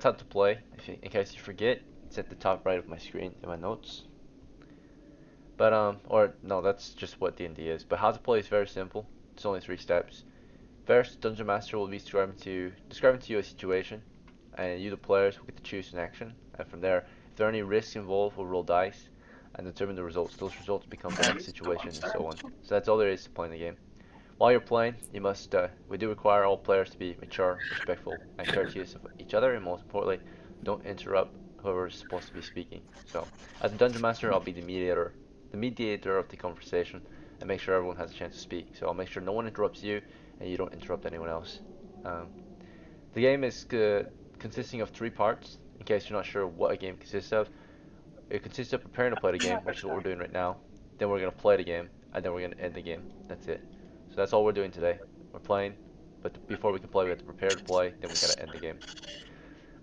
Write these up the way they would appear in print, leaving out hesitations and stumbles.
how to play. In case you forget, it's at the top right of my screen in my notes. But or no, that's just what D&D is. But how to play is very simple. It's only 3 steps. First, Dungeon Master will be describing to you a situation, and you, the players, will get to choose an action. And from there, if there are any risks involved, we'll roll dice and determine the results. Those results become the next situation, and so on. So that's all there is to playing the game. While you're playing, we do require all players to be mature, respectful, and courteous of each other, and most importantly, don't interrupt whoever is supposed to be speaking. So, as a dungeon master, I'll be the mediator of the conversation, and make sure everyone has a chance to speak. So I'll make sure no one interrupts you, and you don't interrupt anyone else. Um, the game is consisting of 3 parts. In case you're not sure what a game consists of, it consists of preparing to play the game, which is what we're doing right now. Then we're gonna play the game, and then we're gonna end the game. That's it. So that's all we're doing today. We're playing, but before we can play, we have to prepare to play. Then we gotta end the game.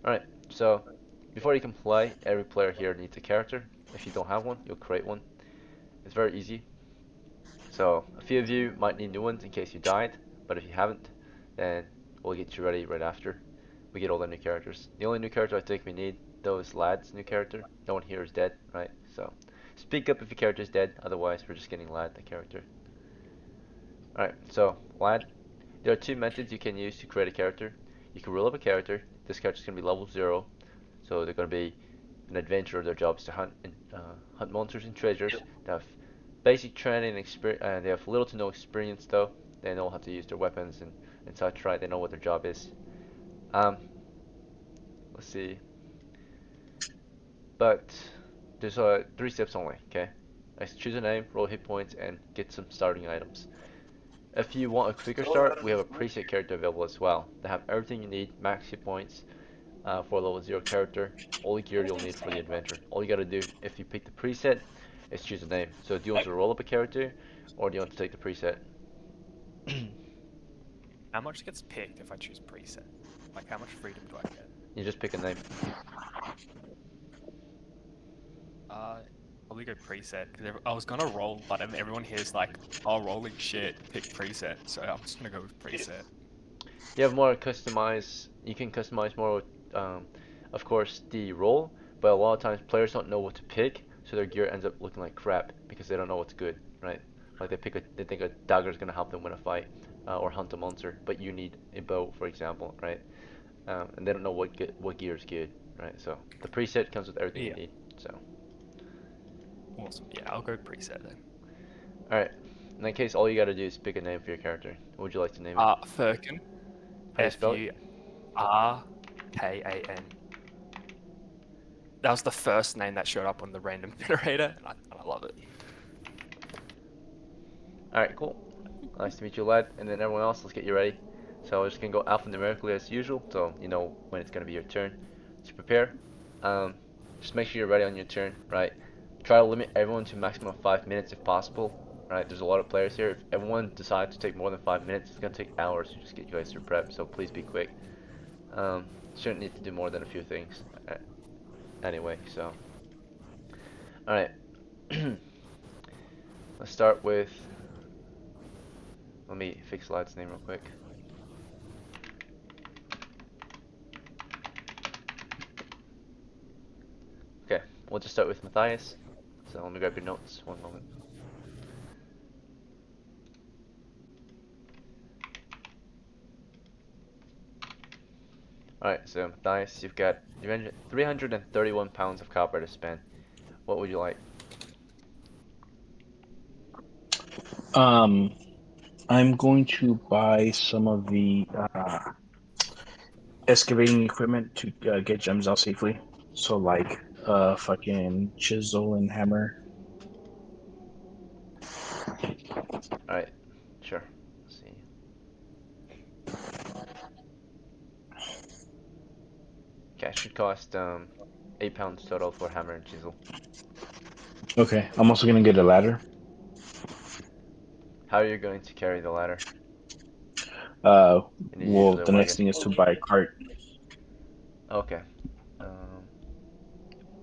All right. So before you can play, every player here needs a character. If you don't have one, you'll create one. It's very easy. So a few of you might need new ones in case you died, but if you haven't, then we'll get you ready right after we get all the new characters. The only new character I think we need though is Lad's new character. No one here is dead, right? So speak up if your character is dead, otherwise we're just getting Lad the character. Alright, so Lad, there are 2 methods you can use to create a character. You can roll up a character. This character is going to be level 0, so they're going to be an adventurer. Their job is to hunt monsters and treasures. They have basic training and experience. They have little to no experience though. They know how to use their weapons and such, right? They know what their job is. Um, let's see. But there's 3 steps only, okay? Choose a name, roll hit points, and get some starting items. If you want a quicker start, we have a preset character available as well. They have everything you need, max hit points for a level 0 character, all the gear you'll need for the adventure. All you gotta do if you pick the preset is choose a name. So do you want to roll up a character, or do you want to take the preset? How much gets picked if I choose preset? Like, how much freedom do I get? You just pick a name. Uh, Probably go preset, because I was gonna roll, but everyone here is like, oh, rolling shit, pick preset, so I'm just gonna go with preset. You have more customize. You can customize more, um, of course, the role. But a lot of times players don't know what to pick, so their gear ends up looking like crap because they don't know what's good, right? Like they think a dagger is gonna help them win a fight or hunt a monster, but you need a bow, for example, right? And they don't know what gear is good, right? So the preset comes with everything you Yeah, need. So, awesome. Yeah, I'll go preset then. all right. In that case, all you gotta do is pick a name for your character. What would you like to name it? Firkin, How do you spell it? Furkan. That was the first name that showed up on the random generator, and I love it. All right, cool. Nice to meet you, lad. And then everyone else, let's get you ready. So we're just gonna go alphanumerically as usual, so you know when it's gonna be your turn to prepare. Um, just make sure you're ready on your turn, right? Try to limit everyone to a maximum of 5 minutes if possible. Right? There's a lot of players here. If everyone decides to take more than 5 minutes, it's gonna take hours to just get you guys through prep. So please be quick. Shouldn't need to do more than a few things anyway. So, all right. Let's start with. Let me fix Lad's name real quick. Okay, we'll just start with Matthias. So let me grab your notes. One moment. Alright, so Matthias, you've got 331 pounds of copper to spend. What would you like? Um, I'm going to buy some of the excavating equipment to get gems out safely. So like fucking chisel and hammer. Alright, sure. Let's see. Okay, should cost 8 pounds total for hammer and chisel. Okay, I'm also gonna get a ladder. How are you going to carry the ladder? Uh, You need well, usually a the next wagon. thing is to buy a cart. Okay. Um,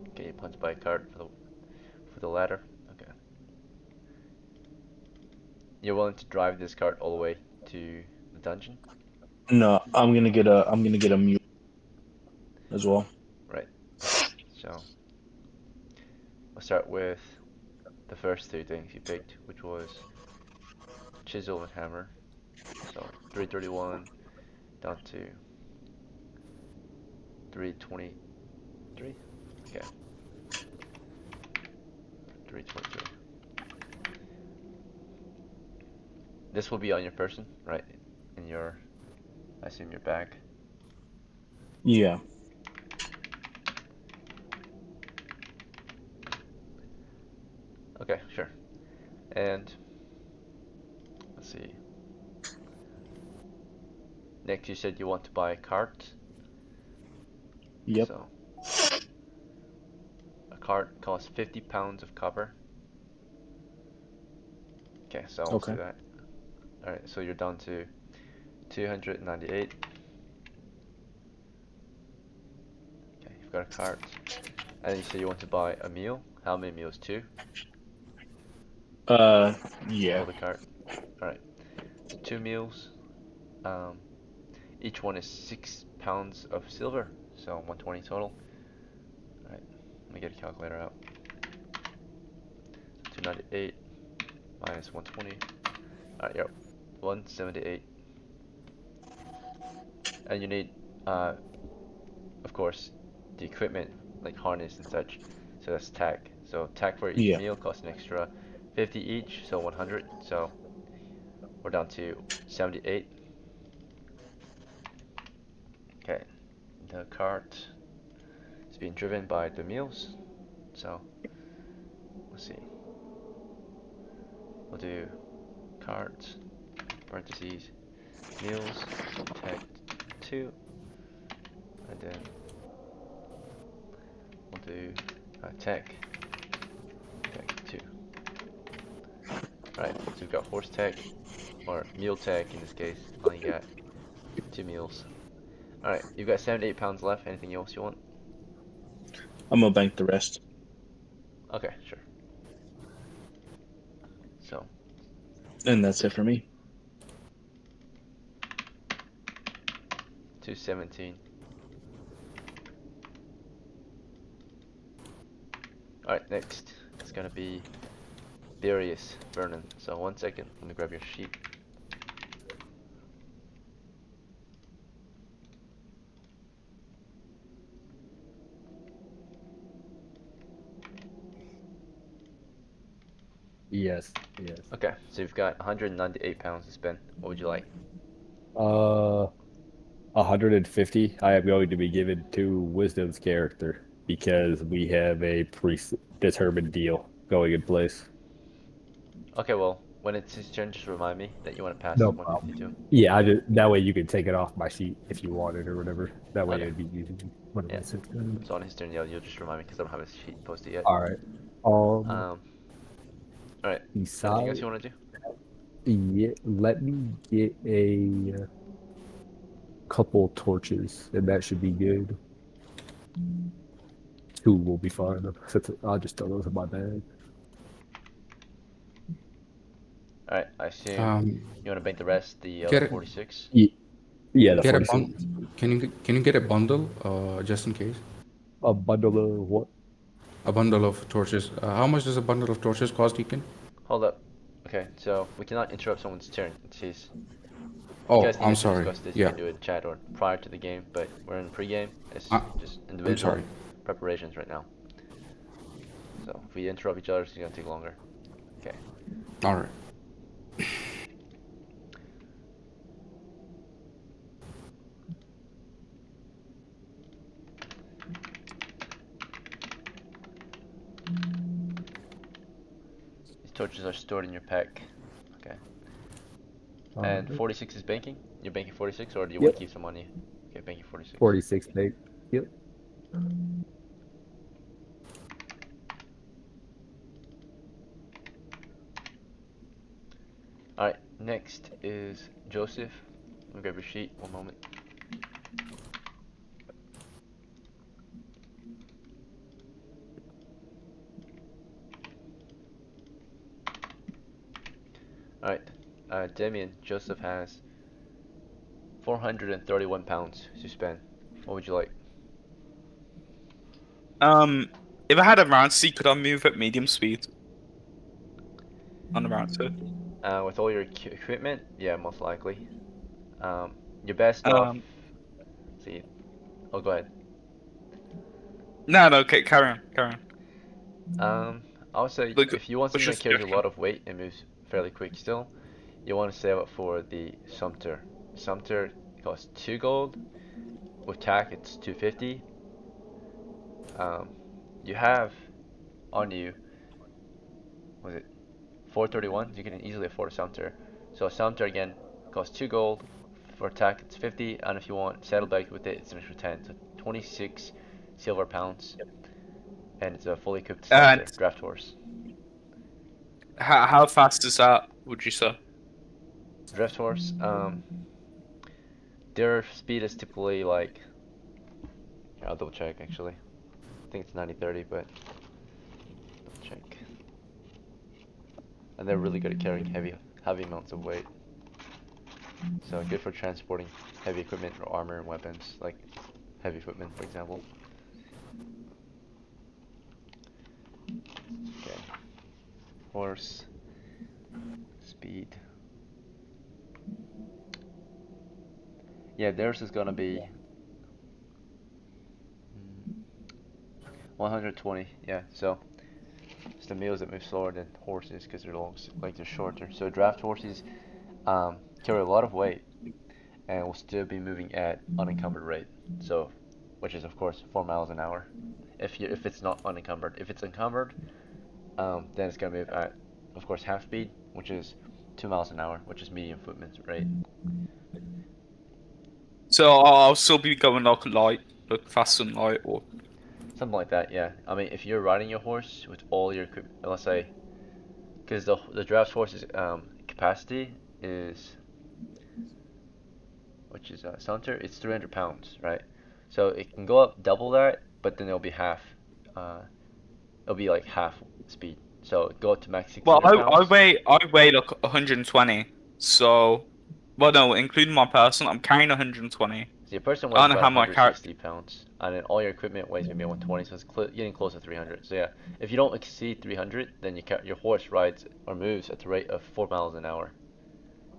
okay, you plan to buy a cart for the ladder. Okay. You're willing to drive this cart all the way to the dungeon? No, I'm gonna get a mule. as well. Right. So we'll start with the first two things you picked, which was chisel and hammer. So 331 down to 323. Okay, 323. This will be on your person, right? In your, I assume your bag. Yeah. Okay, sure. And let's see. Next, you said you want to buy a cart. Yep. So a cart costs 50 pounds of copper. Okay, so I'll say Okay. that. Alright, so you're down to 298. Okay, you've got a cart. And you say you want to buy a meal. How many meals? Two? Yeah. Hold the cart. Alright, so two meals. Um, each one is 6 pounds of silver, so 120 total. Alright, let me get a calculator out. So 298 minus 120. Alright, yep, 178. And you need, uh, of course, the equipment like harness and such. So that's tack. So tack for each Yeah. meal costs an extra 50 each, so 100. So we're down to 78. Okay, the cart is being driven by the mules. So let's see. We'll do cart parentheses mules tag 2, and then we'll do tag 2. Alright, so we've got horse tag or mule tag in this case. Only got two mules. Alright, you've got 78 pounds left. Anything else you want? I'm gonna bank the rest. Okay, sure. So, And that's it for me. 217. Alright, next it's gonna be Darius Vernon. So, one second, let me grab your sheet. Yes, yes. Okay, so you've got 198 pounds to spend. What would you like? Uh, 150. I am going to be given to Wisdom's character because we have a predetermined deal going in place. Okay, well, when it's his turn, just remind me that you want to pass No 150 problem. to him. Yeah, I just that way you can take it off my sheet if you want it or whatever. That way Okay, it'd be easy when yeah. it sits down. So on his turn, you'll just remind me because I don't have his sheet posted yet. All right. Um, Um, alright. Anything else besides, you want to do? yeah, let me get a couple torches, and that should be good. Two will be fine. Since I'll just throw those in my bag. Alright, I assume Um, you want to bank the rest, the other get a, 46. Yeah, the get a 46. can you get a bundle just in case? A bundle of what? A bundle of torches. How much does a bundle of torches cost, Deacon? Hold up. Okay, so we cannot interrupt someone's turn. It's his. If you Oh, guys I'm needed to sorry. discuss this, you Yeah, can do it in chat or prior to the game, but we're in pre-game. It's I, just I'm individual sorry. preparations right now. So if we interrupt each other, it's gonna take longer. Okay. All right. These torches are stored in your pack. Okay. And Uh, 46 is banking? You're banking 46, or do you want yep, to keep some on you? Okay, banking 46. 46 big. Yep. Alright, next is Joseph. Let me grab your sheet. One moment. Alright, Damien, Joseph has 431 pounds to spend. What would you like? If I had a Mountie, could I move at medium speed on the Mountie? With all your equipment, yeah, most likely. You're best off. Um, See, oh, go ahead. no, okay, carry on, carry on. I would say Like, if you want what's something your that carries a suggestion? lot of weight and moves fairly quick still, you want to save it for the Sumter. Sumter costs 2 gold. With tack, it's 250. Um, you have on you, was it 431? You can easily afford a Sumter. So a Sumter again costs 2 gold. For attack, it's 50, and if you want saddlebags with it, it's an extra 10. So 26 silver pounds, and it's a fully equipped And Sumter draft horse. how fast is that? Would you say? Draft horse, their speed is typically like, here, I'll double check actually. I think it's 90-30, but double check. And they're really good at carrying heavy amounts of weight. So good for transporting heavy equipment or armor and weapons, like heavy equipment, for example. Okay. Horse. Speed. Yeah, theirs is gonna be 120. Yeah, so it's the mules that move slower than horses because they're long, like they're shorter. So draft horses carry a lot of weight and will still be moving at unencumbered rate. So, which is of course 4 miles an hour. If it's not unencumbered, if it's encumbered, then it's gonna move at, of course, half speed, which is 2 miles an hour, which is medium footman's rate. So I'll still be going like light, like fast and light, or Something like that, yeah. I mean, if you're riding your horse with all your equipment, let's say, because the draft horse's capacity is, which is Saunter, it's 300 pounds, right? So it can go up double that, but then it'll be half. Uh, it'll be like half speed. So go up to max well, 1600 pounds. I weigh like 120. So, well, no, including my person, I'm carrying 120. So your person I weighs don't know about how my character. 160 pounds, and then all your equipment weighs maybe 120, so it's getting close to 300. So yeah, if you don't exceed 300, then your horse rides or moves at the rate of 4 miles an hour.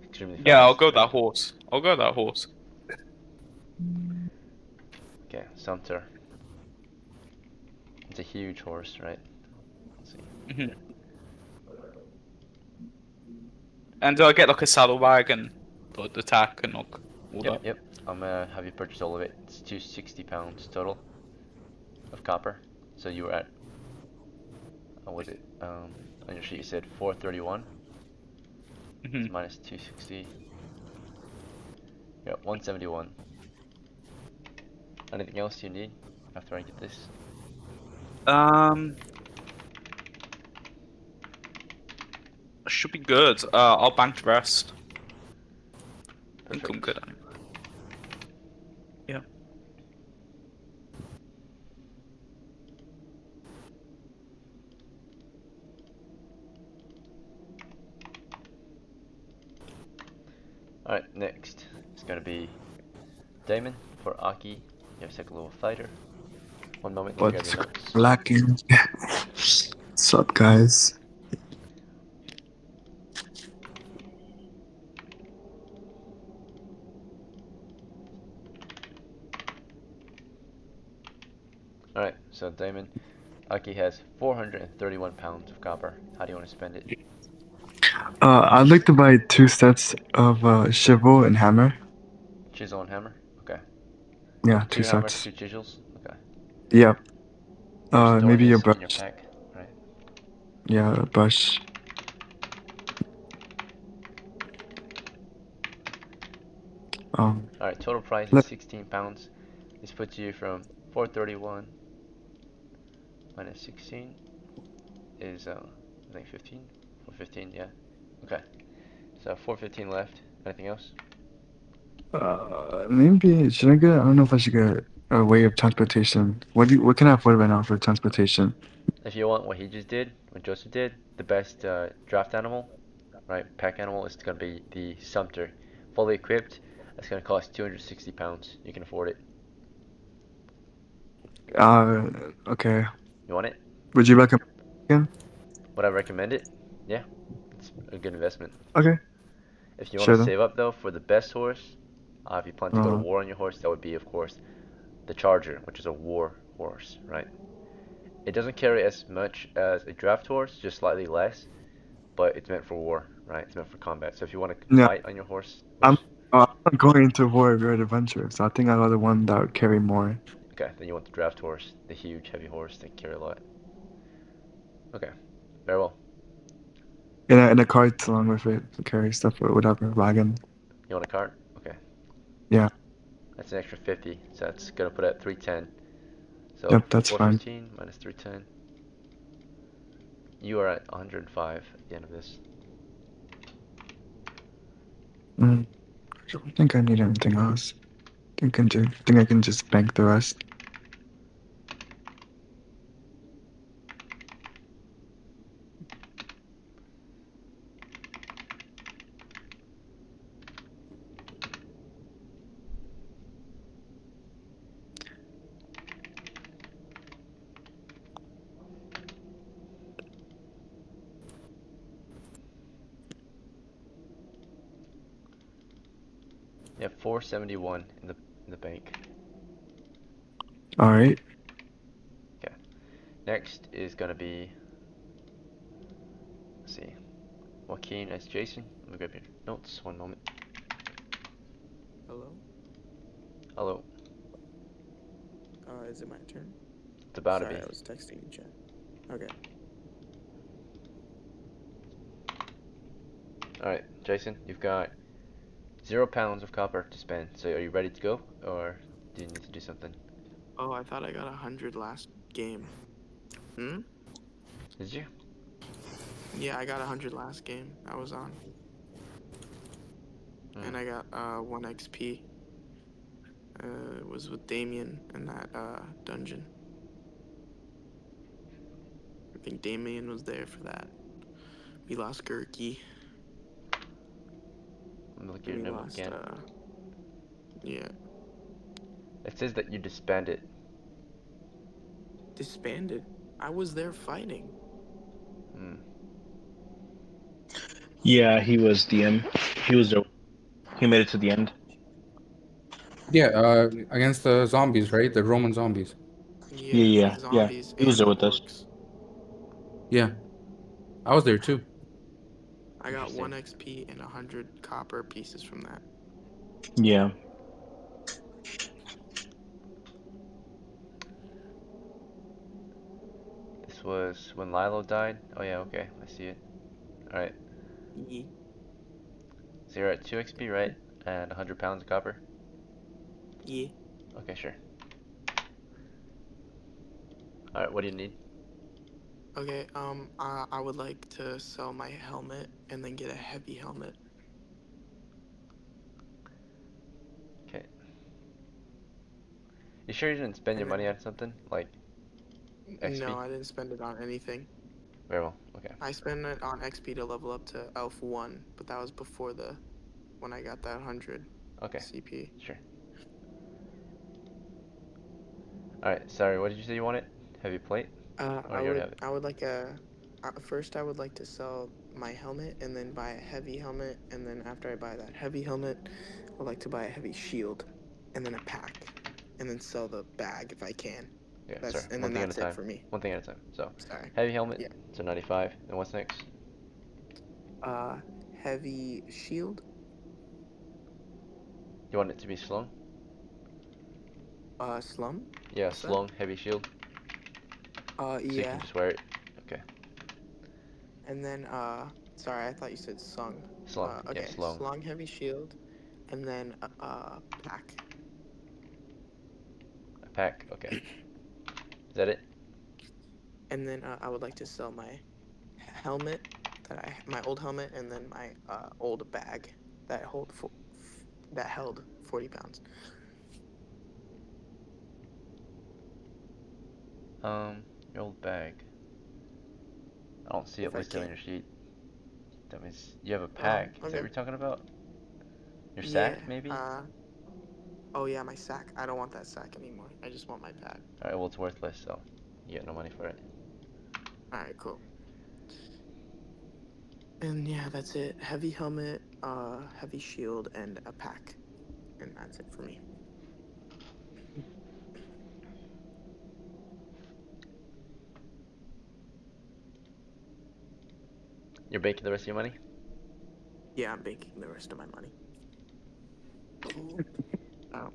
Extremely Yeah, I'll fast, go right? that horse. I'll go that horse. Okay, Sumter. It's a huge horse, right? Let's see. Hmm. And do I get like a saddlebag and like the tack and like all Yep, that? yep. I'm gonna have you purchase all of it. It's 260 pounds total of copper. So you were at, what was it? On your sheet you said 431. Hmm. It's minus 260. You're at 171. Anything else you need after I get this? Should be good. I'll bank the rest. I think I'm good. Anyway. Yeah. Alright, next it's gonna be Damon for Aki. You have a second level fighter. One moment, let me grab What's your notes. lacking? What's up, guys? Alright, so Damon, Aki has 431 pounds of copper. How do you want to spend it? I'd like to buy 2 sets of shovel and hammer. Chisel and hammer? Okay. Yeah, two Two hammers, sets. two chisels? Okay. Yep. You're storing Maybe a this in your brush. pack, right? Yeah, a brush. Alright, total price is Let 16 pounds. This puts you from 431 minus 16 is, I think 15? 415, yeah. Okay. So 415 left. Anything else? maybe should I get? I don't know if I should get a way of transportation. What can I afford right now for transportation? If you want what he just did, what Joseph did, the best draft animal, right, pack animal is going to be the Sumter. Fully equipped, that's going to cost 260 pounds. You can afford it. Okay. You want it? Would you recommend again? Would I recommend it? Yeah, it's a good investment. Okay. If you want Sure to then. save up though for the best horse, if you plan to go to Uh, war on your horse, that would be of course the Charger, which is a war horse, right? It doesn't carry as much as a draft horse, just slightly less, but it's meant for war, right? It's meant for combat. So if you want to yeah. fight on your horse, I'm which I'm going into war of Great Adventure, so I think I got the one that would carry more. okay, then you want the draft horse, the huge heavy horse that can carry a lot. Okay, very well. And a cart along with it to carry stuff or whatever, wagon. You want a cart? Okay, Yeah. that's an extra 50, so that's gonna put it at 310. So Yep, that's fine. 415 minus 310. You are at 105 at the end of this. I don't think I need anything else. Think I can just bank the rest. You have 471 in the bank. All right. Okay. Next is gonna be, let's see, Joaquin as Jason. Let me grab your notes. One moment. Hello? Hello. Is it my turn? It's about to Sorry, be. I was texting in chat. Okay. All right, Jason. You've got £0 of copper to spend. So are you ready to go, or do you need to do something? Oh, I thought I got 100 last game. Hmm? Did you? Yeah, I got 100 last game I was on. And I got 1 XP. It was with Damien in that dungeon. I think Damien was there for that. We lost Gurky. Let me look at And your we notebook lost again. yeah. It says that you disbanded. Disbanded. I was there fighting. Hmm. Yeah, he was DM. He was. He made it to the end. Yeah, against the zombies, right? The Roman zombies. Yeah, Yeah, the yeah. zombies He was and there the with us. orcs. Yeah, I was there too. I got 1 Interesting. XP and 100 copper pieces from that. Yeah. This was when Lilo died. Oh yeah, okay, I see it. All right. Yeah. So you're at 2 XP, right? And 100 pounds of copper. Yeah. Okay, sure. All right, what do you need? Okay, I would like to sell my helmet and then get a heavy helmet. Okay. You sure you didn't spend your And money then, on something like no, XP? I didn't spend it on anything. Very well. Okay. I spent it on XP to level up to Elf 1, but that was before when I got that 100 Okay. CP. Sure. All right. Sorry. What did you say you wanted? Heavy plate? Or you already have it? I would like first I would like to sell my helmet and then buy a heavy helmet, and then after I buy that heavy helmet, I'd like to buy a heavy shield and then a pack and then sell the bag if I can. Yeah. Sorry. And One then thing at a that's it time. for me. One thing at a time. So, Sorry. heavy helmet. Yeah. So 95. And what's next? Uh, heavy shield. You want it to be slung? Slum. Yeah, What's that? slung, heavy shield. So you can Yeah. just wear it. Okay. And then sorry, I thought you said sung. Slung. Yeah, Okay, slung. slung heavy shield, and then pack. A pack. Okay. Is that it? And then I would like to sell my helmet my old helmet, and then my old bag that that held 40 pounds. Your old bag. I don't see it If I listed on can. your sheet. That means you have a Oh, pack. Is that what okay. you're talking about? Your Yeah. sack, maybe? Oh yeah, my sack. I don't want that sack anymore. I just want my pad. Alright, well, it's worthless, so you get no money for it. Alright, cool. And yeah, that's it. Heavy helmet, heavy shield, and a pack. And that's it for me. You're banking the rest of your money? Yeah, I'm banking the rest of my money. Oh.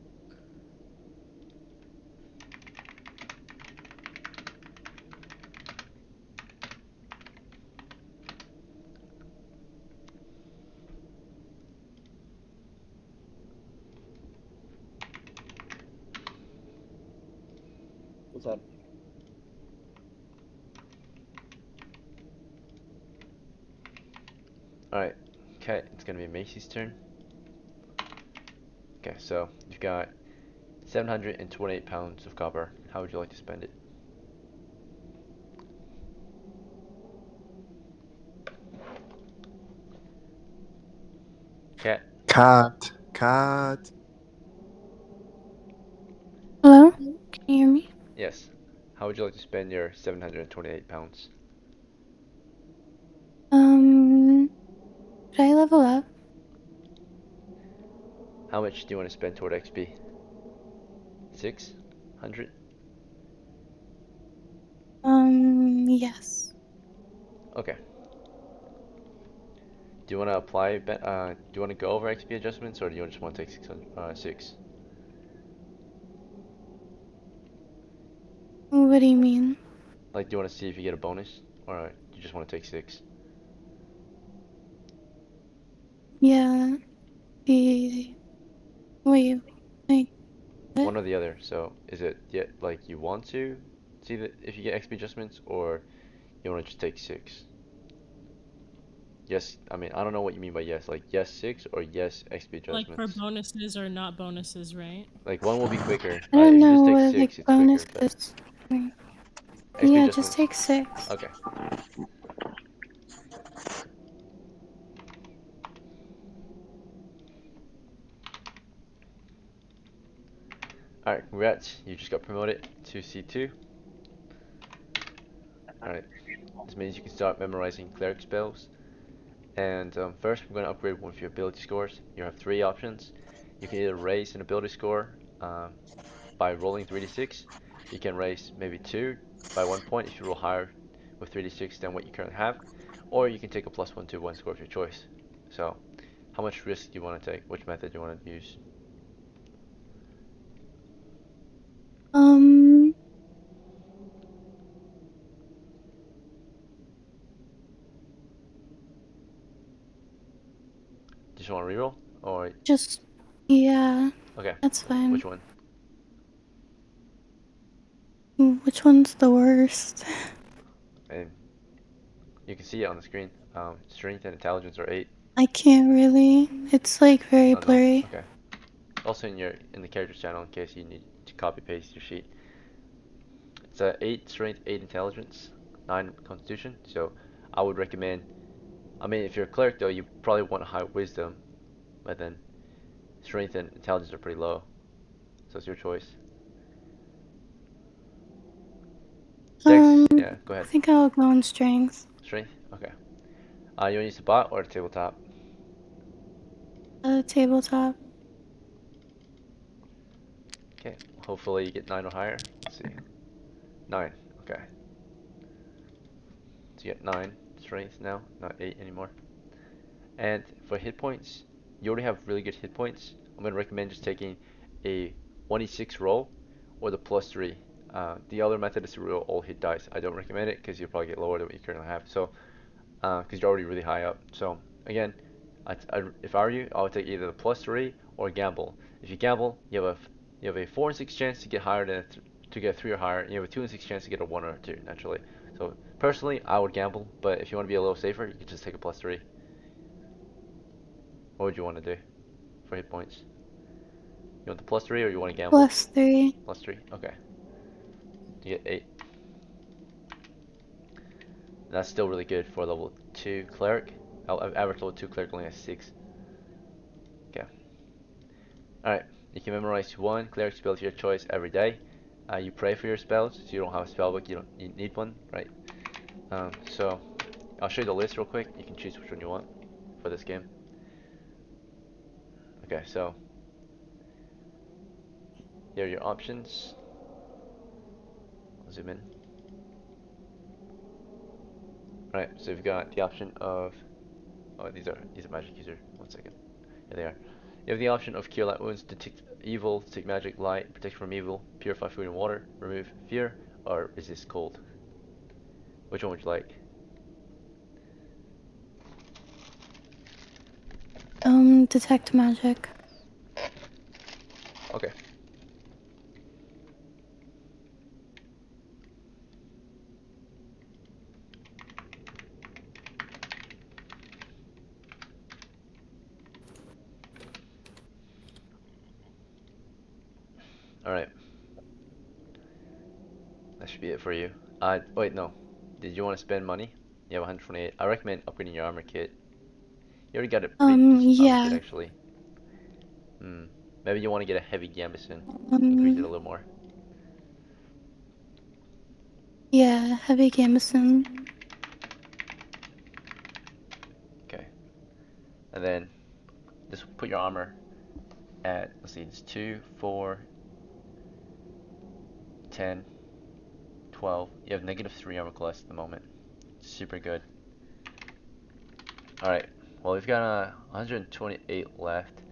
What's up? Alright, okay, it's gonna be Macy's turn. Okay, so you've got 728 pounds of copper. How would you like to spend it? Cat? Cat. Hello? Can you hear me? Yes. How would you like to spend your 728 pounds? Should I level up? How much do you want to spend toward XP? 600? Yes. Okay. Do you want to apply, do you want to go over XP adjustments, or do you just want to take 6? What do you mean? Like, do you want to see if you get a bonus, or you just want to take 6? Yeah. The wait, like what? One or the other. So, is it like you want to see if you get XP adjustments, or you want to just take 6? Yes, I mean, I don't know what you mean by yes. Like, yes 6 or yes XP Like for adjustments. bonuses or not bonuses, right? Like, one will be quicker. I don't If you know just take what like 6, it's quicker, but bonuses. mean. XP Yeah, just adjustment. take 6. Okay. Alright, congrats. You just got promoted to C2. Alright, this means you can start memorizing cleric spells. And first, we're going to upgrade one of your ability scores. You have 3 options. You can either raise an ability score by rolling 3d6. You can raise maybe 2 by 1 point if you roll higher with 3d6 than what you currently have. Or you can take a +1 to 1 score of your choice. So, how much risk do you want to take? Which method do you want to use? Um, Do you just want to reroll? Or, just yeah, okay, that's fine. which one? Which one's the worst? And you can see it on the screen. Strength and intelligence are 8. I can't really. It's like very Oh no? blurry. Okay. Also in the characters channel in case you need to copy paste your sheet. It's 8 strength, 8 intelligence, 9 constitution. So I would recommend. I mean, if you're a cleric though, you probably want a high wisdom, but then strength and intelligence are pretty low. So it's your choice. Dex, I yeah, go ahead. think I'll go on strength. Strength, okay. You want to use the bot or the tabletop? Tabletop. Okay, hopefully you get 9 or higher. Let's see. 9, okay. So you get 9 strength now, not 8 anymore. And for hit points, you already have really good hit points. I'm going to recommend just taking a 1d6 roll or the +3. The other method is to roll all hit dice. I don't recommend it because you'll probably get lower than what you currently have. So, because you're already really high up. So, again, if I were you, I would take either the +3 or gamble. If you gamble, you have a 4 in 6 chance to get higher than to get 3 or higher. And you have a 2 in 6 chance to get a 1 or a 2 naturally. So personally, I would gamble, but if you want to be a little safer, you can just take a +3. What would you want to do for hit points? You want the +3 or you want to gamble? +3. +3, okay. You get 8. That's still really good for level 2 cleric. Average level 2 cleric only has 6. Okay. Alright, You can memorize one cleric spell of your choice every day. You pray for your spells, so you don't have a spell book, you need one, right? So I'll show you the list real quick. You can choose which one you want for this game. Okay, so here are your options. I'll zoom in. Alright, so we've got the option of these are magic user. 1 second. Here they are. You have the option of cure light wounds, detect evil, detect magic, light, protect from evil, purify food and water, remove fear, or resist cold. Which one would you like? Detect magic. Okay. Alright. That should be it for you. Wait, no. Did you want to spend money? You have 128. I recommend upgrading your armor kit. You already got a pretty decent armor kit, Yeah. actually. Maybe you want to get a heavy gambeson. Increase it a little more. Yeah, heavy gambeson. Okay. And then just put your armor at, let's see, it's 2, 4, 10, 12. You have -3 armor class at the moment. Super good. Alright. Well, we've got 128 left.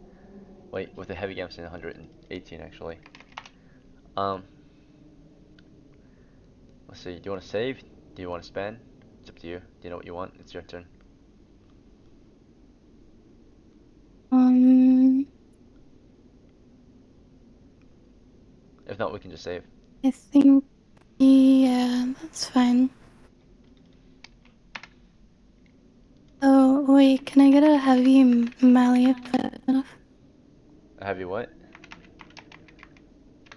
Wait, with the heavy gambeson, 118 actually. Let's see. Do you want to save? Do you want to spend? It's up to you. Do you know what you want? It's your turn. If not, we can just save. I think, yeah, that's fine. Oh, wait, can I get a heavy melee enough? A heavy what?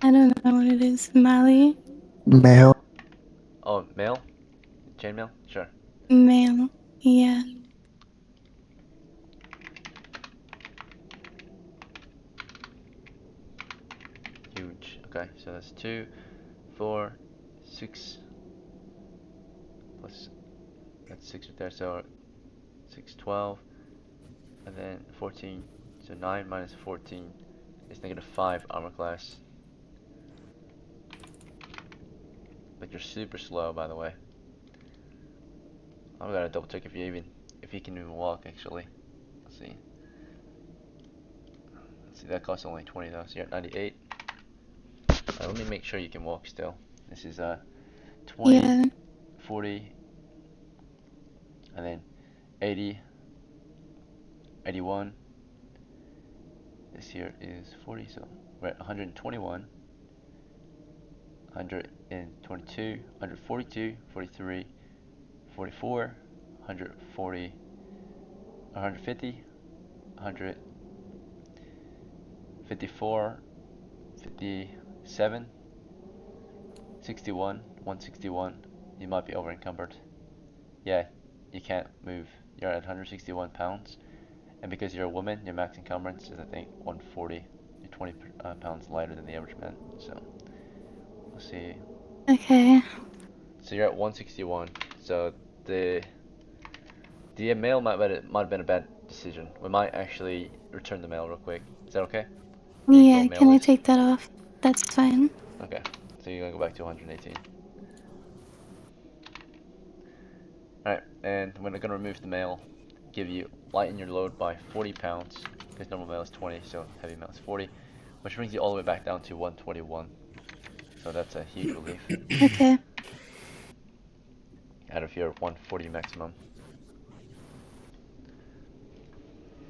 I don't know what it is. Melee? Male. Oh, mail? Chainmail? Sure. Male. Yeah. Huge. Okay, so that's 2, 4, 6. Plus, that's 6 right there. So 6, 12. And then 14. So 9 minus 14 is -5 armor class. But you're super slow, by the way. I've got to double check if you can even walk, actually. Let's see. That costs only 20 though, so you're at 98. Let me make sure you can walk still. This is 20, Yeah. 40, and then 80, 81. This here is 40, so we're at 121, 122, 142, 43, 44, 140, 150, 154, 57, 61, 161. You might be over encumbered. Yeah, you can't move. You're at 161 pounds. And because you're a woman, your max encumbrance is, I think, 140. You're 20 pounds lighter than the average man. So, we'll see. Okay. So you're at 161. So the mail might have been a bad decision. We might actually return the mail real quick. Is that okay? Yeah, can I take that off? That's fine. Okay. So you're gonna go back to 118. Alright, and we're gonna remove the mail. Give you lighten your load by 40 pounds. Because normal mail is 20, so heavy mail is 40. Which brings you all the way back down to 121. So that's a huge relief. Okay. Out of your 140 maximum.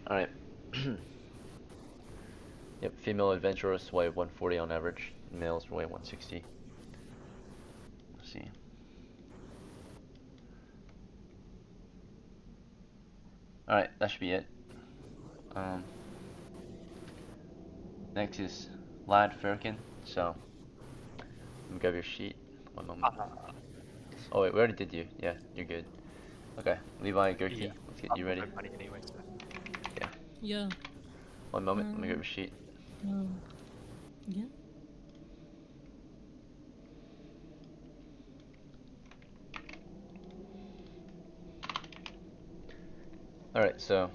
Alright. Yep, female adventurers weigh 140 on average. Males weigh 160. Let's see. Alright, that should be it. Next is Lad Firkin. So, let me grab your sheet. One moment. Oh wait, we already did you. Yeah, you're good. Okay, Levi Gerke, Yeah. let's get you ready. Money anyway, so. Yeah. Yeah. One moment, let me grab your sheet. No. Yeah. Alright, so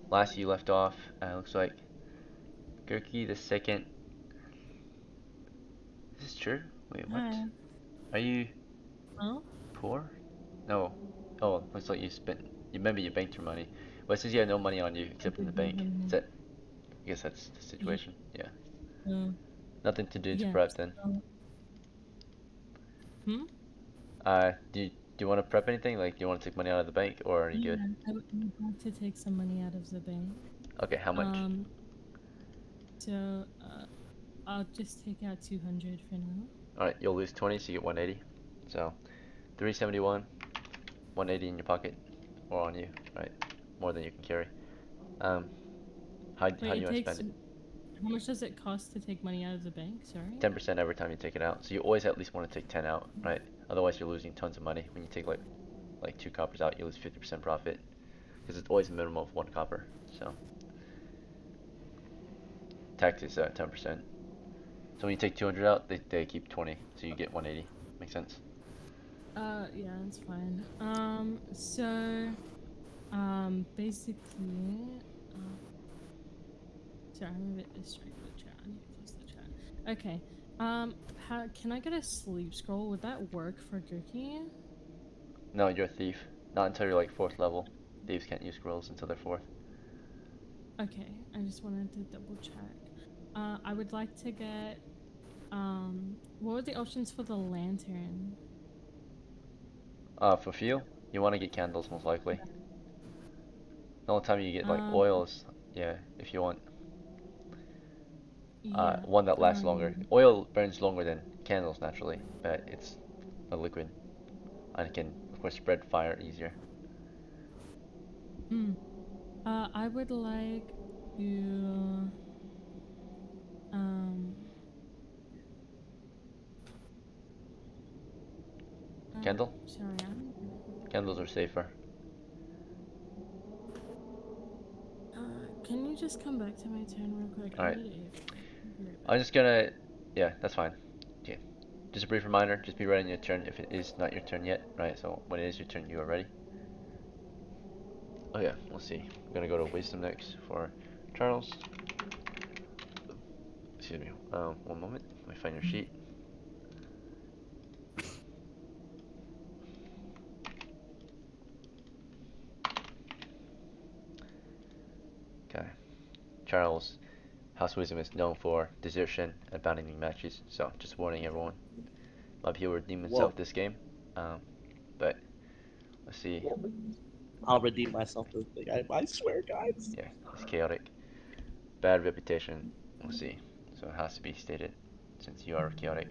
last you left off, looks like Gurky the second. Is this true? Wait, what? Hi. Are you Oh. poor? No. Oh, looks like you spent. You remember you banked your money. Well, it says you have no money on you except in the bank. Is that? I guess that's the situation. Yeah. Nothing to do to Yeah. prep then. So, hmm? Do you want to prep anything? Like, do you want to take money out of the bank, or are you Yeah, good? I would like to take some money out of the bank. Okay, how much? So, I'll just take out 200 for now. Alright, you'll lose 20, so you get 180. So, 371, 180 in your pocket, or on you, right? More than you can carry. How do Wait, you it want to takes. spend it? How much does it cost to take money out of the bank? Sorry. 10% every time you take it out. So you always at least want to take 10 out, right? Otherwise you're losing tons of money. When you take like 2 coppers out, you lose 50% profit. Because it's always a minimum of 1 copper. So tax is 10%. So when you take 200 out, they keep 20. So you get 180. Make sense? Yeah, that's fine. Basically, sorry, I'm a bit distracted with chat. I need to close the chat. Okay. How can I get a sleep scroll? Would that work for Gurky? No, you're a thief. Not until you're like 4th level. Thieves can't use scrolls until they're 4th. Okay, I just wanted to double check. I would like to get, what were the options for the lantern? For fuel, you want to get candles most likely. The only time you get like Um, oils, yeah, if you want yeah, one that lasts longer. Oil burns longer than candles naturally, but it's a liquid and it can of course spread fire easier. I would like to, um, Candle? sorry, Candles are safer. can you just come back to my turn real quick? I Alright. need a. I'm just gonna, yeah, that's fine. Okay. Just a brief reminder, just be ready on your turn if it is not your turn yet, right? So when it is your turn, you are ready. Oh yeah, let's see. I'm gonna go to wisdom next for Charles. Excuse me. One moment. Let me find your sheet. Okay. Charles, House Wisdom is known for desertion and abandoning matches, so just warning everyone. A lot of people redeem themselves this game, but let's see. I'll redeem myself this thing. I swear, guys. Yeah, it's chaotic. Bad reputation. We'll see. So it has to be stated, since you are chaotic.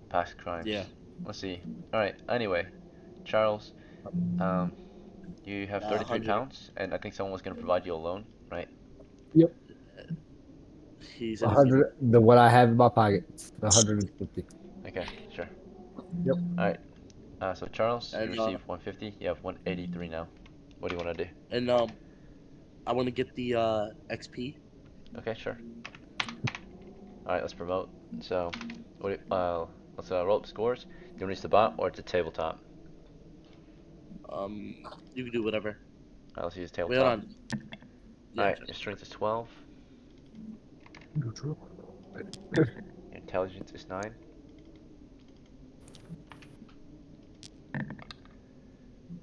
Past crimes. Yeah. Let's see. Alright, anyway. Charles, you have 33 100. pounds, and I think someone was going to provide you a loan, right? Yep. He said it's 100. The what I have in my pocket. 150. Okay, sure. Yep. Alright. So Charles, you And receive 150. You have 183 now. What do you want to do? and I want to get the XP. Okay, sure. Alright, let's promote. So, let's roll up scores. Do you want to use the bot or the tabletop? You can do whatever. Alright, let's use Wait, hold tabletop. on. Yeah, Alright, your strength is 12. Neutral. Your intelligence is 9.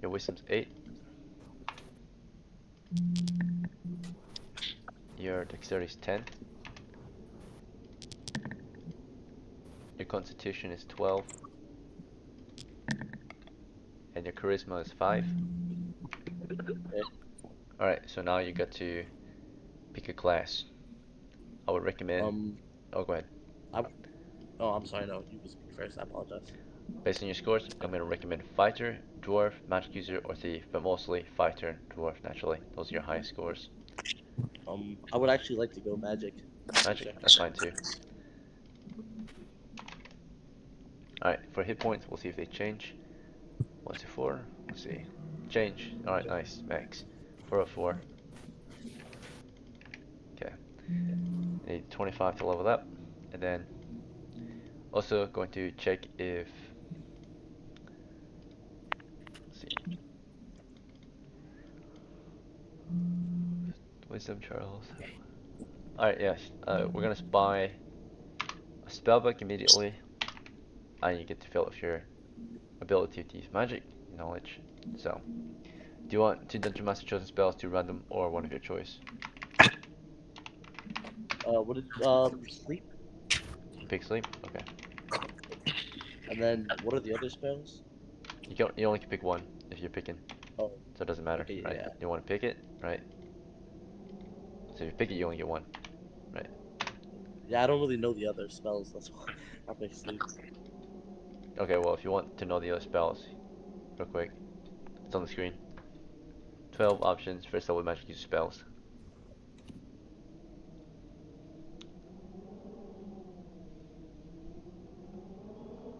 Your wisdom's 8. Your dexterity is 10. Your constitution is 12. And your charisma is 5. Okay. Alright, so now you get to pick a class. I would recommend. Oh, go ahead. I'm sorry. No, you can speak first. I apologize. Based on your scores, I'm going to recommend fighter, dwarf, magic user, or thief, but mostly fighter, dwarf, naturally. Those are your highest scores. I would actually like to go magic. Magic, that's fine too. Alright, for hit points, we'll see if they change. 1 to 4, let's see. Change. Alright, nice, max. 404. Okay. Need 25 to level up, and then also going to check if. Let's see. Wisdom, Charles. Alright, yes. We're gonna buy a spellbook immediately, and you get to fill it with your ability to use magic, knowledge. So, do you want 2 Dungeon Master chosen spells, 2 random, or one of your choice? What did sleep? Pick sleep? Okay. And then what are the other spells? You only can pick one if you're picking, Oh, so it doesn't matter, okay, right? yeah. You want to pick it, right? So if you pick it, you only get one, right? Yeah, I don't really know the other spells. That's why I pick sleep. Okay, well if you want to know the other spells, real quick, it's on the screen. 12 options for level magic use spells.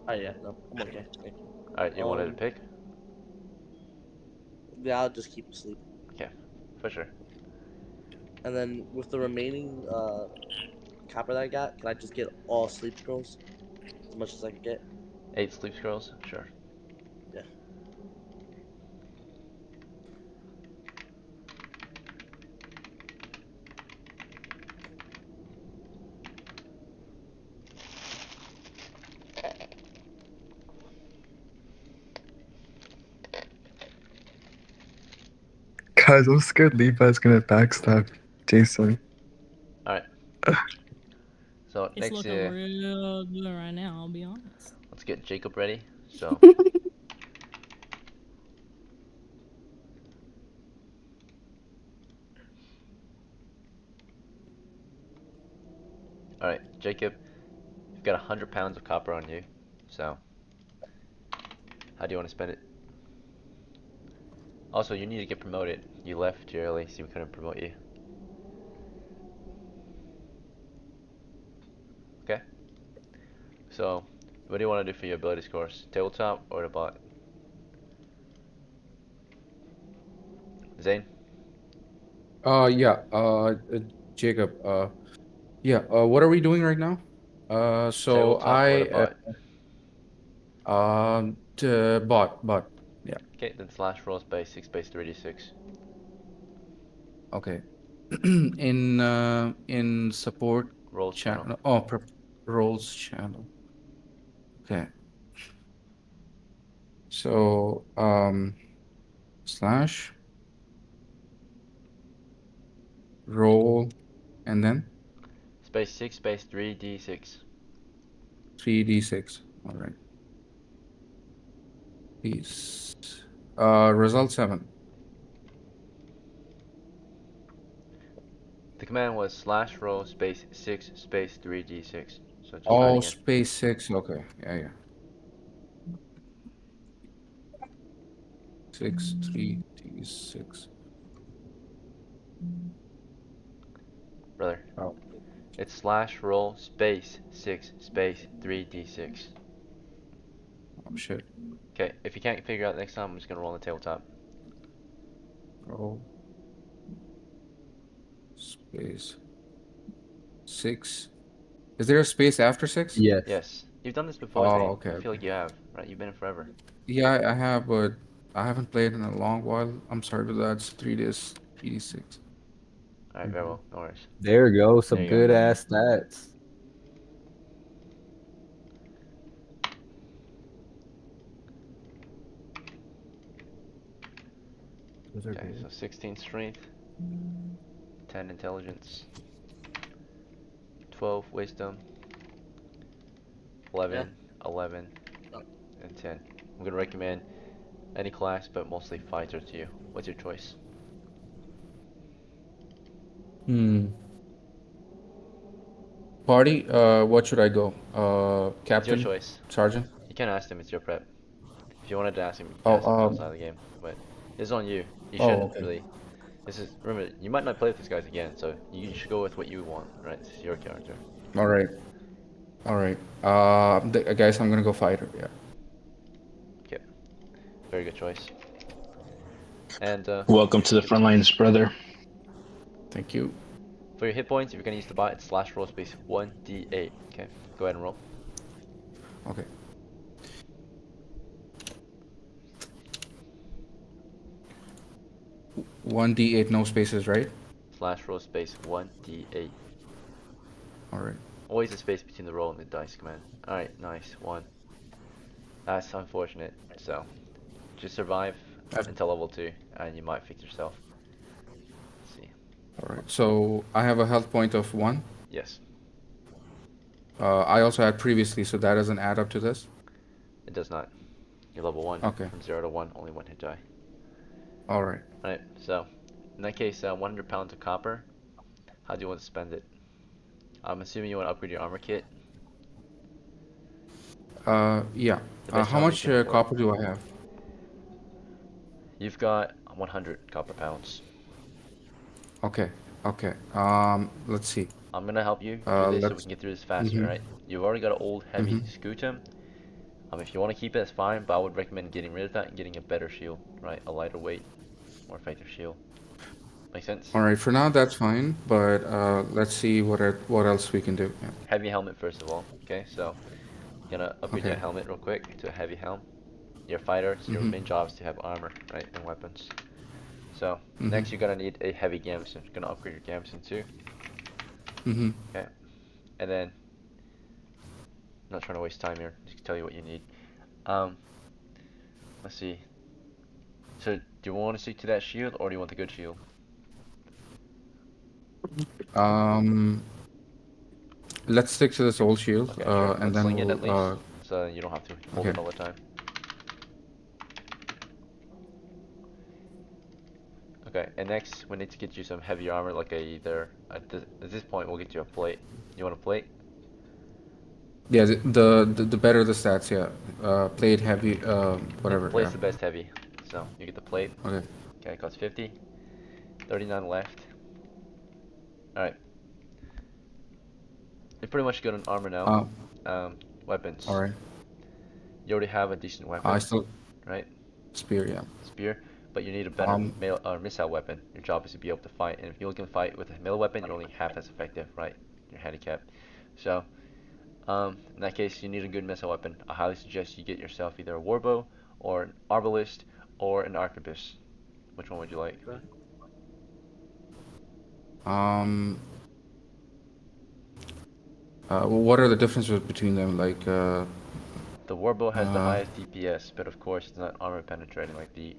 Oh yeah, no, I'm okay. Thank you. Alright, you wanted to pick? Yeah, I'll just keep sleep. Okay, for sure. And then with the remaining copper that I got, can I just get all sleep scrolls? As much as I can get? 8 sleep scrolls? Sure. Yeah. Guys, I'm scared Levi's gonna backstab Jason. Alright. So It's next, looking real good right now, I'll be honest. let's get Jacob ready. So. Alright, Jacob, you've got 100 pounds of copper on you, so how do you want to spend it? Also, you need to get promoted. You left too early, so we couldn't promote you. Okay? So, what do you want to do for your ability scores? Tabletop or the bot? Zane? Yeah. Jacob. Yeah. What are we doing right now? So Tabletop or the I bot? bot. Yeah. Okay, then slash roll space 6 space 3d6. Okay. In support Rolls channel. channel. Oh, roles channel. Okay. So slash roll and then Space 6 space 3d6. 3d6. All right. Peace. Result 7. The command was slash roll space 6 space 3d6. So just try it Oh, again. space 6. Okay. Yeah. 6 3d6. Brother. Oh. It's slash roll space 6 space 3d6. Oh shit. Okay, if you can't figure out next time, I'm just gonna roll on the tabletop. Roll space 6. Is there a space after 6? Yes. Yes. You've done this before, Oh, Zane. okay. I feel like you have, right? You've been in forever. Yeah, I have, but I haven't played in a long while. I'm sorry for that. It's 3d6. 3d6. Alright, very well. No worries. There we go. Some There you go. good ass stats. Those are Okay, good. so 16 strength, 10 intelligence, 12 wisdom, 11, 11, and 10. I'm gonna recommend any class, but mostly fighter to you. What's your choice? Party, what should I go? It's your Captain? choice. Sergeant? You can't ask him, it's your prep. If you wanted to ask him, you can Oh, ask him outside of the game, but it's on you. You shouldn't okay. really. Remember, you might not play with these guys again, so you should go with what you want, right? It's your character. All right. Guys, I'm gonna go fighter. Yeah. Okay. Very good choice. And Welcome to the front lines, brother. Thank you. For your hit points, if you're gonna use the bot, it's slash roll space 1d8. Okay, go ahead and roll. Okay. One D8, no spaces, right? Slash roll space 1d8. All right. Always a space between the roll and the dice command. Alright, nice. 1. That's unfortunate. So, just survive until level 2, and you might fix yourself. Let's see. All right. So I have a health point of 1. Yes, I also had previously, so that doesn't add up to this. it does not. You're level 1. Okay. From 0 to 1, only 1 hit die. All right. Alright, so, in that case, 100 pounds of copper. How do you want to spend it? I'm assuming you want to upgrade your armor kit. Yeah. The best How armor you much can afford. copper do I have? You've got 100 copper pounds. Okay. Okay. Let's see. I'm gonna help you through this so we Let's. can get through this faster, Mhm. right? You've already got an old heavy Mhm. scutum. If you want to keep it, it's fine, but I would recommend getting rid of that and getting a better shield, right? A lighter weight, more effective shield. Make sense? All right. For now, that's fine. But let's see what else we can do. Yeah. Heavy helmet first of all. Okay, so you're gonna upgrade Okay. your helmet real quick to a heavy helm. You're a fighter, so your Mhm. main job is to have armor, right, and weapons. So Mhm. next you're gonna need a heavy gambeson. You're gonna upgrade your gambeson too. Mhm. Okay, and then I'm not trying to waste time here. Just tell you what you need. Um, let's see. So do you want to stick to that shield or do you want the good shield? Um. Let's stick to this old shield. Okay, sure. And Let's then sling it at we'll. least, so you don't have to hold Okay. it all the time. Okay, and next we need to get you some heavy armor, like either at this point we'll get you a plate. You want a plate? Yeah. The better the stats. Yeah. Plate heavy. Yeah, Whatever. plate's Yeah. the best heavy. So you get the plate. Okay. Okay, it costs 50. 39 left. Alright. You're pretty much good on armor now. Uh. All Weapons. right. You already have a decent I weapon, still right? spear. Yeah. Spear. But you need a better Um. missile weapon. Your job is to be able to fight, and if you can fight with a melee weapon, you're only half as effective, right? You're handicapped. So, in that case, you need a good missile weapon. I highly suggest you get yourself either a warbow, or an arbalist, or an arquebus. Which one would you like? Okay. Um. What are the differences between them? Like. The warbow has the Uh. highest DPS, but of course it's not armor penetrating like the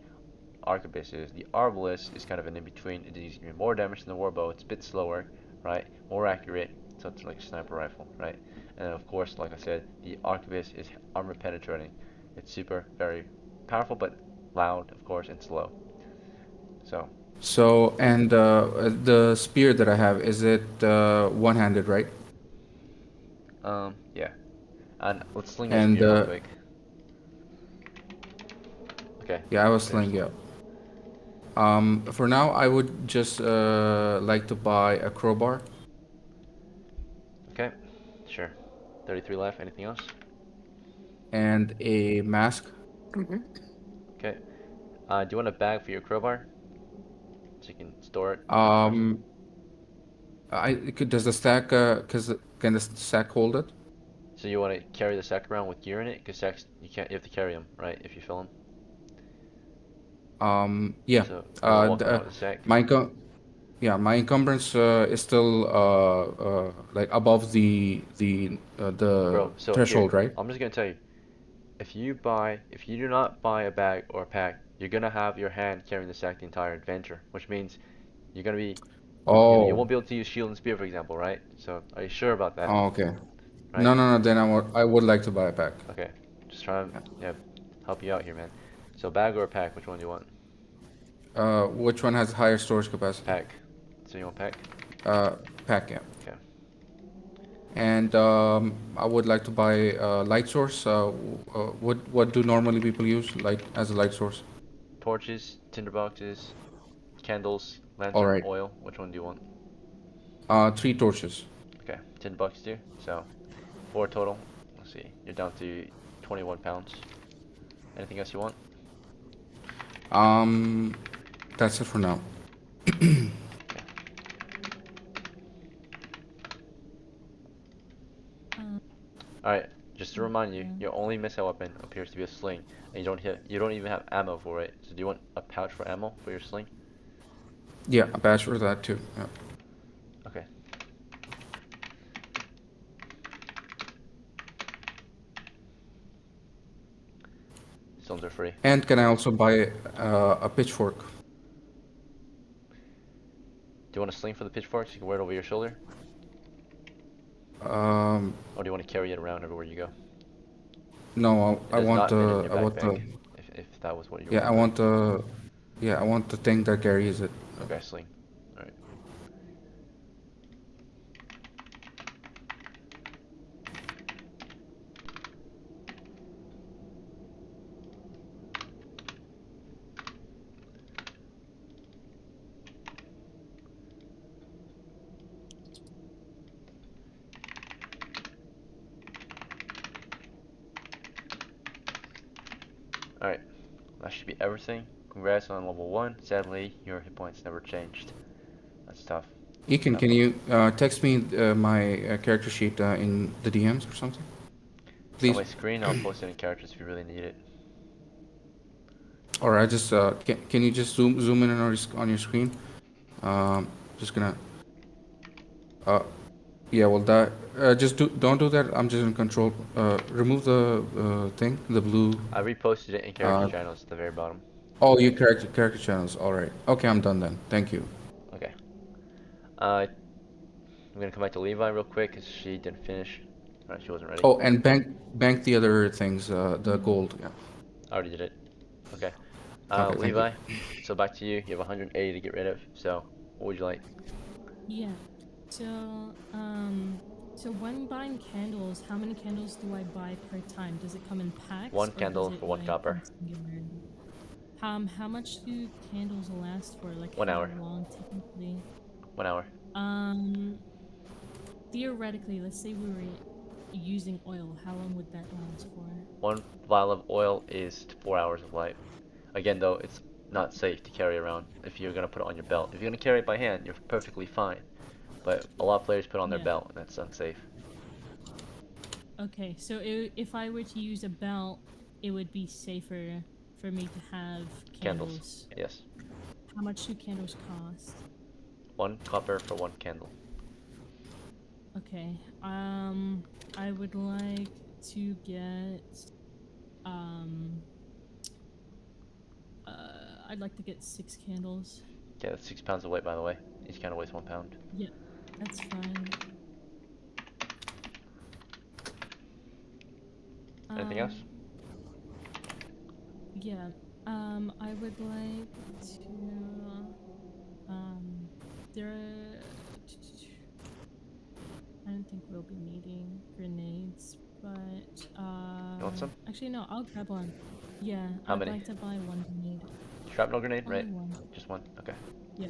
arquebus is. The arbalist is kind of an in-between. It does even more damage than the warbow. It's a bit slower, right? More accurate, so it's like a sniper rifle, right? And then of course, like I said, the arquebus is armor penetrating. It's super, very powerful, but loud, of course, and slow. So, So and the spear that I have, is it one-handed, right? yeah. And let's sling your And spear real quick. Okay, yeah, I was finished. sling. Yeah. For now, I would just like to buy a crowbar. Okay, sure. 33 left. Anything else? And a mask. Okay. Do you want a bag for your crowbar? So you can store it? Um, does the stack, can the sack hold it? So you want to carry the sack around with gear in it? Because sacks, you have to carry them, right? If you fill them. Yeah. So you want to walk around The, with a sack? yeah, my encumbrance is still like above the Bro, so here, threshold, right? I'm just gonna tell you. If you do not buy a bag or a pack, you're gonna have your hand carrying the sack the entire adventure, which means you're gonna be, you Oh, won't be able to use shield and spear, for example, right? So are you sure about that, oh, okay. right? No, no, no. Then I would like to buy a pack. Okay, just trying to, yeah, help you out here, man. So bag or a pack, which one do you want? Which one has higher storage capacity? Pack. So you want pack? Uh, Pack, yeah. Okay. And I would like to buy a light source. What do normally people use light as a light source? Torches, tinder boxes, candles, All lantern, right. oil. Which one do you want? 3 torches. Okay, 10 bucks too. So 4 total. Let's see. You're down to 21 pounds. Anything else you want? Um, that's it for now. Okay. Alright, just to remind you, Yeah. your only missile weapon appears to be a sling, and you don't even have ammo for it. So do you want a pouch for ammo for your sling? Yeah, a patch for that too. Yeah. Okay. Stones are free. And can I also buy a pitchfork? Do you want a sling for the pitchfork so you can wear it over your shoulder? Or do you want to carry it around everywhere you go? No, It does not fit in your I want backpack, the if that was what you were yeah, wondering. I want the thing that carries it. Okay, sling. Alright. Alright, that should be everything. Congrats on level 1. Sadly, your hit points never changed. That's tough. Ekin, Not can fun. you text me my character sheet in the DMs or something? It's on Please. my screen. I'll post it in characters if you really need it. Or I just can you just zoom in on your screen? Just gonna yeah, well that just don't do that. I'm just in control. Remove the thing, the blue. I reposted it in character Uh, channels at the very bottom. oh, your character channels. All right. Okay, I'm done then. Thank you. Okay. I'm gonna come back to Levi real quick because she didn't finish. Alright, she wasn't ready. Oh, and bank the other things, the gold. Yeah. I already did it. Okay. Okay, thank you. Levi, so back to you. You have 180 to get rid of. So, what would you like? Yeah. So, so when buying candles, how many candles do I buy per time? Does it come in packs? One or candle does it, for one like, copper. in singular? How much do candles last for? Like, 1 how hour. long typically? 1 hour. Theoretically, let's say we were using oil, how long would that last for? 1 vial of oil is 4 hours of light. Again, though, it's not safe to carry around if you're gonna put it on your belt. If you're gonna carry it by hand, you're perfectly fine. But a lot of players put it on their Yeah. belt, and that's unsafe. Okay, so if I were to use a belt, it would be safer for me to have candles. Yes. How much do candles cost? 1 copper for 1 candle. Okay, I would like to get, I'd like to get 6 candles. Okay, that's 6 pounds of weight, by the way. Each candle weighs 1 pound. Yeah, that's fine. Anything else? Yeah, I would like to, I don't think we'll be needing grenades, but, You want some? actually no, I'll grab one. Yeah, How I'd many? like to buy 1 grenade. Shrapnel grenade, Only right? 1. Just 1? Okay. Yeah.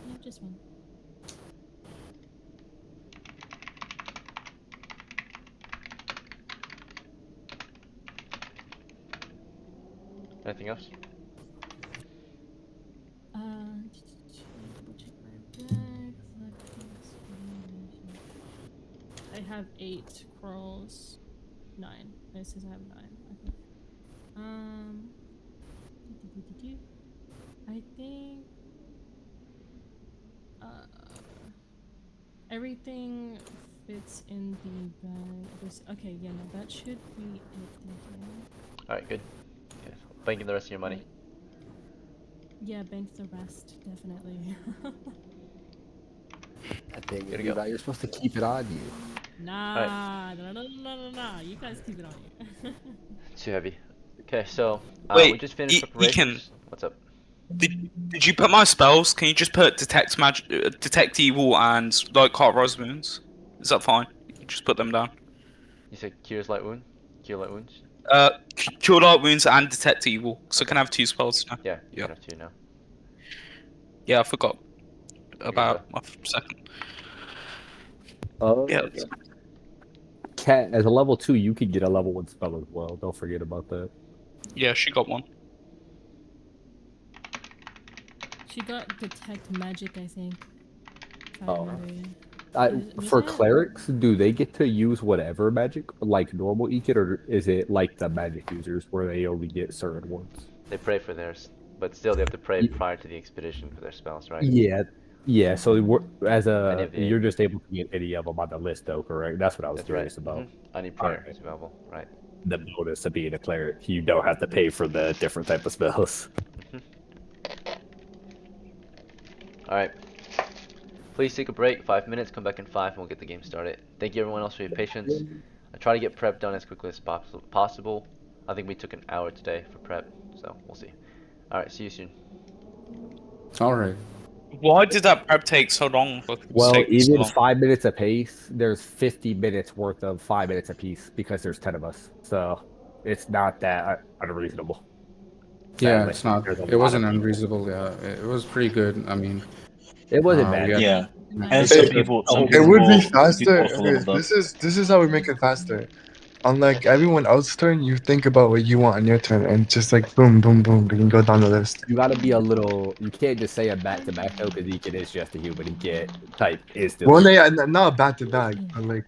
Yeah, just 1. Anything else? Double check my bag. I have 8 crawls. 9. It says I have 9. Okay. I think everything fits in the bag. Okay, yeah, no, that should be it. Thank you. Alright, good. Okay, so banking the rest of your money. Right. Yeah, bank the rest, definitely. That thing, Good to go. Levi, you're supposed to keep it on you. Nah, no. You guys keep it on you. Too heavy. Okay, so Wait, we just finished Ekin, preparations. What's up? did you put my spells? Can you just put detect evil and like cauterize wounds? Is that fine? You just put them down. You said cures light wound? Cure light wounds? Cure light wounds and detect evil. So can I have 2 spells now? Yeah, you Yeah. can have 2 now. Yeah, I forgot about go. my second. Oh, Yeah. Cat, as a level 2, you could get a level 1 spell as well. Don't forget about that. Yeah, she got 1. She got detect magic, I think. If I Oh. remember. For clerics, do they get to use whatever magic, like normal Ekin, or is it like the magic users where they only get certain ones? They pray for theirs, but still they have to pray prior to the expedition for their spells, right? Yeah, yeah. So as Any a of the you're 8. just able to get any of them on the list, though, correct? That's what I was That's right. curious about. Any All prayer right. is available, right? The bonus of being a cleric, you don't have to pay for the different type of spells. All right. Please take a break, 5 minutes. Come back in 5, and we'll get the game started. Thank you everyone else for your patience. I try to get prep done as quickly as possible. I think we took an hour today for prep, so we'll see. All right. See you soon. All right. Why did that prep take so long? Well, even 5 minutes apiece, there's 50 minutes worth of 5 minutes apiece because there's 10 of us. So it's not that unreasonable. Yeah, Sadly, it's not. there's a It lot wasn't of people. unreasonable. Yeah, it was pretty good. I mean, It wasn't bad. Yeah, and It's some just a people It would be people faster. also Okay, leveled up. this is how we make it faster. Unlike everyone else's turn, you think about what you want on your turn, and just like boom, boom, boom, we can go down the list. You got to be a little. You can't just say a back to back though, because Ekin is just a human. He can't type instantly. Well, yeah, not back to back, but like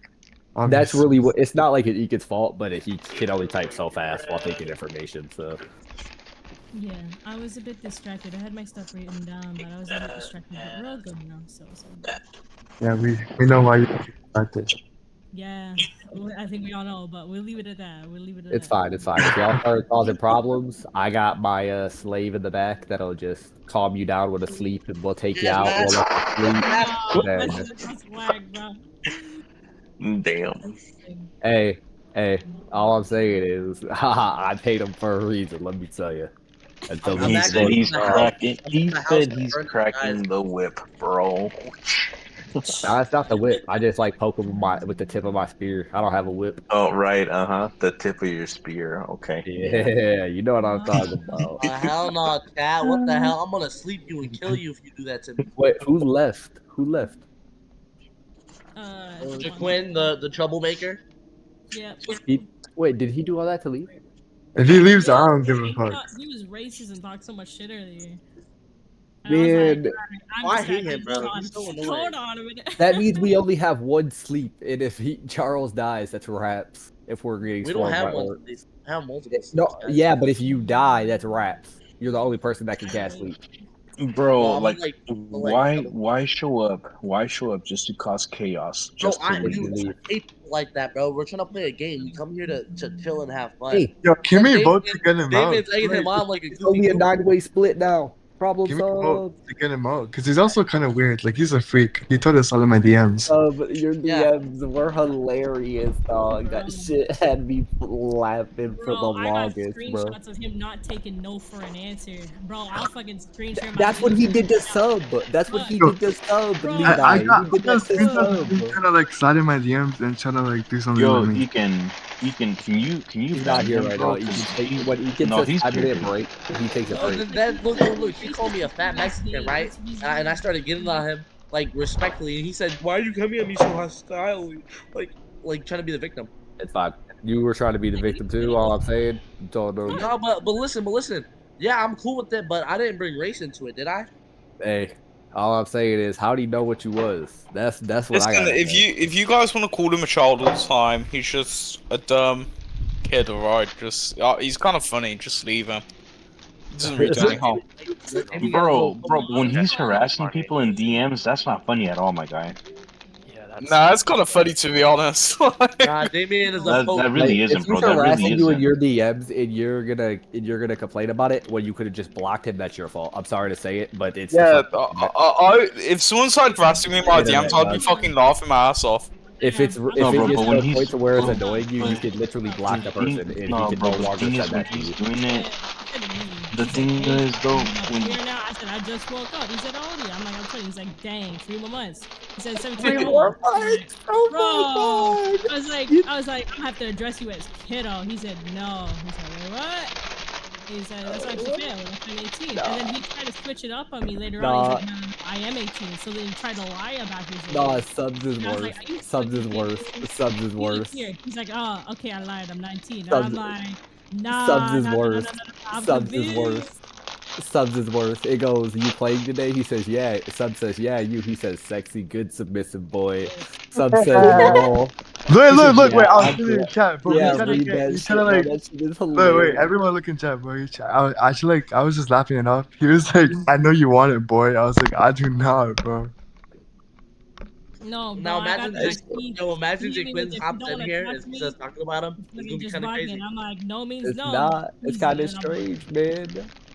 That's obviously. really what. It's not like Ekin's fault, but he can only type so fast while taking information. So Yeah, I was a bit distracted. I had my stuff written down, but I was a bit distracted. But we're all good now, so it's all good. Yeah, we know why you distracted. Yeah, I think we all know, but we'll leave it at that. We'll leave it at it's that. fine. It's fine. If y'all start causing problems, I got my slave in the back that'll just calm you down with a sleep, and we'll take you out. We'll let you sleep. No, And then, that's whack, bro. Damn. hey, all I'm saying is, haha, I paid him for a reason. Let me tell you. Until I'm He actually said he's in the house. cracking. I'm He in the house said to he's burn you cracking guys. the whip, bro. Nah, it's not the whip. I just like poke him with the tip of my spear. I don't have a whip. Oh right, the tip of your spear. Okay. Yeah, you know what I'm talking about. Hell no, chat. What the hell? I'm gonna sleep you and kill you if you do that to me. Wait, who left? Who left? Jaquin, the troublemaker. Yeah. Wait, did he do all that to leave? If he leaves, I don't give a fuck. He was racist and talked so much shit earlier. Man, I hate him, bro. He's so Hold annoying. on a minute. that means we only have one sleep, and if Charles dies, that's wraps. If we're getting We don't swarmed by have one. orcs. We have multiple. No, sleeps, guys. yeah, but if you die, that's wraps. You're the only person that can cast sleep. Bro, Well, I'm like, like, why show up? Why show up just to cause chaos? Bro, Just to leave? I hate people like that, bro. We're trying to play a game. We come here to chill and have fun. Hey, Yo, can we David- vote to get him out? David's egging him on like a It's goofy only a goof. 9-way split now. Problem Can we vote solved. to get him out? Because he's also kind of weird. Like, he's a freak. He told us all in my DMs. But your DMs were hilarious, dog. That shit had me laughing for the I got longest, bro. screenshots of him not taking no for an answer. Bro, I'll fucking screenshot my That's what he did to sub. That's what he did to sub. Bro, Levi. I He got did that to screenshots of him sub. trying to like slide in my DMs and trying to like do something Yo, with me. Ekin, can you He's not ban here him, right bro? now. He 'Cause can take, he- when he gets no, a he's 5-minute here. break, he takes a Oh, break. then look. He called me a fat Mexican, right? And I started getting on him like respectfully, and he said, "Why are you coming at me so hostilely?" Like trying to be the victim. It's fine. You were trying to be the victim too. All I'm saying. Don't know. No, but listen. Yeah, I'm cool with it, but I didn't bring race into it, did I? Hey, all I'm saying is, how do you know what you was? That's what I Listen, got. if you guys want to call him a child all the time, he's just a dumb kid, alright? Just he's kind of funny. Just leave him. He doesn't really do anything harm. Bro, when he's harassing people in DMs, that's not funny at all, my guy. Nah, it's kind of funny to be honest. Nah, Damien is a That really isn't, if bro. he's That really harassing you in isn't. your DMs and you're gonna complain about it when you could have just blocked him, that's your fault. I'm sorry to say it, but it's Yeah, the if someone started harassing me in my Internet, DMs, I'd be dog. fucking laughing my ass off. If it's No, if bro, it but gets when to a he's- point to where it's but- annoying you, you can literally block the person and he No, can bro, no the longer thing is send when that to he's you. doing it. The thing is though, when Here now, I said I just woke up. He said, "How old are you?" I'm like, "I'm 20." He's like, "Dang, 3 more months." He said, 17 3 more more months. months? Oh my God. I was like, I'm gonna have to address you as kiddo. He said, "No." He said, "Wait, what?" He said, "That's actually fair. I'm 18." And then he tried to switch it up on me later on. He's like, "No, I am 18." So then he tried to lie about his age. Nah, subs is And I was worse. like, "Are you Subs is fucking worse. kidding me?" Subs is He worse. here. He's like, "Oh, okay, I lied. I'm 19." And Subs- I'm like, "Nah, Subs is nah, worse. I'm Subs is convinced." worse. Subs is worse. It goes, you playing today? He says, yeah. Sub says, yeah, you. He says, sexy, good, submissive boy. Sub says, lol. Look, He look, says, look, yeah, wait, I'll I'm show you bro. in chat, bro. Yeah, He's trying to read get, that he's trying shit, to bro. like, That shit is wait, hilarious. everyone look in chat, bro. I actually like, I was just laughing it off. He was like, I know you want it, boy. I was like, I do not, bro. No, bro, Now I got imagine, that. He, imagine he hit Jay me with Quinn if you hops don't in want to here talk and to me, starts talking about him. you It's fucking gonna be just kind of block me. And crazy. I'm like, no means It's no. not. It's Easy. kind And of then I'm like, strange, man.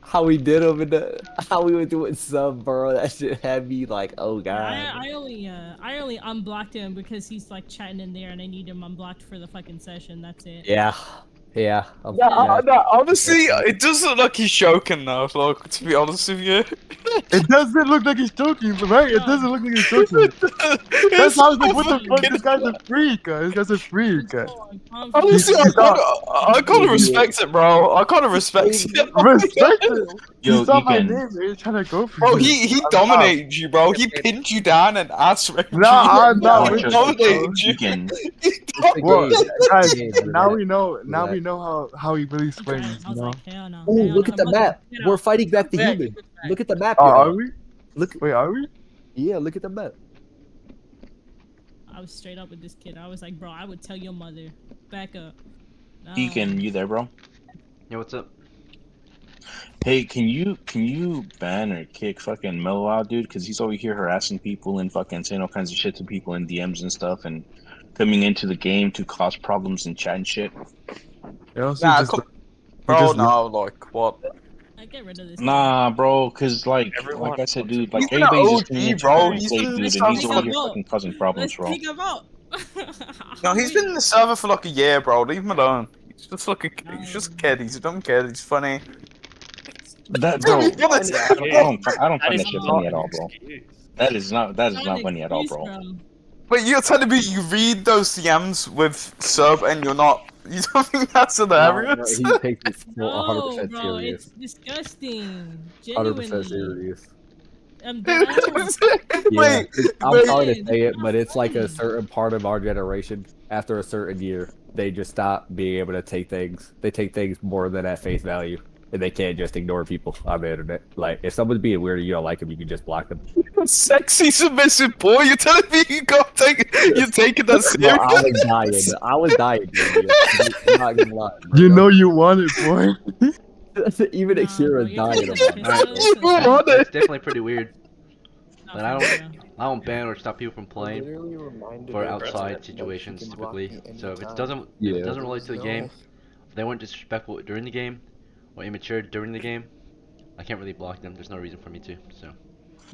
How we did him in the, how we would do it sub, bro. That shit had me like, oh yeah, god. I only unblocked him because he's like chatting in there and I need him unblocked for the fucking session. That's it. Yeah, yeah. No, Yeah. no, honestly, it does look like he's joking though. Like, to be honest with you, It doesn't look like he's joking, right? It doesn't look like he's joking. That's it's why I was like, so what the fuck? fucking. This guy's a freak. This guy's a freak. Honestly, He saw I kind of respect it, bro. I kind of respect it. respect it. He Yo, saw my Ekin. name. He's trying to go for Bro, you. he I'm proud. dominated you, bro. He pinned you down and ass raped you. Nah, I'm not No, with He that, trust me, bro. dominated you. Ekin. He It's the Well, game. It's guys, the game. now Roulette. we know. Now Roulette. we know how he really I tried. swings. I You was know. like, hell no. Oh, Hell look no. at the Mother, map. get We're out. fighting back the Yeah, human. Look at the map, Are y'all. we? Look. Wait, are we? Yeah, look at the map. I was straight up with this kid. I was like, bro, I would tell your mother. Back up. No. Ekin, you there, bro? Yeah, what's up? Hey, can you ban or kick fucking Mellow out, dude? Because he's over here harassing people and fucking saying all kinds of shit to people in DMs and stuff, and coming into the game to cause problems and chat and shit. It also Nah, just, he bro, just no, like what? I get rid of this. Nah, bro, because like Everyone I said, wants dude, He's like an everybody's just coming OG, into bro. fucking He's play, been in dude, this and he's server over for here vote. fucking causing problems, Let's bro. take a vote. no, he's been in the server for like a year, bro. Leave him alone. He's just like he's just a kid. He's a dumb kid. He's funny. That, bro, He's got I don't, I don't, I don't That find is that shit not funny at an all, bro. excuse. That is not Not an funny at all, excuse, bro. But you're telling me you read those DMs with sub and you're not. You don't think that's hilarious? He takes it No, 100% bro, serious. it's disgusting. 100% Genuinely. serious. I'm dead ass. Yeah, Wait, I'm wait. sorry to It's say it, not but it's like a funny. certain part of our generation. After a certain year, they just stop being able to take things. They take things more than at face value, and they can't just ignore people on the internet. Like if someone's being weird and you don't like them, you can just block them. Sexy submissive boy, you're telling me you're taking that Bro, I was serious? dying. I was dying, dude. I'm not gonna lie, bro. you know you want it, boy. Even Nah, Akira bro, is you're dying taking about the that. piss Alright, out of bro. this. That's definitely pretty weird. Not But for me, bro. I don't ban or stop people from playing Literally reminded for her outside that, situations she can block typically. me So if it anytime. doesn't if Yeah. it doesn't relate to the No. game, if they weren't disrespectful during the game or immature during the game, I can't really block them. There's no reason for me to. So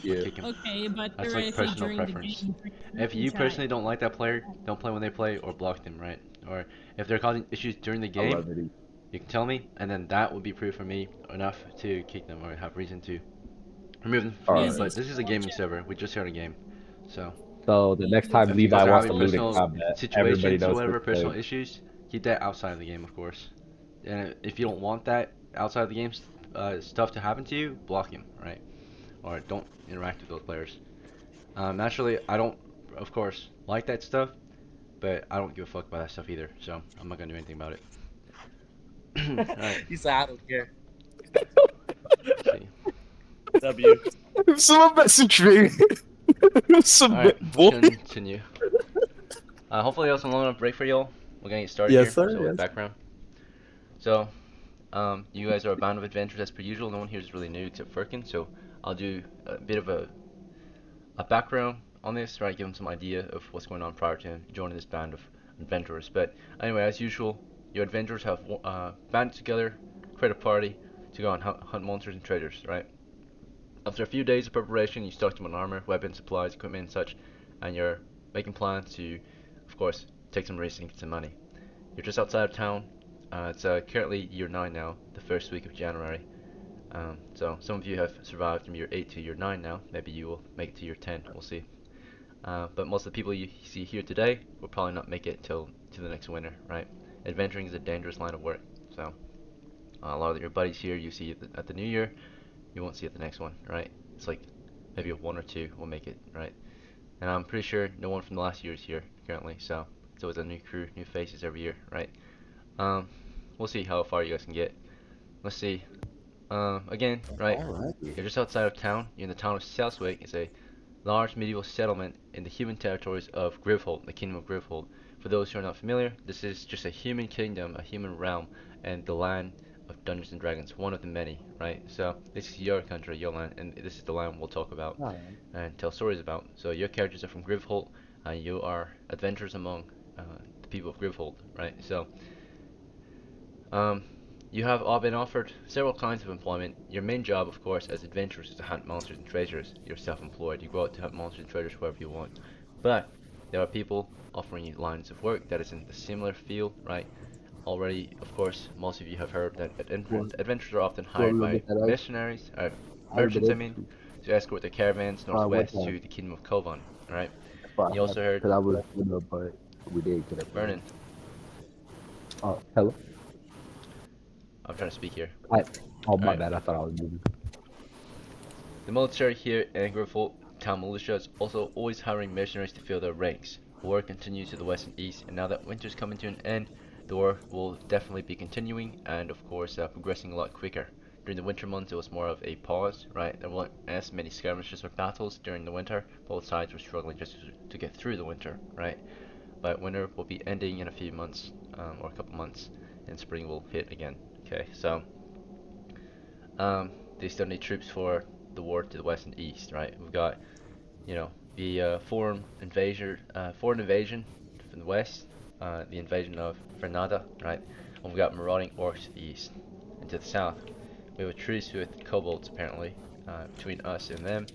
Yeah. kick them. Okay, but That's like theoretically personal during preference. the game, If you personally don't like that player, don't play when they play or block them, right? Or if they're causing issues during the game, Levity. you can tell me, and then that would be proof for me enough to kick them or have reason to remove them from you. Alright. But this is a gaming server. We just started a game, so So the next time if you Levi guys are wants having to loot in personal combat, everybody situations or knows whatever, who to play. personal issues, keep that outside of the game, of course. And if you don't want that outside of the game stuff to happen to you, block him, right? Or don't interact with those players. Naturally, I don't, of course, like that stuff, but I don't give a fuck about that stuff either, so I'm not gonna do anything about it. Alright, He said, I don't care. let's see. W. Someone message me. Alright, Submit, boy. continue. Hopefully that was a long enough break for y'all. We're gonna get started Yes, here. sir, So with yes. background. So, you guys are a band of adventurers as per usual. No one here is really new except Firkin, so I'll do a bit of a background on this, right? Give them some idea of what's going on prior to joining this band of adventurers. But anyway, as usual, your adventurers have banded together, create a party to go and hunt monsters and treasures, right? After a few days of preparation, you stock them on armor, weapons, supplies, equipment, and such, and you're making plans to, of course, take some risks and get some money. You're just outside of town. It's currently year 9 now, the first week of January. So some of you have survived from year 8 to year 9 now. Maybe you will make it to year 10. We'll see. But most of the people you see here today will probably not make it till to the next winter, right? Adventuring is a dangerous line of work. So a lot of your buddies here you see at the new year, you won't see at the next one, right? It's like maybe 1 or 2 will make it, right? And I'm pretty sure no one from the last year is here currently. So it's always a new crew, new faces every year, right? We'll see how far you guys can get. Let's see. Again, right? Alright. You're just outside of town. You're in the town of Southwick. It's a large medieval settlement in the human territories of Grivhold, the kingdom of Grivhold. For those who are not familiar, this is just a human kingdom, a human realm, and the land of Dungeons and Dragons, one of the many, right? So this is your country, your land, and this is the land we'll talk about and tell stories about. So your characters are from Grivhold, and you are adventurers among the people of Grivhold, right? So um, you have all been offered several kinds of employment. Your main job, of course, as adventurers is to hunt monsters and treasures. You're self-employed. You go out to hunt monsters and treasures wherever you want. But there are people offering you lines of work that is in the similar field, right? Already, of course, most of you have heard that adventurers are often hired by mercenaries, merchants, I mean, to escort their caravans northwest to the kingdom of Kovan, alright? You also heard Because I was but we did get it. Vernon. Hello? I'm trying to speak here. Oh, my Alright. bad. I thought I was moving. The military here in Grivhold town militia is also always hiring mercenaries to fill their ranks. The war continues to the west and east, and now that winter's coming to an end, the war will definitely be continuing and, of course, progressing a lot quicker. During the winter months, it was more of a pause, right? There weren't as many skirmishes or battles during the winter. Both sides were struggling just to get through the winter, right? But winter will be ending in a few months, or a couple months, and spring will hit again. Okay, so they still need troops for the war to the west and east, right? We've got, you know, the foreign invasion from the west, the invasion of Vernada, right? And we've got marauding orcs to the east. And to the south, we have a truce with kobolds, apparently, between us and them,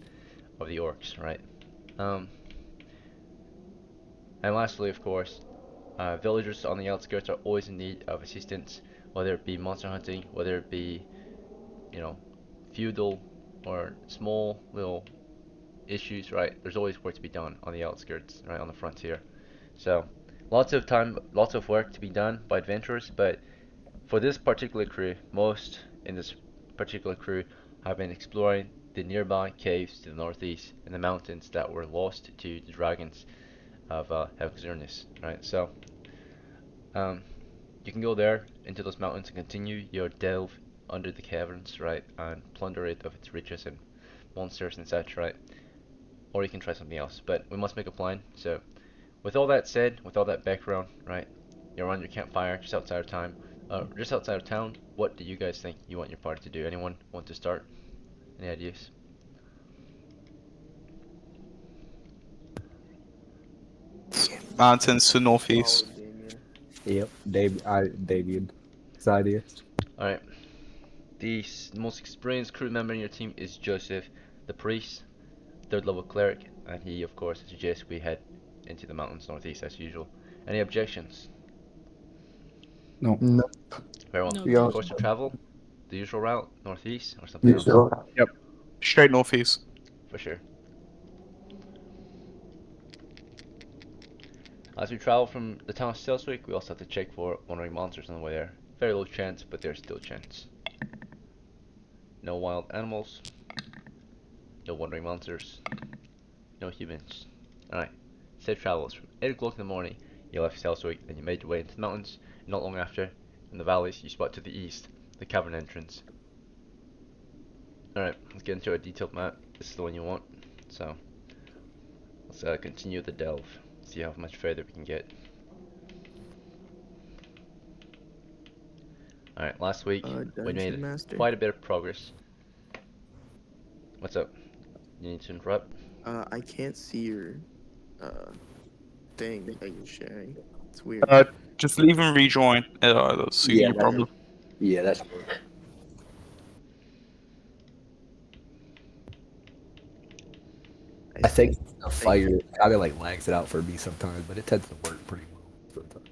or the orcs, right? And lastly, of course, villagers on the outskirts are always in need of assistance, whether it be monster hunting, whether it be, you know, feudal or small little issues, right? There's always work to be done on the outskirts, right, on the frontier. So, lots of time, lots of work to be done by adventurers, but for this particular crew, most in this particular crew have been exploring the nearby caves to the northeast and the mountains that were lost to the dragons of Helxernis, right? So, you can go there into those mountains and continue your delve under the caverns, right, and plunder it of its riches and monsters and such, right? Or you can try something else, but we must make a plan. So, with all that said, with all that background, right, you're around your campfire, just outside of town. What do you guys think you want your party to do? Anyone want to start? Any ideas? Mountains to northeast. Yep, Damien. It's idea. Alright. The most experienced crew member in your team is Joseph, the priest, third level cleric, and he, of course, suggests we head into the mountains northeast as usual. Any objections? No. Nope. Very well. No. Course of travel? The usual route, northeast, or something else? Yep. Straight northeast. For sure. As we travel from the town of Selswick, we also have to check for wandering monsters on the way there. Very low chance, but there's still a chance. No wild animals. No wandering monsters. No humans. Alright. Safe travels. From 8 o'clock in the morning, you left Selswick, then you made your way into the mountains. Not long after, in the valleys, you spot to the east, the cavern entrance. Alright, let's get into a detailed map. This is the one you want. So, let's continue the delve. See how much further we can get. Alright, last week we made quite a bit of progress. What's up? You need to interrupt? I can't see your thing that you're sharing. It's weird. Just leave and rejoin. That's your problem. Yeah, that's. I think the fire kind of like lags it out for me sometimes, but it tends to work pretty well sometimes.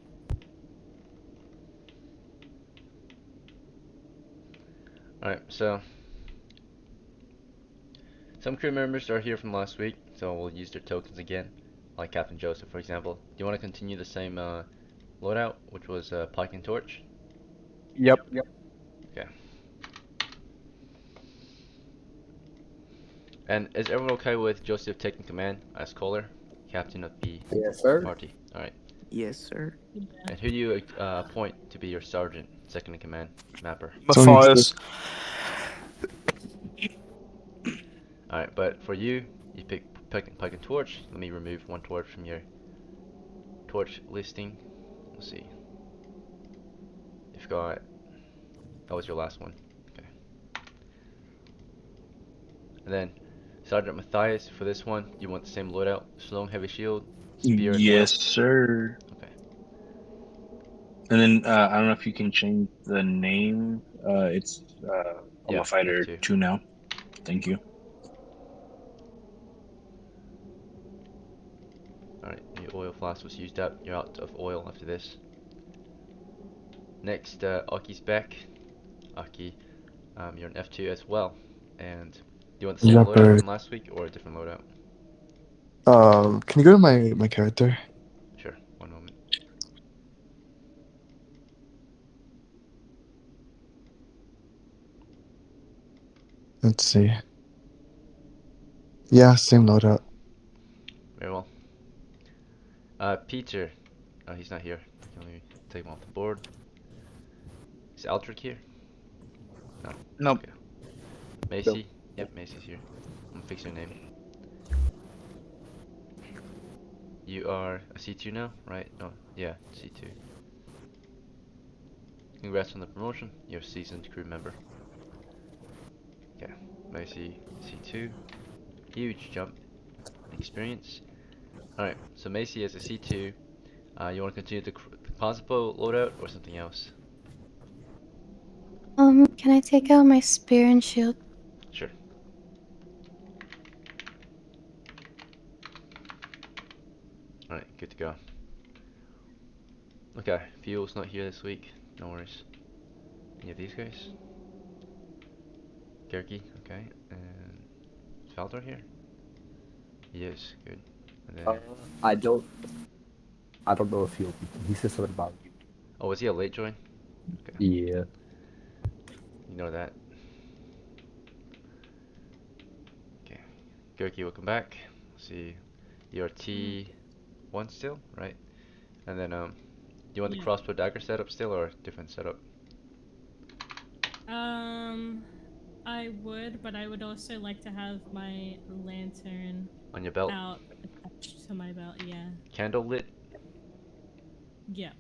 Alright, so some crew members are here from last week, so we'll use their tokens again, like Captain Joseph, for example. Do you want to continue the same loadout, which was pike and torch? Yep. Okay. And is everyone okay with Joseph taking command as caller, captain of the party? Alright. Yes, sir. And who do you appoint to be your sergeant, second in command, mapper? Matthias. Alright, but for you, you pick pike and torch. Let me remove one torch from your torch listing. Let's see. You've got... That was your last one. Okay. And then, Sergeant Matthias, for this one, you want the same loadout. Sloan, heavy shield, spear, and oil. Yes, sir. Okay. And then I don't know if you can change the name. It's I'm Yeah, a fighter F2. 2 now. Thank you. Alright, your oil flask was used up. You're out of oil after this. Next, Aki's back. Aki, you're an F2 as well. And do you want the same loadout Yupper. from last week or a different loadout? Can you go to my character? Sure, one moment. Let's see. Yeah, same loadout. Very well. Peter. Oh, he's not here. Let me take him off the board. Is Aldrich here? No. Nope. Okay. Macy? Yep, Macy's here. I'm gonna fix your name. You are a C2 now, right? Oh, yeah, C2. Congrats on the promotion. You're a seasoned crew member. Yeah, Macy, C2. Huge jump in experience. Alright, so Macy as a C2. You want to continue the crossbow loadout or something else? Can I take out my spear and shield? Sure. Alright, good to go. Okay, Fuel's not here this week. No worries. Any of these guys? Gerke, okay. And is Valdor here? He is, good. And then I don't know if he said something about you. oh, was he a late join? Okay. Yeah. You know that. Okay. Gerke, welcome back. Let's see. You're T1 still, right? And then do you want the Yeah. crossbow dagger setup still or different setup? I would, but I would also like to have my lantern On your belt? out attached to my belt. Yeah. Candle lit? Yeah.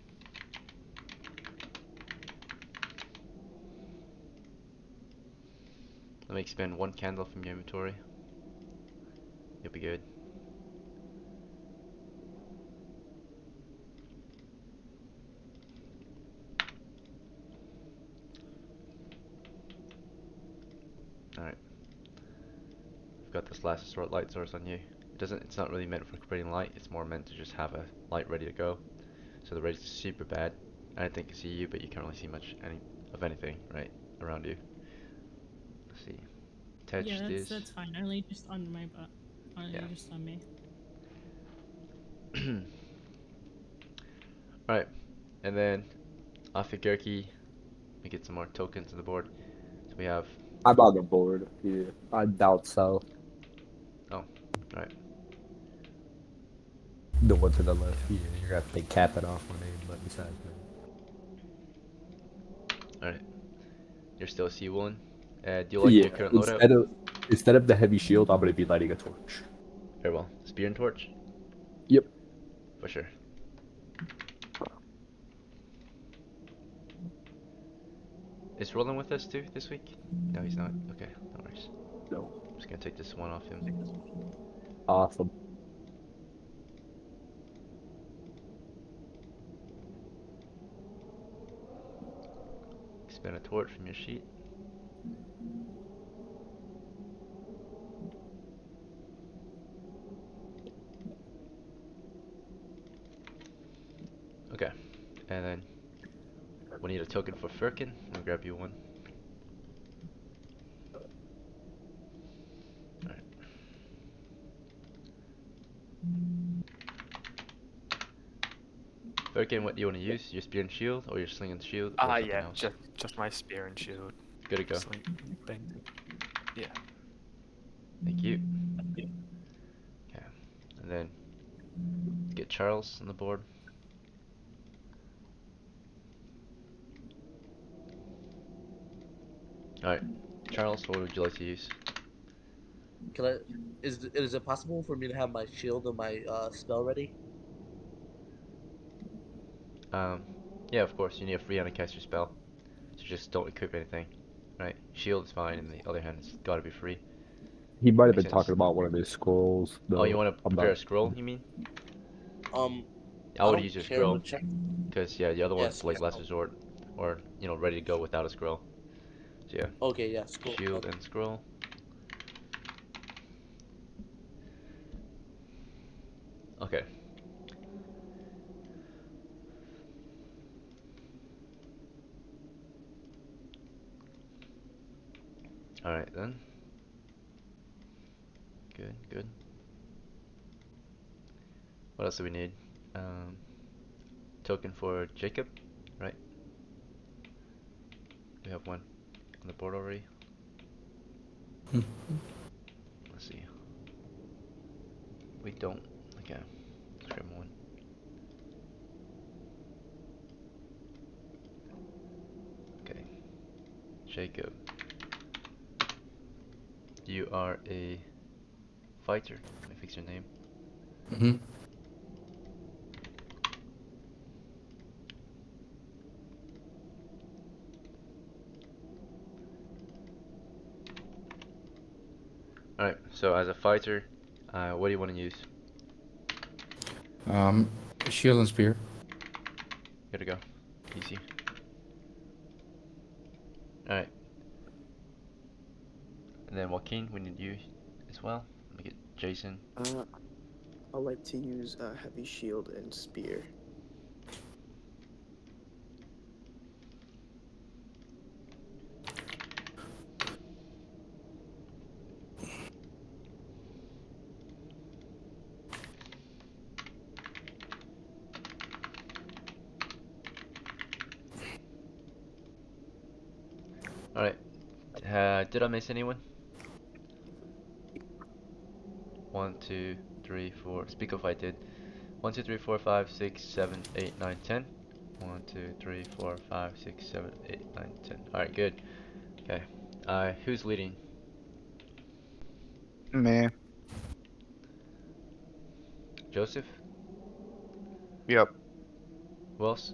Let me expend one candle from your inventory. You'll be good. Alright. I've got this last sort light source on you. It's not really meant for creating light, it's more meant to just have a light ready to go. So the rays is super bad. I don't think I see you, but you can't really see much of anything, right, around you. Let's see. Touch Yeah, this. that's fine. Only just on my butt. Only Yeah. just on me. Alright. And then off the Gerke, we get some more tokens on the board. So we have I'm on the board. Yeah. I doubt so. oh, right. The one to the left. Yeah, you're gonna have to cap it off my name, but besides that. Alright. You're still C1. Do you like your current loadout? Instead of the heavy shield, I'm gonna be lighting a torch. Very well. Spear and torch? Yep. For sure. Is Roland with us too this week? No, he's not. Okay, no worries. No. I'm just gonna take this one off him. Awesome. Expand a torch from your sheet. Okay, and then we need a token for Firkin. I'll grab you one. Alright. Firkin, what do you want to use? Your spear and shield, or your sling and shield, or something Yeah, else? just my spear and shield. Good to go. Just like thing. Yeah. Thank you. Okay, and then get Charles on the board. Alright, Charles, what would you like to use? Can I? Is it possible for me to have my shield and my spell ready? Um, yeah, of course, you need a free hand to cast your spell. So just don't equip anything. Right? Shield is fine, and the other hand has gotta be free. He might have Makes been sense. talking about one of his scrolls, Oh, you though. want to I'm prepare not. a scroll, you mean? I I would don't use your care scroll. what check. Because, yeah, the other one's Yes, like last resort. Or, ready to go without a scroll. So, yeah. Okay, yeah, scroll. Shield and scroll. Okay. Alright then. Good, good. What else do we need? Token for Jacob, right? We have one on the board already. Let's see. We don't. Okay. Let's grab one. Okay. Jacob. You are a fighter. Let me fix your name. Mm-hmm. Alright, so as a fighter, what do you want to use? Um, shield and spear. Here to go. Easy. Alright. And then Joaquin, we need you as well. Let me get Jason. I like to use a heavy shield and spear. Alright. Did I miss anyone? 1, 2, 3, 4. Speak if I did. 1, 2, 3, 4, 5, 6, 7, 8, 9, 10. 1, 2, 3, 4, 5, 6, 7, 8, 9, 10. Alright, good. Okay. Who's leading? Me. Joseph? Yep. Who else?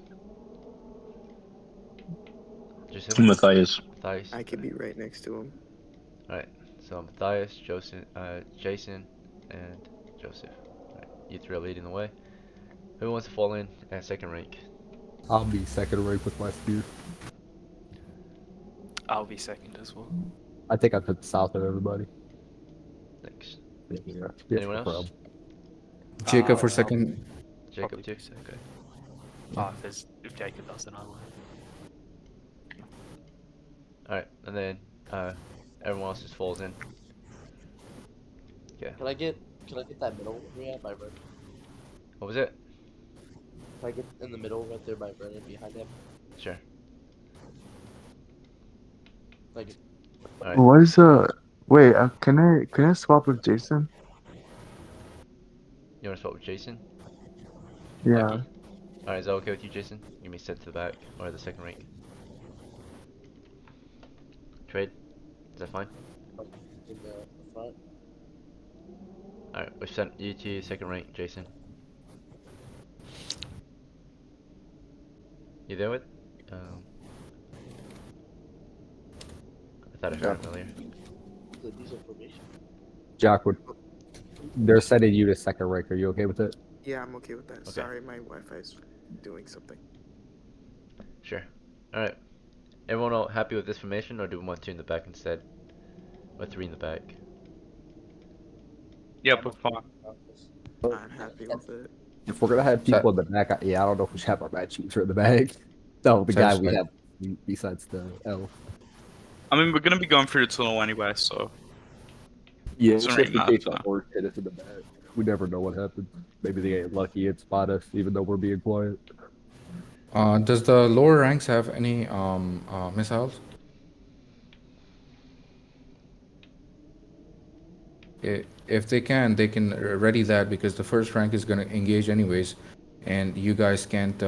Just him? Matthias. Matthias? I could be right next to him. Alright, so Matthias, Joseph, Jason, and Joseph. Alright, you three are leading the way. Who wants to fall in at second rank? I'll be second rank with my spear. I'll be second as well. I think I took south of everybody. Thanks. Yeah. Anyone else? Jacob for I'll second. Jacob probably too? do second. Okay. If Jacob does, then I will. Alright, and then everyone else just falls in. Okay. Can I get that middle area by Vernon? What was it? Can I get in the middle right there by Vernon behind him? Sure. Like, Alright. What is Wait, can I swap with Jason? You wanna swap with Jason? Yeah. Lucky? Alright, is that okay with you, Jason? You may sent to the back or the second rank. Trade? Is that fine? in the front. Alright, we've sent you to second rank, Jason. You there with? I thought I heard him earlier. Jockwood, they're sending you to second rank. Are you okay with it? Yeah, I'm okay with that. Okay. Sorry, my Wi-Fi's doing something. Sure. Alright. Everyone all happy with this formation, or do we want two in the back instead? Or three in the back? Yep, we're fine. I'm happy with it. If we're gonna have people in the back, I don't know if we should have our match shooter in the back. No, the guy we have besides the elf. I mean, we're gonna be going through the tunnel anyway, so. Yeah, Doesn't just really in matter. case our horse hit us in the back. We never know what happens. Maybe they get lucky and spot us, even though we're being quiet. Does the lower ranks have any missiles? If they can ready that, because the first rank is gonna engage anyways, and you guys can't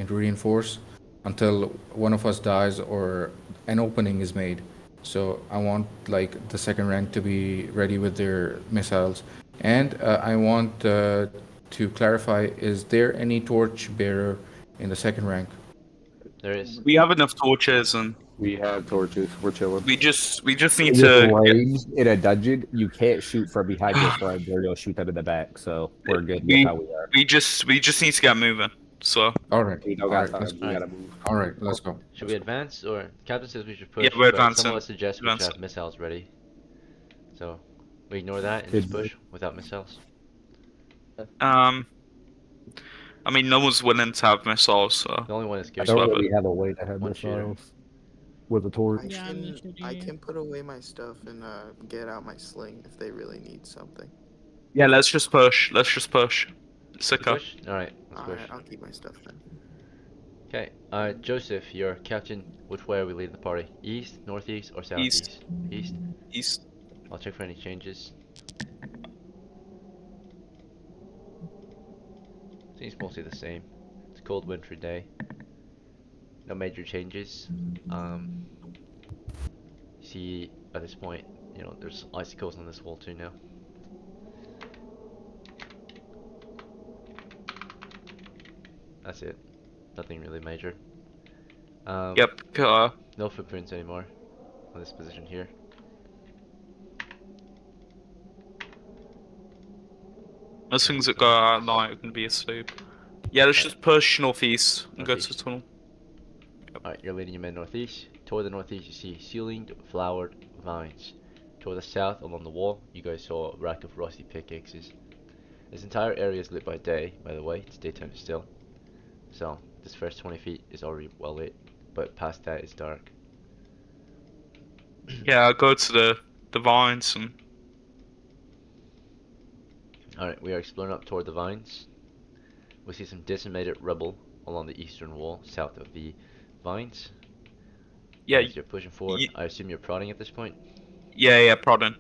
reinforce until one of us dies or an opening is made. So I want like the second rank to be ready with their missiles, and I want to clarify: is there any torch bearer in the second rank? There is. We have enough torches, and We have torches. We're chilling. we just need With to get. ranged in a dungeon, you can't shoot from behind your friend or you'll shoot them in the back. So we're good with how we are. We just need to get moving. So All right, We don't all got right, time. let's We Alright. gotta move. all right, let's go. Should Let's we go. advance, or Captain says we should yeah, push, we're but some advancing. of us suggest we should Advancing. have missiles ready. So we ignore that and Did just push without missiles. I mean, no one's willing to have missiles, so The only one is I good. don't love really it. have a way to have One shooter. missiles with a torch. Yeah, me too, I dude. can put away my stuff and get out my sling if they really need something. Yeah, let's just push. Let's just push. Sicker. Push? Alright, let's push. Alright, I'll keep my stuff then. Okay, Joseph, you're captain. Which way are we leading the party? East, northeast, or southeast? East. East. I'll check for any changes. Seems mostly the same. It's a cold wintry day. No major changes. See, at this point, you know, there's icicles on this wall too now. That's it. Nothing really major. Yep. No footprints anymore on this position here. Most things that go out at night can be asleep. Yeah, let's just push northeast and go to the Northeast. tunnel. Alright, you're leading your men northeast. Toward the northeast, you see ceilinged, flowered vines. Toward the south, along the wall, you guys saw a rack of rusty pickaxes. This entire area is lit by day, by the way. It's daytime still. So, this first 20 feet is already well lit, but past that it's dark. Yeah, go to the vines and. Alright, we are exploring up toward the vines. We see some decimated rubble along the eastern wall, south of the vines. Yeah. As you're pushing forward, I assume you're prodding at this point? Yeah, prodding.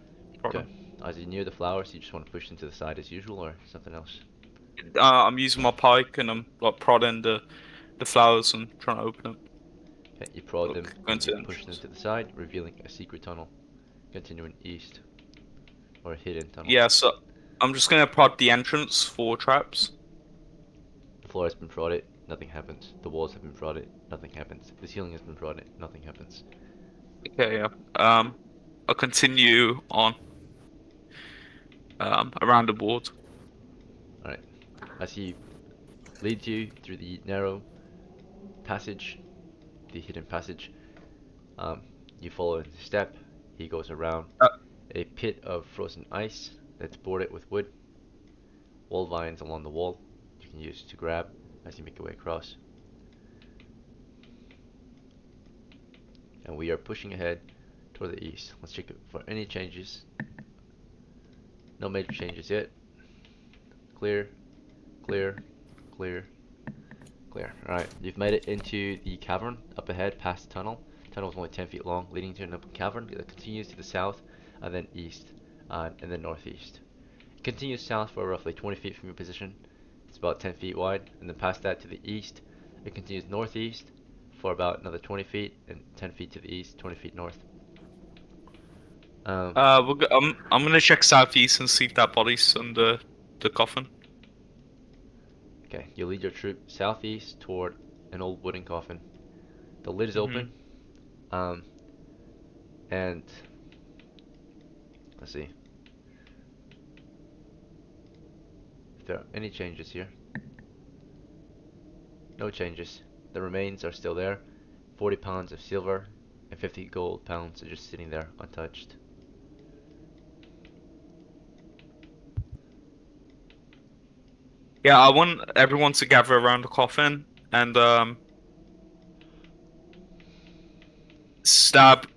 Okay. As you near the flowers, you just want to push them to the side as usual, or something else? I'm using my pike and I'm like prodding the flowers and trying to open them. Okay, you prod them and you the push them to the side, revealing a secret tunnel, continuing east, or a hidden tunnel. Yeah, so I'm just gonna prod the entrance for traps. The floor has been prodded, nothing happens. The walls have been prodded, nothing happens. The ceiling has been prodded, nothing happens. Okay, yeah. I'll continue on. Around the board. Alright. As he leads you through the narrow passage, the hidden passage, you follow his step. He goes around a pit of frozen ice that's bordered with wood. Wall vines along the wall you can use to grab as you make your way across. And we are pushing ahead toward the east. Let's check it for any changes. No major changes yet. Clear, clear, clear, clear. Alright, you've made it into the cavern up ahead past the tunnel. The tunnel is only 10 feet long, leading to an open cavern that continues to the south and then east and then northeast. It continues south for roughly 20 feet from your position. It's about 10 feet wide, and then past that to the east, it continues northeast for about another 20 feet and 10 feet to the east, 20 feet north. I'm gonna check southeast and see if that body's under the coffin. Okay, you lead your troop southeast toward an old wooden coffin. The lid is open, and let's see if there are any changes here. No changes. The remains are still there. 40 pounds of silver and 50 gold pounds are just sitting there untouched. Yeah, I want everyone to gather around the coffin and stab.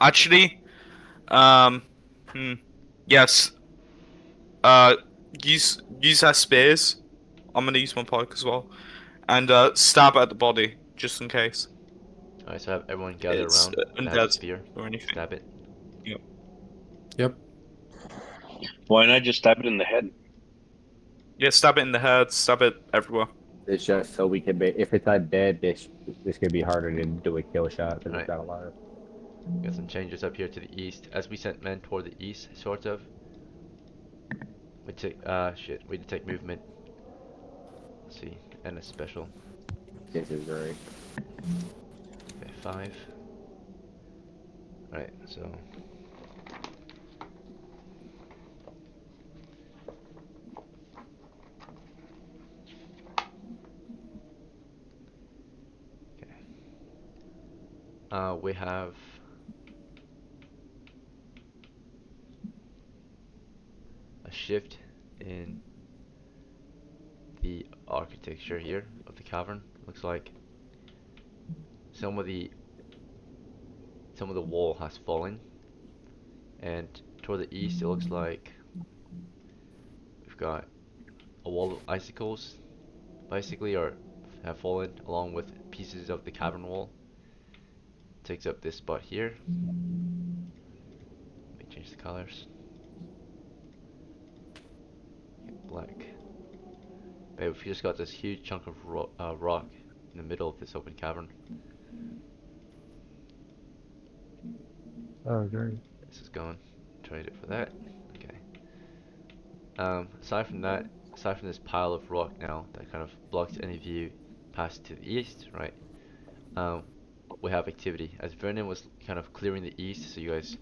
Actually, yes. Use our spears. I'm gonna use my pike as well, and stab at the body just in case. Alright, so have everyone gather It's around and have a undead spear. or anything. Stab it. Yep. Yep. Why not just stab it in the head? Yeah, stab it in the head, stab it everywhere. It's just so we can be. If it's undead, this could be harder to do a kill shot because Right. it's not alive. Got some changes up here to the east. As we sent men toward the east, sort of. We take we detect movement. Let's see, and a special. This is great. Okay, 5. Alright, so we have a shift in the architecture here of the cavern. Looks like some of the wall has fallen, and toward the east it looks like we've got a wall of icicles basically, or have fallen along with pieces of the cavern wall. Takes up this spot here. Let me change the colors. Black. But we just got this huge chunk of rock in the middle of this open cavern. Oh, great. This is going. Trade it for that. Okay. Aside from that, aside from this pile of rock now that kind of blocks any view past to the east, right? We have activity. As Vernon was kind of clearing the east, so you guys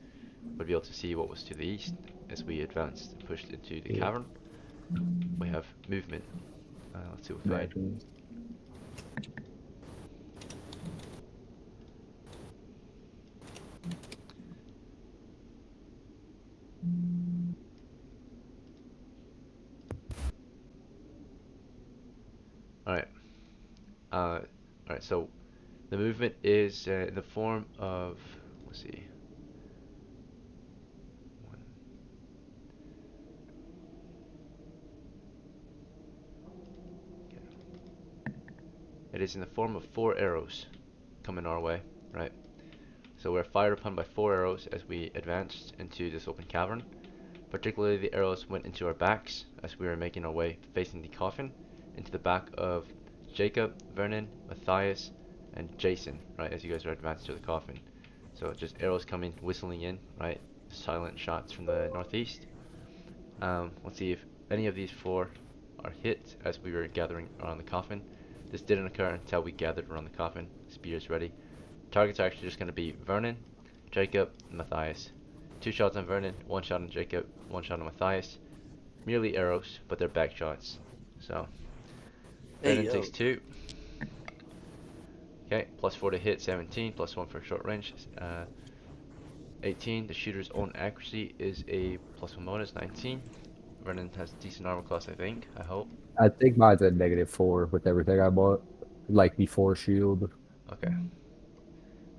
would be able to see what was to the east as we advanced and pushed into the cavern. We have movement. Let's see what we find. Alright. Alright, so the movement is in the form of, let's see. It is in the form of 4 arrows coming our way, right? So we're fired upon by 4 arrows as we advanced into this open cavern. Particularly the arrows went into our backs as we were making our way facing the coffin, into the back of Jacob, Vernon, Matthias, and Jason, right, as you guys are advanced to the coffin. So just arrows coming, whistling in, right? Silent shots from the northeast. Let's see if any of these 4 are hit as we were gathering around the coffin. This didn't occur until we gathered around the coffin. Spears ready. Targets are actually just going to be Vernon, Jacob, and Matthias. 2 shots on Vernon, 1 shot on Jacob, 1 shot on Matthias. Merely arrows, but they're back shots. So, Vernon takes 2. Okay, plus 4 to hit, 17, plus 1 for short range, 18. The shooter's own accuracy is a plus 1 bonus, 19. Vernon has decent armor class, I think, I hope. I think mine's a -4 with everything I bought, like before shield. Okay.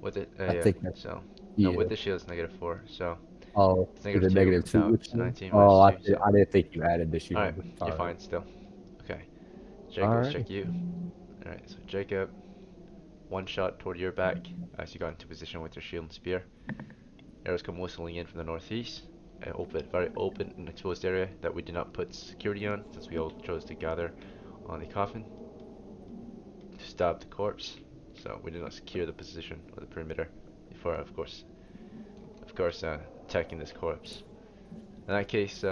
With it, I yeah. think that's, So, yeah. no, with the shield it's -4. So, oh, it's is it -2 -2? without. It's 19 Oh, minus 2. So, I didn't think you added the shield. alright, you're fine Alright. still. Okay. Jacob, let's check you. Alright, so Jacob, 1 shot toward your back as you got into position with your shield and spear. Arrows come whistling in from the northeast. Very open and exposed area that we did not put security on since we all chose to gather on the coffin to stab the corpse. So we did not secure the position or the perimeter before, of course, attacking this corpse. In that case,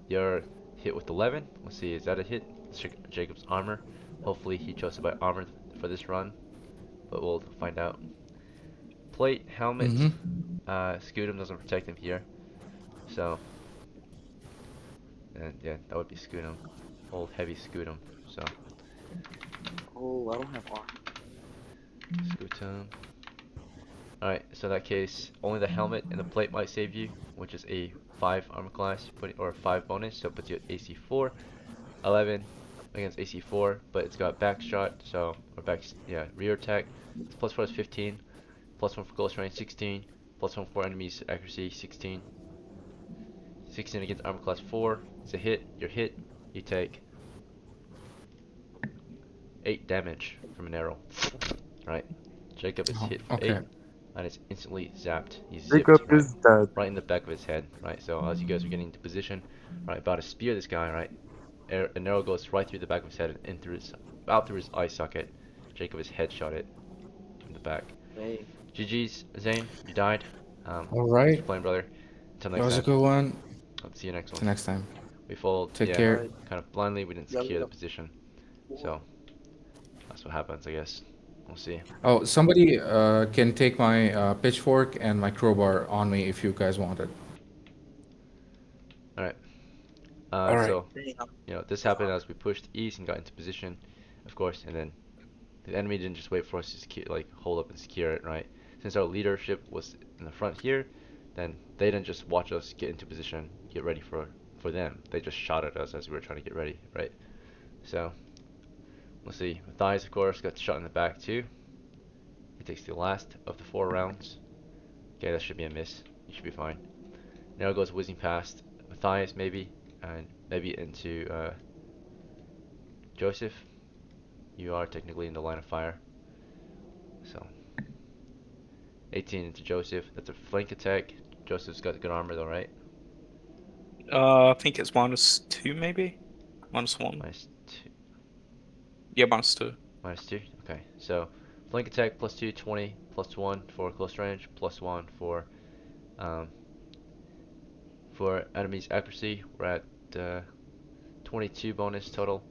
you're hit with 11. Let's see, is that a hit? Let's check Jacob's armor. Hopefully he chose to buy armor for this run, but we'll find out. Plate, helmet, Scudum doesn't protect him here. So, and yeah, that would be Scudum. Old heavy Scudum, so. Oh, I don't have armor. Scudum. Alright, so in that case, only the helmet and the plate might save you, which is a 5 armor class, or 5 bonus, so it puts you at AC 4. 11 against AC 4, but it's got back shot, so, or rear attack. It's plus 4 is 15, plus 1 for close range 16, plus 1 for enemies accuracy 16. 16 against armor class 4. It's a hit. You're hit. You take 8 damage from an arrow. Right. Jacob is hit for 8, and it's instantly zapped. He's zipped right in the back of his head. Right. So as you guys are getting into position, right, about to spear this guy, right, an arrow goes right through the back of his head and out through his eye socket. Jacob is headshot it from the back. Hey. GG's, Zane. You died. All Thanks right. for playing, brother. Until That next was a time. good one. I'll see you next Till one. next time. We followed, Take yeah, care. kind of blindly. We didn't secure the position. So, that's what happens, I guess. We'll see. Oh, somebody can take my pitchfork and my crowbar on me if you guys want it. Alright. All right. So, this happened as we pushed east and got into position, of course, and then the enemy didn't just wait for us to hold up and secure it, right? Since our leadership was in the front here, then they didn't just watch us get into position, get ready for them. They just shot at us as we were trying to get ready, right? So, let's see. Matthias, of course, got shot in the back too. He takes the last of the 4 rounds. Okay, that should be a miss. You should be fine. Now goes whizzing past Matthias, maybe, and maybe into Joseph. You are technically in the line of fire. So, 18 into Joseph. That's a flank attack. Joseph's got good armor though, right? I think it's -2 maybe? -1. -2. Yeah, -2. -2. Okay, so flank attack +2, 20, +1 for close range, +1 um, for enemy's accuracy. We're at 22 bonus total,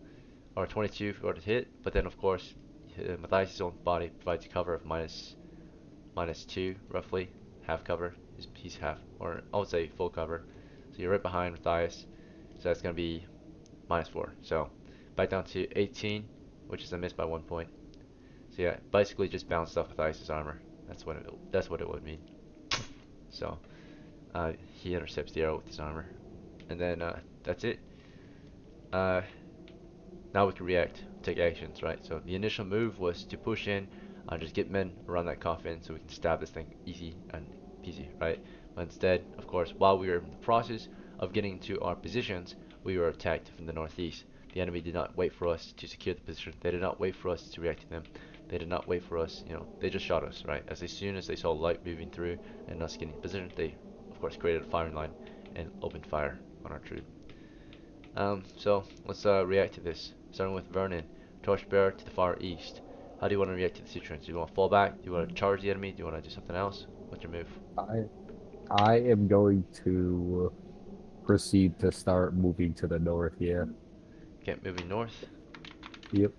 or 22 for the hit. But then of course, Matthias' own body provides cover of -2 roughly, half cover. He's half, or I would say full cover. So you're right behind Matthias. So that's gonna be -4. So back down to 18, which is a miss by 1 point. So yeah, basically just bounced off Matthias' armor. That's what it would mean. So he intercepts the arrow with his armor, and then that's it. Uh, Now we can react, take actions, right? So the initial move was to push in, just get men around that coffin so we can stab this thing easy and peasy, right? But instead, of course, while we were in the process of getting to our positions, we were attacked from the northeast. The enemy did not wait for us to secure the position. They did not wait for us to react to them. They did not wait for us, they just shot us, right? As soon as they saw light moving through and us getting in position, they, of course, created a firing line and opened fire on our troop. So let's react to this. Starting with Vernon, Torchbearer to the far east. How do you want to react to the situation? Do you want to fall back? Do you want to charge the enemy? Do you want to do something else? What's your move? I am going to proceed to start moving to the north. Yeah. Okay, moving north. Yep.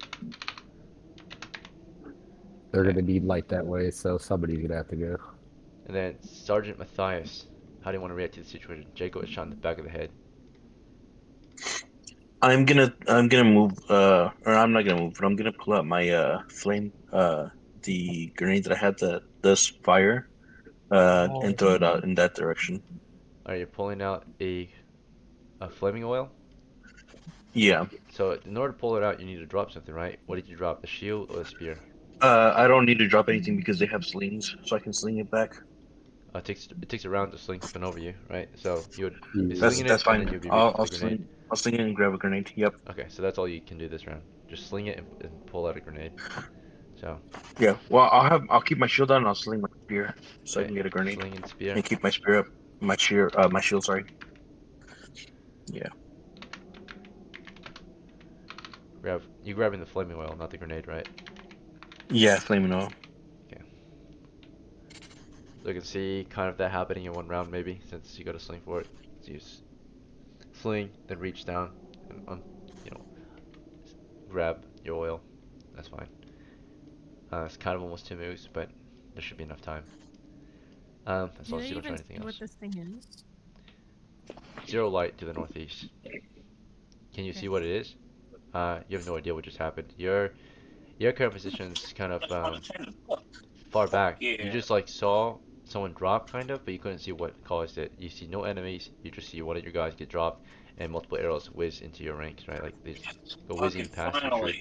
They're Okay. gonna need light that way, so somebody's gonna have to go. And then Sergeant Matthias. How do you want to react to the situation? Jacob is shot in the back of the head. I'm gonna move or I'm not gonna move, but I'm gonna pull out my flame the grenade that I had that does fire and throw it out in that direction. Are you pulling out a flaming oil? Yeah. So in order to pull it out, you need to drop something, right? What did you drop? The shield or the spear? I don't need to drop anything because they have slings, so I can sling it back. It takes a round to sling something over you, right? So you would be Yeah. slinging That's it, and then fine. you'd be reaching for the grenade. I'll sling it and grab a grenade. Yep. Okay, so that's all you can do this round. Just sling it and pull out a grenade. So. Yeah. Well, I'll keep my shield on and I'll sling my spear so I Okay, can get a grenade sling and spear. and keep my spear up. My shield. Sorry. Yeah. You grabbing the flaming oil, not the grenade, right? Yeah, flaming oil. Okay. So you can see kind of that happening in 1 round maybe, since you got a sling for it. So you sling, then reach down and grab your oil. That's fine. It's kind of almost 2 moves, but there should be enough time. As Do long as they you don't try even anything see what else. this thing is? 0 light to the northeast. Can you see Okay. what it is? You have no idea what just happened. Your current position's kind of far back. You just saw someone drop kind of, but you couldn't see what caused it. You see no enemies. You just see one of your guys get dropped and multiple arrows whiz into your ranks, right? Like they just go whizzing past your troop,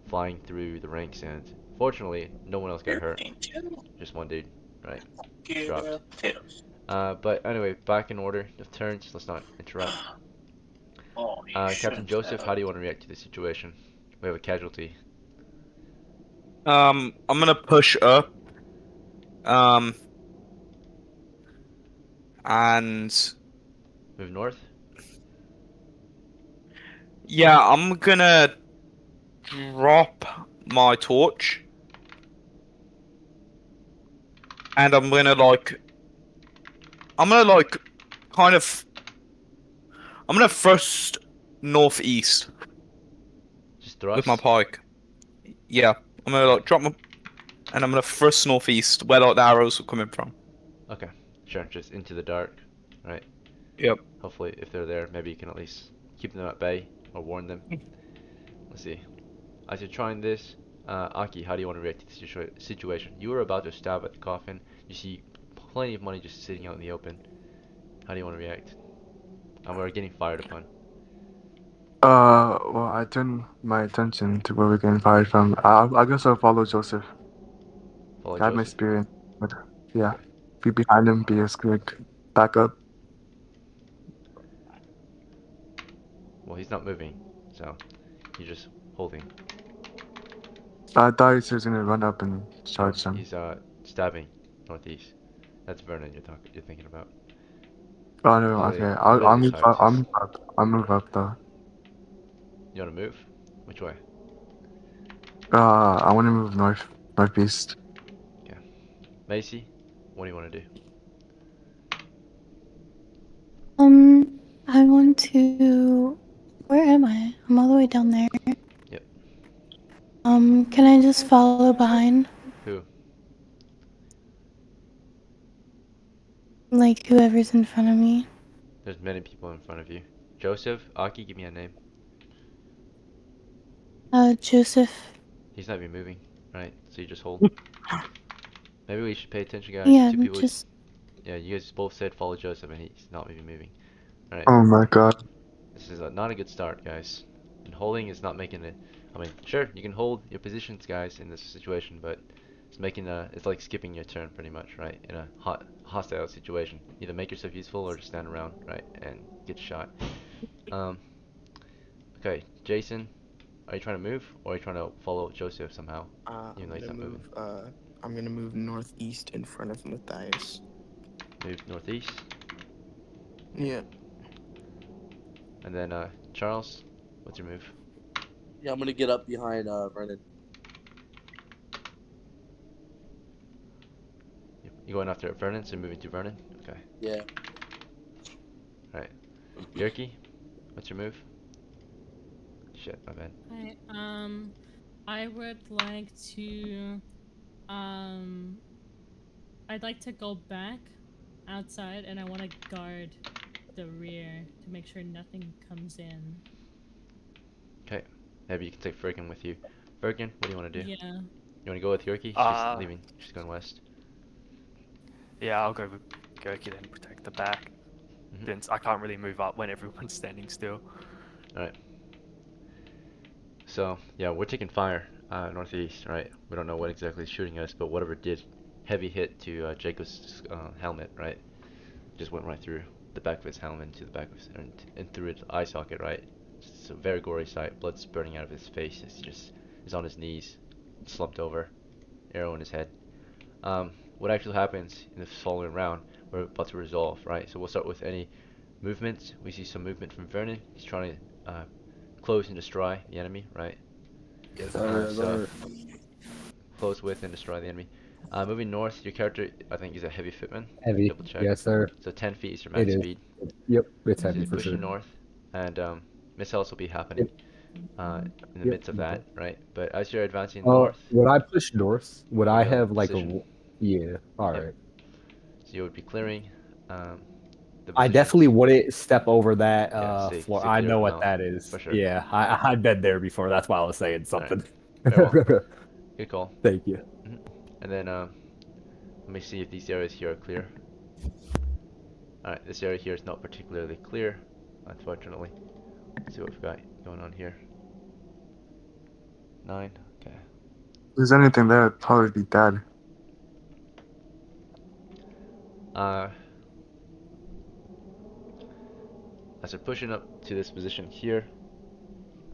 flying through the ranks, and fortunately, no one else got hurt. Just one dude, right? Dropped. But anyway, back in order of turns. Let's not interrupt. Captain Joseph, how do you want to react to the situation? We have a casualty. I'm gonna push up. And Move north. yeah, I'm gonna drop my torch. and I'm gonna like kind of I'm gonna thrust northeast Just with my thrust. pike. Yeah, I'm gonna like drop my and I'm gonna thrust northeast where like the arrows are coming from. Okay, sure. Just into the dark, right? Yep. Hopefully, if they're there, maybe you can at least keep them at bay or warn them. Let's see. As you're trying this, Aki, how do you want to react to the situation? You were about to stab at the coffin. You see plenty of money just sitting out in the open. How do you want to react? And we're getting fired upon. Well, I turn my attention to where we're getting fired from. I guess I'll follow Joseph. Follow I have my Joseph? spear in, but yeah, be behind him, be a quick backup. Well, he's not moving, so you're just holding. I thought he was gonna run up and No, charge them. he's stabbing northeast. That's Vernon you're thinking about. Oh no, On okay. the I'll middle move side, up. I'll just move up. I'll move up though. you wanna move? Which way? I want to move northeast. Okay. Macy, what do you want to do? I want to. Where am I? I'm all the way down there. Yep. Can I just follow behind? Who? Like whoever's in front of me. There's many people in front of you. Joseph, Aki, give me a name. Joseph. He's not even moving, right? So you just hold. Maybe we should pay attention, guys. Yeah, Two people. just. Yeah, you guys both said follow Joseph, and he's not even moving. All right. Oh my god. This is not a good start, guys. And holding is not making it. I mean, sure, you can hold your positions, guys, in this situation, but it's like skipping your turn pretty much, right? In a hostile situation. Either make yourself useful or just stand around, right, and get shot. Um, okay, Jason, are you trying to move or are you trying to follow Joseph somehow? Even though he's not moving. I'm gonna move northeast in front of Matthias. Move northeast. Yeah. And then Charles, what's your move? Yeah, I'm gonna get up behind Vernon. You going after Vernon, so you're moving to Vernon? Okay. Yeah. Alright. Yerky, what's your move? Shit, my bad. I would like to, I'd like to go back outside, and I want to guard the rear to make sure nothing comes in. Okay. Maybe you can take Fergan with you. Fergan, what do you want to do? Yeah. You want to go with Yerky? She's leaving. She's going west. Yeah, I'll go with Goki then protect the back. Since I can't really move up when everyone's standing still. Alright. So, yeah, we're taking fire northeast, right? We don't know what exactly is shooting us, but whatever did, heavy hit to Jacob's helmet, right? Just went right through the back of his helmet into the back of his, and through his eye socket, right? It's a very gory sight. Blood spurting out of his face. He's on his knees, slumped over, arrow in his head. What actually happens in the following round, we're about to resolve, right? So we'll start with any movements. We see some movement from Vernon. He's trying to close and destroy the enemy, right? Yes, So close with and destroy the enemy. Moving north, your character, I think, is a heavy footman. Heavy. Double check. Yes, sir. So 10 feet is your It max is. speed. Yep, it's So heavy he's for pushing sure. north, and missiles will be happening in the midst of that, right? But as you're advancing north, Would I push north? Would you'll I be on have like position. yeah? All Yep. right. So you would be clearing the I positions. definitely wouldn't step over that Stay floor. clear I of know the what mountain, that is. for sure. Yeah, I've been there before. That's why I was saying something. Very well. Good call. Thank you. And then let me see if these areas here are clear. Alright, this area here is not particularly clear, unfortunately. Let's see what we've got going on here. 9, okay. If there's anything there, it'd probably be dead. As we're pushing up to this position here,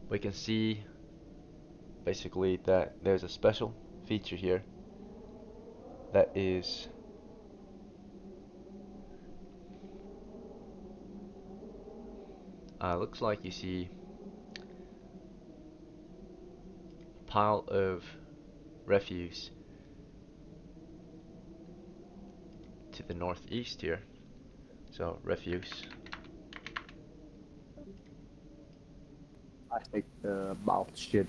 we can see basically that there's a special feature here that is looks like you see a pile of refuse to the northeast here. So refuse. I think the mouth shit.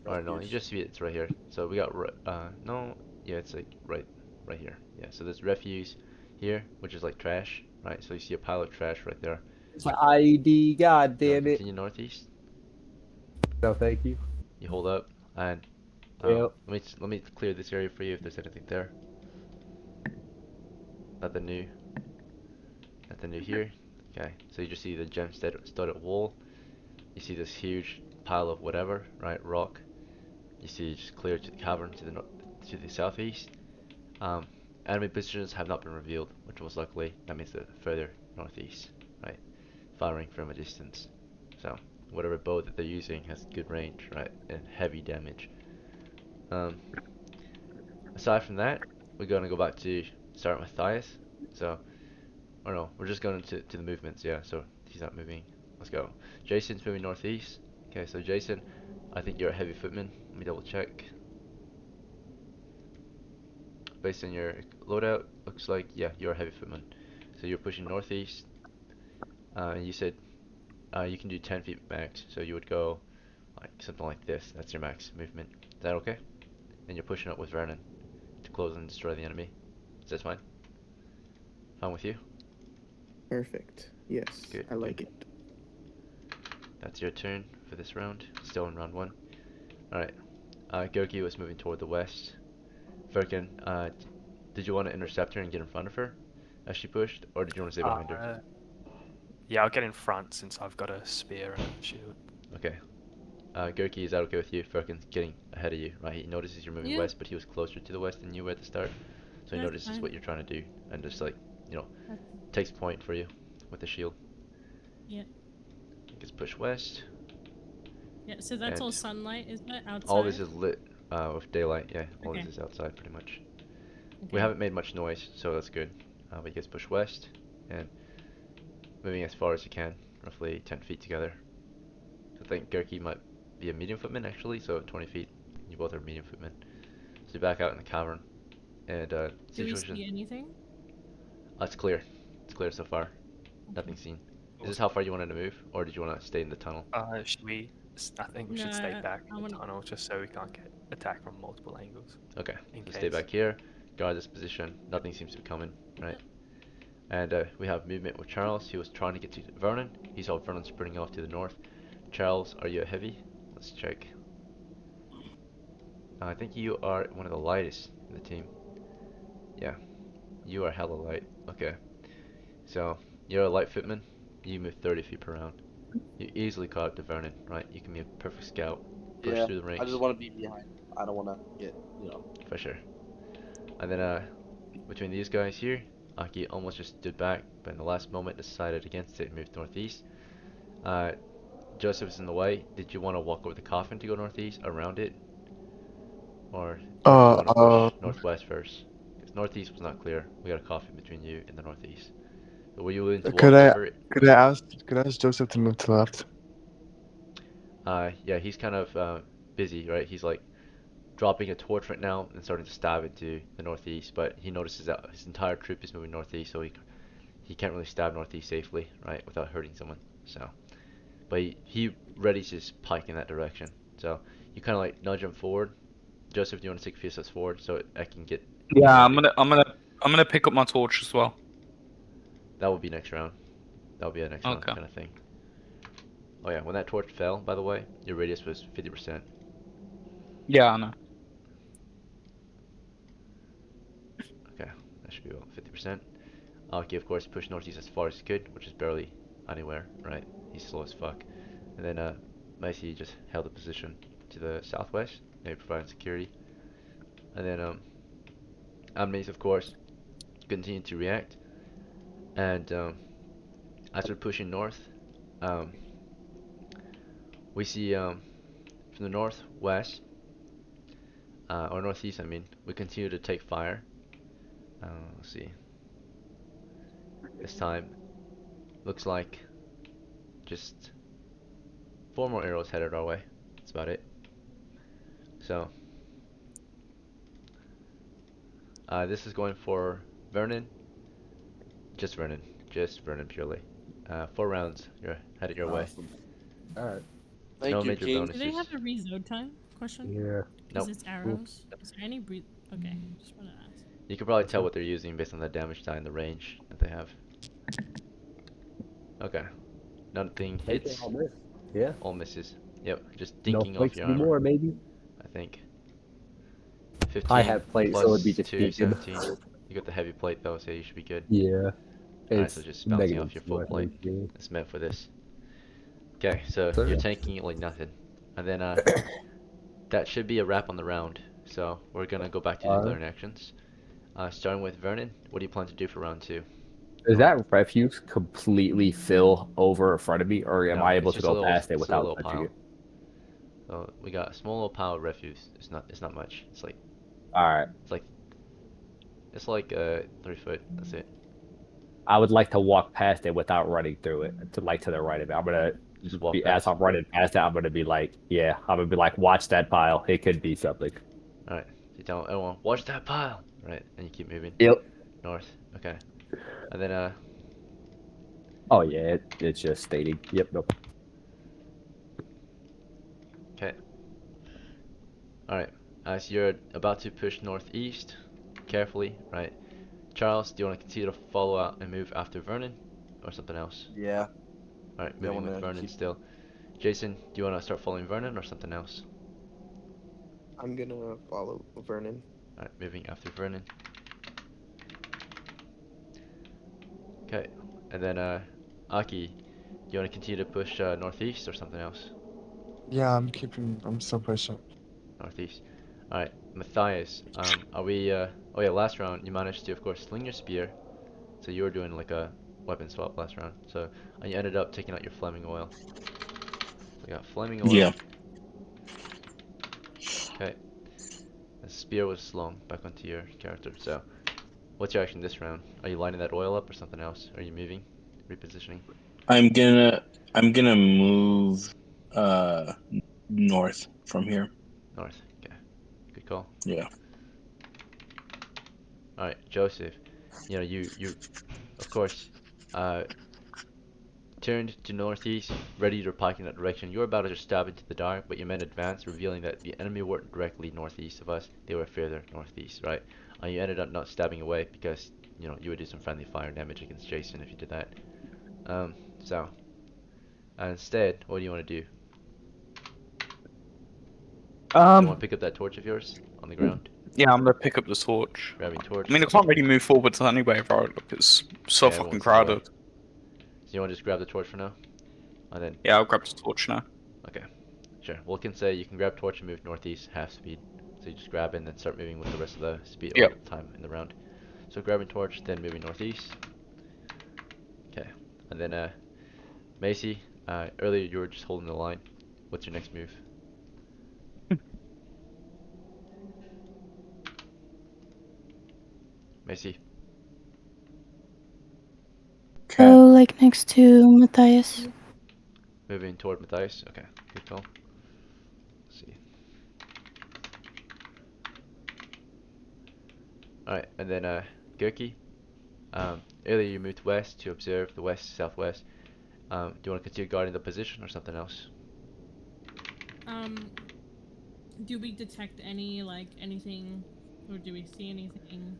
Or no, you just see it, it's right here. So we got no, yeah, it's like right here. Yeah, so there's refuse here, which is like trash, right? So you see a pile of trash right there. It's my ID, god You want damn to it. continue northeast? No, thank you. You hold up, and Yep. let me clear this area for you if there's anything there. Nothing new. Nothing new here. Okay, so you just see the gem studded wall. You see this huge pile of whatever, right? Rock. You see just clear to the cavern to the southeast. Um, Enemy positions have not been revealed, which was luckily, that means they're further northeast, right? Firing from a distance. So, whatever bow that they're using has good range, right? And heavy damage. Um, Aside from that, we're going to go back to start with Matthias. So, or no, we're just going to the movements, yeah, so he's not moving. Let's go. Jason's moving northeast. Okay, so Jason, I think you're a heavy footman. Let me double check. Based on your loadout, looks like, yeah, you're a heavy footman. So you're pushing northeast. And you said you can do 10 feet max, so you would go like something like this. That's your max movement. Is that okay? And you're pushing up with Vernon to close and destroy the enemy. Is that fine? Fine with you? Perfect. Yes, Good, I like good. it. That's your turn for this round. Still in round 1. Alright. Goki was moving toward the west. Firkin, did you want to intercept her and get in front of her as she pushed, or did you want to stay behind her? Yeah, I'll get in front since I've got a spear and a shield. Okay. Goki, is that okay with you? Firkin's getting ahead of you, right? He notices you're moving west, but he was closer to the west than you were at the start. So he notices what you're trying to do, and just like, you know, takes point for you with the shield. Yeah. He gets pushed west. Yeah, so that's all sunlight, is it? Outside? All this is lit with daylight, yeah. All Okay. this is outside pretty much. Okay. We haven't made much noise, so that's good. But he gets pushed west, and moving as far as you can, roughly 10 feet together. I think Gerki might be a medium footman actually, so 20 feet. You both are medium footmen. So you back out in the cavern, and Do we situation. see anything? It's clear. It's clear so far. Nothing seen. Is this how far you wanted to move, or did you want to stay in the tunnel? Should we? I think we should stay back in the tunnel just so we can't get attacked from multiple angles. Okay. So stay back here. Guard this position. Nothing seems to be coming, right? And we have movement with Charles. He was trying to get to Vernon. He saw Vernon sprinting off to the north. Charles, are you a heavy? Let's check. I think you are one of the lightest in the team. Yeah, you are hella light. Okay, so you're a light footman. You move 30 feet per round. You easily caught up to Vernon, right? You can be a perfect scout. Push through the ranks. I just want to be behind. I don't want to get, you know. For sure. And then between these guys here, Aki almost just stood back, but in the last moment decided against it and moved northeast. Joseph's in the way. Did you want to walk over the coffin to go northeast, around it? Or do you want to push northwest first? Because northeast was not clear. We got a coffin between you and the northeast. So were you willing to walk over it? Could I ask Joseph to move to the left? Yeah, he's kind of busy, right? He's like dropping a torch right now and starting to stab into the northeast, but he notices that his entire troop is moving northeast, so he can't really stab northeast safely, right, without hurting someone. So, but he readies his pike in that direction. So you kind of like nudge him forward. Joseph, do you want to take a few steps forward so I can get? Yeah, I'm gonna pick up my torch as well. That will be next round. That'll be a next round kind of thing. Oh yeah, when that torch fell, by the way, your radius was 50%. Yeah, I know. Okay, that should be about 50%. Aki, of course, pushed northeast as far as he could, which is barely anywhere, right? He's slow as fuck. And then Macy just held the position to the southwest, maybe providing security. And then Amnes, of course, continued to react. And as we're pushing north, we see from the northwest, or northeast, I mean, we continue to take fire. Let's see. This time, looks like just 4 more arrows headed our way. That's about it. So, This is going for Vernon. Just Vernon. Just Vernon purely. 4 rounds. You're headed your way. Awesome. All right. No Thank you, major King. Do they bonuses. have a reload time? Question. Yeah. Because Nope. it's arrows. Is there any breathe? Okay, just want to ask. You can probably tell what they're using based on the damage die and the range that they have. Okay. Nothing hits. All miss. Yeah. All misses. Yep. Just No dinking off plates your armor. anymore, maybe. I think. I 15 have plates, so plus it'd be just 2, vegan. 17. You got the heavy plate though, so you should be good. Yeah. Alright, so It's just bouncing negative off your full 2, I plate. think, yeah. It's meant for this. Okay, so So, you're yeah. tanking it like nothing. And then that should be a wrap on the round. So we're gonna go back to declaring actions. Starting with Vernon, what do you plan to do for round 2? Does that refuse completely fill over in front of me, or am No, I it's able to just a go little, past it it's a without little touching pile. it? So we got a small little pile of refuse. It's not much. It's like All right. It's like 3 foot. That's it. I would like to walk past it without running through it, to the right of it. I'm gonna Just walk be as past. I'm running past it. I'm gonna be like, yeah. I'm gonna be like, watch that pile. It could be something. All right. You tell everyone, watch that pile. Right, and you keep moving. Yep. North. Okay. And then Oh yeah, it's just stating. Yep. Nope. okay. All right. So you're about to push northeast, carefully, right? Charles, do you want to continue to follow out and move after Vernon, or something else? Yeah. All right, Yeah, I moving with wanna Vernon keep- still. Jason, do you want to start following Vernon or something else? I'm gonna follow Vernon. All right, moving after Vernon. Okay, and then Aki, do you want to continue to push northeast or something else? Yeah, I'm still pushing. Northeast. All right, Matthias, are we? Oh yeah, last round you managed to, of course, sling your spear. So you were doing like a weapon swap last round. So and you ended up taking out your flaming oil. So you got flaming oil. Yeah. Okay. The spear was slung back onto your character. So what's your action this round? Are you lining that oil up or something else? Are you moving, repositioning? I'm gonna move north from here. North. Okay. Good call. Yeah. All right, Joseph. You know you of course turned to northeast, ready to pike in that direction. You were about to just stab into the dark, but your men advanced, revealing that the enemy weren't directly northeast of us. They were further northeast, right? You ended up not stabbing away because, you know, you would do some friendly fire damage against Jason if you did that. So, instead, what do you want to do? Do you want to pick up that torch of yours on the ground? Yeah, I'm gonna pick up the torch. Grabbing torch. I mean, I can't really move forwards anyway, right? Look, it's so Yeah, fucking everyone's in the way. crowded. So you want to just grab the torch for now? And then... Yeah, I'll grab the torch now. Okay, sure. Well, can say you can grab torch and move northeast half speed. So you just grab it and then start moving with the rest of the speed or time in the round. So grabbing torch, then moving northeast. Okay, and then Macy, earlier you were just holding the line. What's your next move? Macy. So, like next to Matthias. Moving toward Matthias. Okay, good call. Let's see. Alright, and then Gurki. Earlier you moved west to observe the west-southwest. Do you want to continue guarding the position or something else? Do we detect any, like, anything, or do we see anything?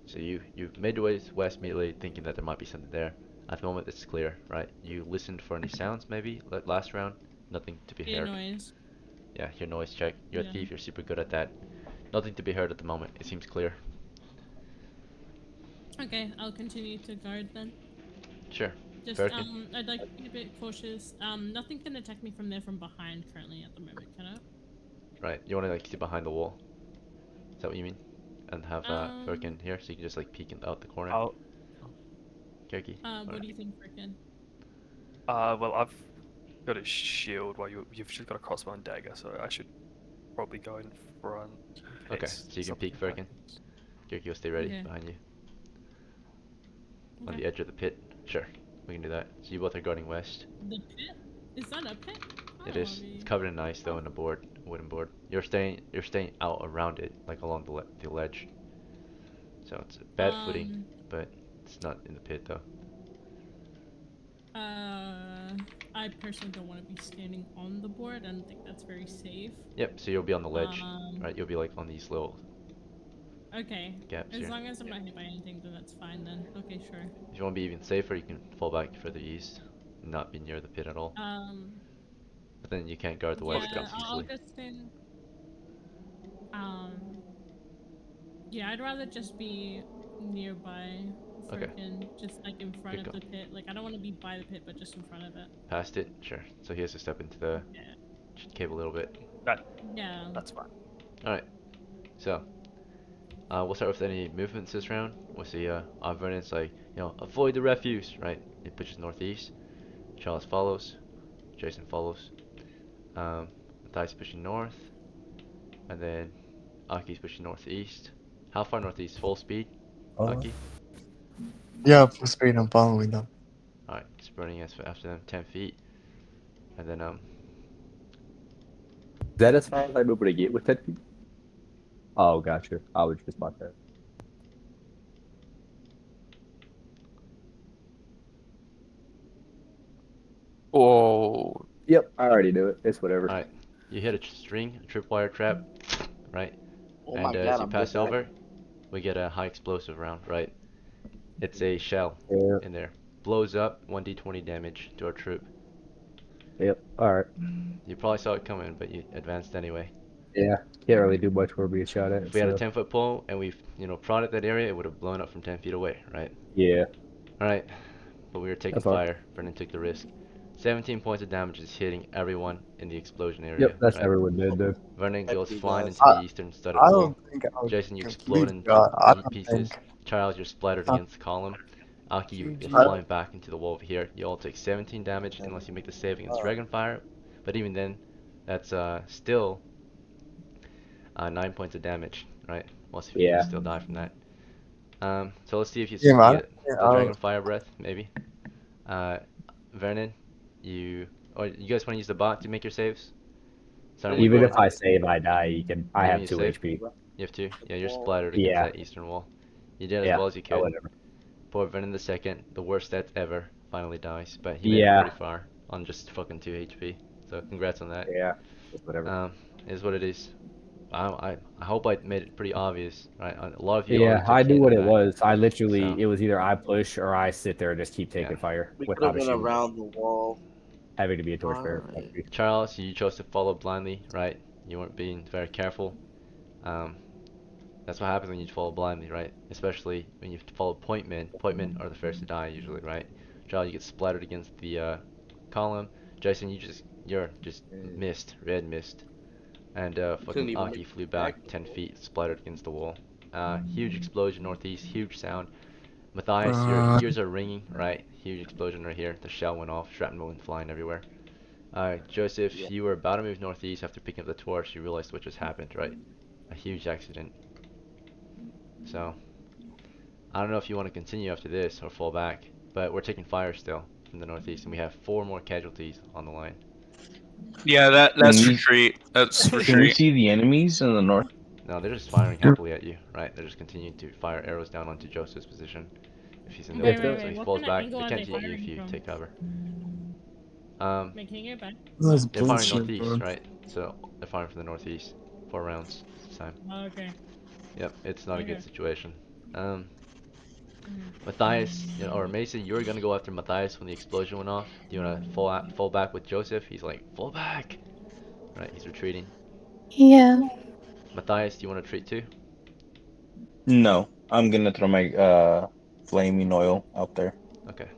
So you made your way west immediately, thinking that there might be something there. At the moment, it's clear, right? You listened for any sounds, maybe, like last round. Nothing to be heard. Noise. Yeah, your noise check. You're a thief. You're super good at that. Nothing to be heard at the moment. It seems clear. Okay, I'll continue to guard then. Sure. Just Birkin? I'd like to be a bit cautious. Nothing can attack me from there from behind currently at the moment, can I? Right. You want to like sit behind the wall? Is that what you mean? And have Birkin here, so you can just like peek out the corner. I'll... Kirky. What do you think, Birkin? Well, I've got a shield while you've just got a crossbow and dagger, so I should probably go in front. Okay, so you can peek Birkin. Kirky will stay ready behind you. On the edge of the pit. Sure, we can do that. So you both are guarding west. The pit? Is that a pit? It is. It's covered in ice though, and a wooden board. You're staying out around it, like along the ledge. So it's bad footing, but it's not in the pit though. I personally don't want to be standing on the board. I don't think that's very safe. Yep, so you'll be on the ledge, right? You'll be like on these little Okay. gaps As here. long as I'm not hit by anything, then that's fine then. Okay, sure. If you want to be even safer, you can fall back further east and not be near the pit at all. But then you can't guard the wedge Yeah, gates I'll easily. just stand. Yeah, I'd rather just be nearby. Okay. Just like in front of the pit. Like I don't want to be by the pit, but just in front of it. Past it? Sure. So he has to step into the cave a little bit. Yeah. That's fine. Alright. So, we'll start with any movements this round. We'll see, Vernon's like, avoid the refuse, right? He pushes northeast. Charles follows. Jason follows. Matthias pushing north. And then Aki's pushing northeast. How far northeast? Full speed? Aki? Yeah, full speed. I'm following them. Alright, sprinting after them 10 feet. And then, Is that as far as I'm able to get with 10 feet? Oh, gotcha. I was just about that. Oh. Yep, I already knew it. It's whatever. Alright, you hit a string, a tripwire trap, right? Oh and my God, as you I'm pass dead back. over, we get a high explosive round, right? It's a shell Yep. in there. Blows up, 1d20 damage to our troop. Yep, alright. You probably saw it coming, but you advanced anyway. Yeah, can't really do much for being shot at. If we had a 10-foot pole and we, prodded that area, it would have blown up from 10 feet away, right? Yeah. Alright, but we were taking That's fine. fire. Vernon took the risk. 17 points of damage is hitting everyone in the explosion area. Yep, that's right? everyone did, dude. Vernon goes Thank you, flying guys. into the eastern studded I wall. don't think I would Jason, you explode complete into God. I don't pieces. think. Charles, you're splattered against the column. Aki, you're GG. flying back into the wall over here. You all take 17 damage unless you make the save against Dragonfire. But even then, that's still 9 points of damage, right? Most of you still die from that. So let's see if you get the Dragonfire breath, maybe. Vernon, you guys want to use the bot to make your saves? Even if I save, I die. I have 2 save? HP. You have 2? Yeah, you're splattered against that eastern wall. You did as well as you could. Whatever. Poor Vernon the second, the worst stats ever, finally dies, but he made it pretty far on just fucking 2 HP. So congrats on that. Yeah, whatever. It is what it is. I hope I made it pretty obvious, right? A lot of you Yeah, I knew what it was. I literally, it was either I push or I sit there and just keep taking fire We could without have a been shield. around the wall. Having to be a torchbearer. Charles, you chose to follow blindly, right? You weren't being very careful. That's what happens when you follow blindly, right? Especially when you follow point men. Point men are the first to die usually, right? Charles, you get splattered against the column. Jason, you're just missed, red mist. And fucking Aki flew back 10 feet, splattered against the wall. Huge explosion northeast, huge sound. Matthias, your ears are ringing, right? Huge explosion right here. The shell went off, shrapnel went flying everywhere. Joseph, you were about to move northeast after picking up the torch. You realized what just happened, right? A huge accident. So, I don't know if you want to continue after this or fall back, but we're taking fire still from the northeast, and we have 4 more casualties on the line. Yeah, let's retreat. Let's Can we retreat. see the enemies in the north? No, they're just firing happily at you, right? They're just continuing to fire arrows down onto Joseph's position. If he's in the way, so he falls back. They can't hit you if you take cover. Wait, can you get back? They're firing northeast, right? So they're firing from the northeast. 4 rounds this time. Oh, okay. Yep, it's not a good situation. Matthias, or Mason, you were gonna go after Matthias when the explosion went off. Do you wanna fall back with Joseph? He's like, fall back! Right, he's retreating. Yeah. Matthias, do you wanna retreat too? No, I'm gonna throw my flaming oil out there. Okay.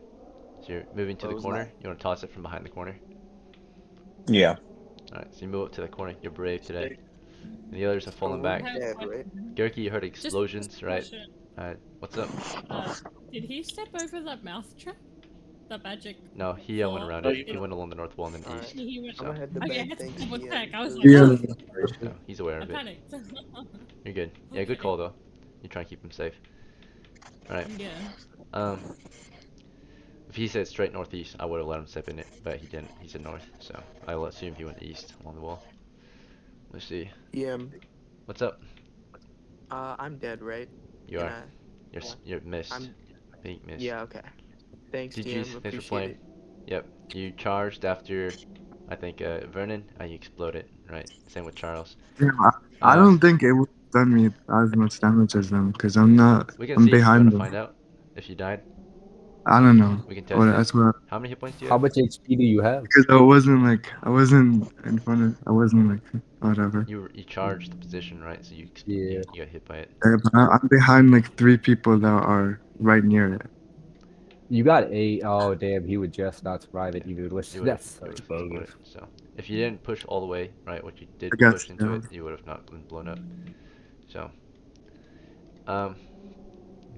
So you're moving to the corner. You wanna toss it from behind the corner? Yeah. Alright, so you move up to the corner. You're brave today. And the others are falling back. Gerke, you heard explosions, right? What's up? Did he step over that mouth trap? That magic? No, he went around it. He went along the north wall and then east. He went. So. Okay, I had to double check. I was like, No, he's aware of it. I panicked. You're good. Yeah, good call though. You try and keep him safe. Alright. Yeah. If he said straight northeast, I would have let him step in it, but he didn't. He said north, so I'll assume he went east along the wall. Let's see. Yeah. What's up? I'm dead, right? You in are. a. You're missed. I'm. Big miss. Yeah. Okay. Thanks, GG's. DM. Thanks for Appreciate playing. it. Yep. You charged after, I think, Vernon, and you exploded. Right. Same with Charles. Yeah, I Uh, don't think it would have done me as much damage as them because I'm not. we can I'm see. You want behind to them. find out if you died? I don't know. We can Or test it. that's what. How many hit points do you How have? much HP do you have? Because I wasn't in front of. I wasn't like whatever. You charged the position, right? So Yeah. you got hit by it. But I'm behind like 3 people that are right near it. You got 8. Oh, damn. He would just not survive it Yeah. even with. You would have That's you would such have exploded. bogus. So if you didn't push all the way, right, what you I did guess. push into Yeah. it, you would have not been blown up. So um,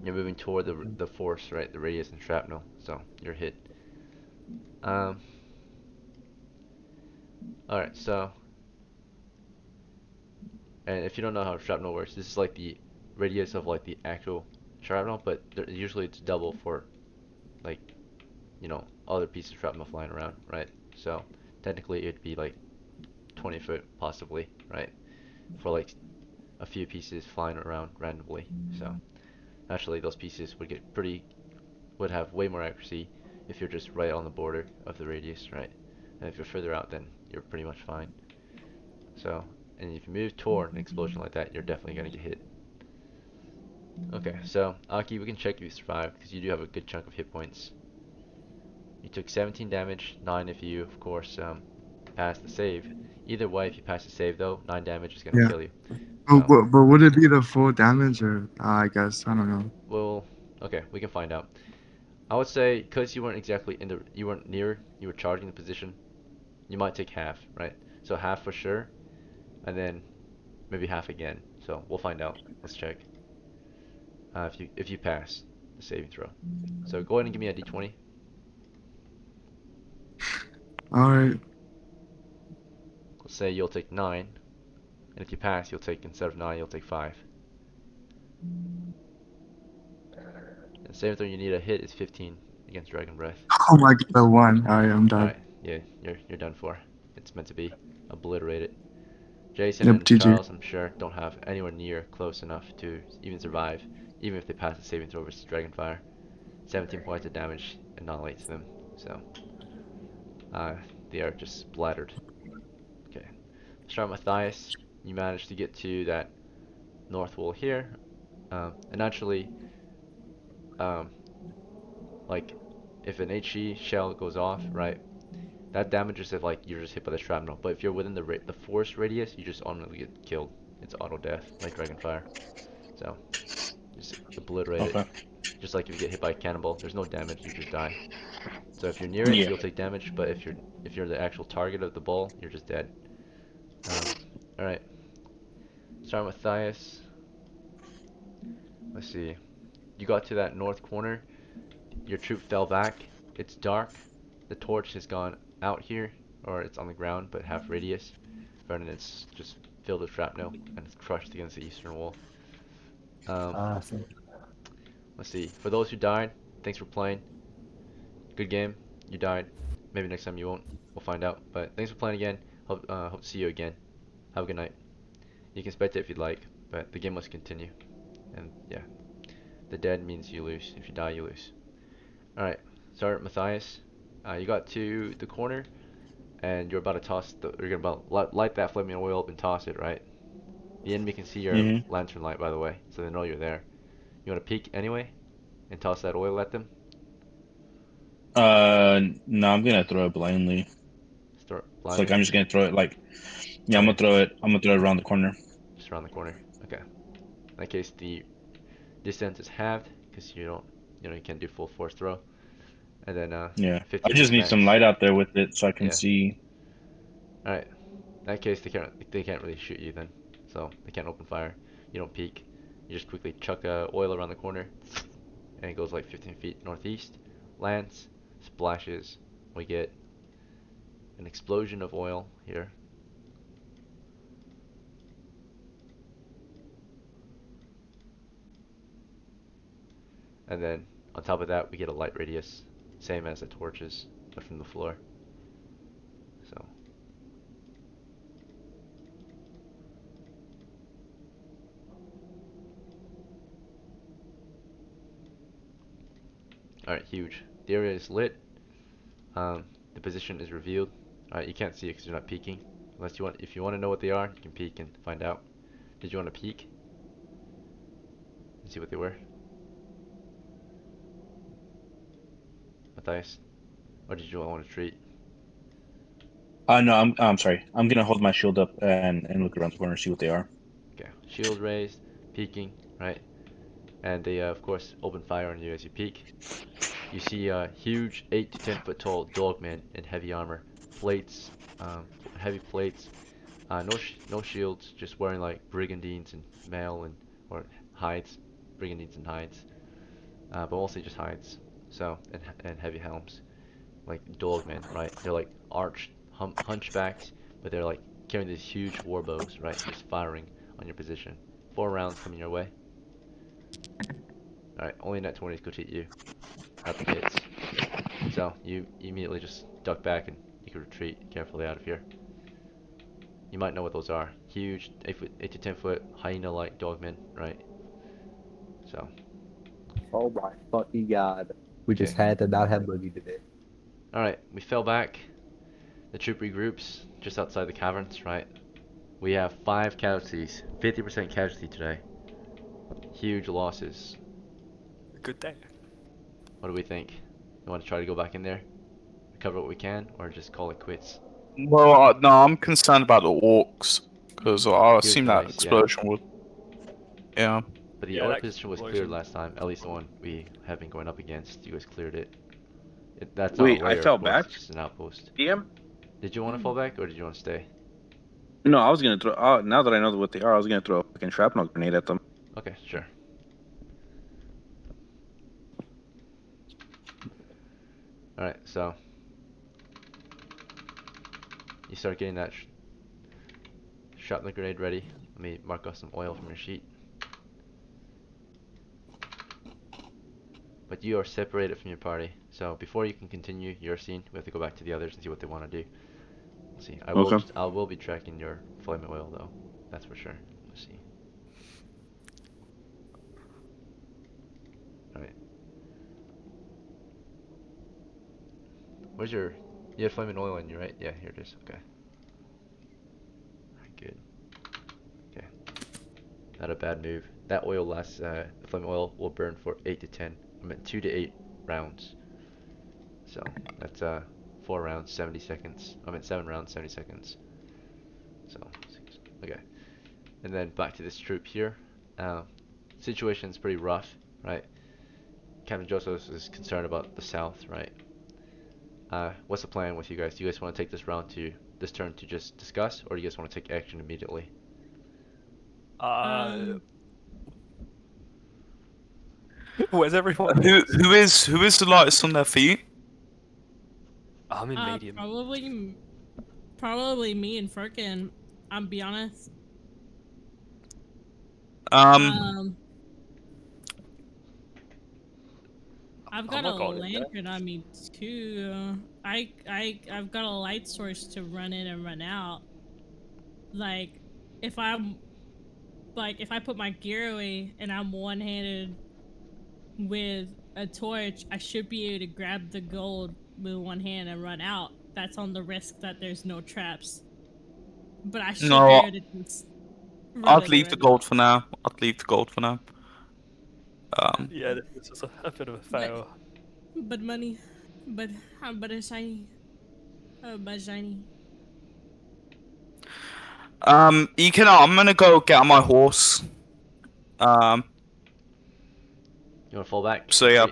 you're moving toward the force, right? The radius and shrapnel. So you're hit. Um, all right. So and if you don't know how shrapnel works, this is like the radius of like the actual shrapnel, but usually it's double for like other pieces of shrapnel flying around, right? So technically it'd be like 20 foot possibly, right? For like a few pieces flying around randomly. So actually those pieces would have way more accuracy if you're just right on the border of the radius, right? And if you're further out, then you're pretty much fine. So, and if you move toward an explosion like that, you're definitely gonna get hit. Okay, so Aki, we can check if you survive because you do have a good chunk of hit points. You took 17 damage, 9 if you, of course, pass the save. Either way, if you pass the save though, 9 damage is gonna Yeah. kill you. But, So, but would it be the full damage or I guess I don't know. well, okay, we can find out. I would say because you weren't exactly you weren't near, you were charging the position. You might take half, right? So half for sure, and then maybe half again. So we'll find out. Let's check. If you pass the saving throw. So go ahead and give me a d20. All right. Let's say you'll take 9, and if you pass, you'll take instead of 9, you'll take 5. And the saving throw you need a hit is 15 against Dragon Breath. Oh my god, the one. All right, I'm All done. right, yeah, you're done for. It's meant to be obliterated. Jason Yep, and GG. Charles, I'm sure, don't have anywhere near close enough to even survive, even if they pass the saving throw versus Dragonfire. 17 points of damage annihilates them, so they are just splattered. Okay, start Matthias. You managed to get to that north wall here, and actually, um, like if an HE shell goes off, right, that damages if like you're just hit by the shrapnel. But if you're within the force radius, you just automatically get killed. It's auto death like Dragonfire. So just obliterate it. Okay. Just like if you get hit by a cannonball, there's no damage, you just die. So if you're near it, Yeah. you'll take damage, but if you're the actual target of the ball, you're just dead. All right. Starting with Matthias. Let's see. You got to that north corner. Your troop fell back. It's dark. The torch has gone out here, or it's on the ground, but half radius. Vernon is just filled with shrapnel and it's crushed against the eastern wall. Um, Awesome. let's see. For those who died, thanks for playing. Good game. You died. Maybe next time you won't. We'll find out. But thanks for playing again. Hope to see you again. Have a good night. You can spectate if you'd like, but the game must continue. And yeah, the dead means you lose. If you die, you lose. All right. Start Matthias. You got to the corner, and you're about to you're gonna about light that flaming oil up and toss it, right? The enemy can see your Mhm. lantern light, by the way, so they know you're there. You want to peek anyway, and toss that oil at them? No, I'm gonna throw it blindly. Start It's like blindly? I'm just gonna throw it like, yeah, I'm Okay, gonna throw it. I'm gonna throw it around the corner. just around the corner. Okay. In that case, the distance is halved, because you can't do full force throw. And then Yeah, I 50 just feet need some max. light out there with it so I can Yeah. see. Alright. In that case, they can't really shoot you then. So, they can't open fire. You don't peek. You just quickly chuck oil around the corner, and it goes like 15 feet northeast. Lands, splashes. We get an explosion of oil here. And then on top of that, we get a light radius, same as the torches, but from the floor. So, Alright, huge. The area is lit. The position is revealed. Alright, you can't see it because you're not peeking. Unless you want, if you want to know what they are, you can peek and find out. Did you want to peek? And see what they were? Matthias? Or did you want to treat? No, I'm sorry. I'm gonna hold my shield up and look around the corner, see what they are. Okay, shield raised, peeking, right? And they, of course, open fire on you as you peek. You see a huge 8 to 10 foot tall dogman in heavy armor, plates, heavy plates, no shields, just wearing like brigandines and mail and or hides, brigandines and hides, but mostly just hides. So and heavy helms, like dogmen, right? They're like arched hunchbacks, but they're like carrying these huge war bows, right? Just firing on your position. 4 rounds coming your way. All right, only net 20s could hit you, not the hits. So you immediately just duck back and you can retreat carefully out of here. You might know what those are. Huge 8 to 10 foot hyena-like dogmen, right? So. Oh my fucking god. We just had to not have money today. Alright, we fell back. The troop regroups just outside the caverns, right? We have 5 casualties. 50% casualty today. Huge losses. Good day. What do we think? You want to try to go back in there? Recover what we can? Or just call it quits? Well, no, I'm concerned about the orcs because I Huge assume that noise, explosion would. Yeah. But the Yeah, orc that position was cleared explosion. last time. At least the one we have been going up against. You guys cleared it. That's not Wait, a I lair, fell of course. back? It's just an outpost. DM? Did you want to fall back or did you want to stay? No, I was gonna throw. Now that I know what they are, I was gonna throw a fucking shrapnel grenade at them. Okay, sure. Alright, so you start getting that shrapnel grenade ready. Let me mark off some oil from your sheet. But you are separated from your party. So before you can continue your scene, we have to go back to the others and see what they want to do. Let's see. Okay. I will be tracking your flame oil though. That's for sure. Let's see. Alright. Where's your... You had flaming oil in you, right? Yeah, here it is. Okay. Alright, good. Okay. Not a bad move. That oil lasts, the flaming oil will burn for 8 to 10. I meant 2 to 8 rounds. So, that's 4 rounds, 70 seconds. I meant 7 rounds, 70 seconds. So, okay. And then back to this troop here. Situation's pretty rough, right? Captain Joseph is concerned about the south, right? What's the plan with you guys? Do you guys want to take this turn to just discuss, or do you guys want to take action immediately? Where's everyone? Who is the lightest on their feet? I'm in medium. Probably me and Firkin. I'll be honest. I've got a lantern on me too. I've got a light source to run in and run out. Like, if I put my gear away and I'm one-handed with a torch, I should be able to grab the gold with one hand and run out. That's on the risk that there's no traps. But I should be able to just I'd leave the gold for now. Yeah, this is a bit of a fail. But money, but it's shiny. But shiny. You can. I'm gonna go get on my horse. You wanna fall back? So yeah.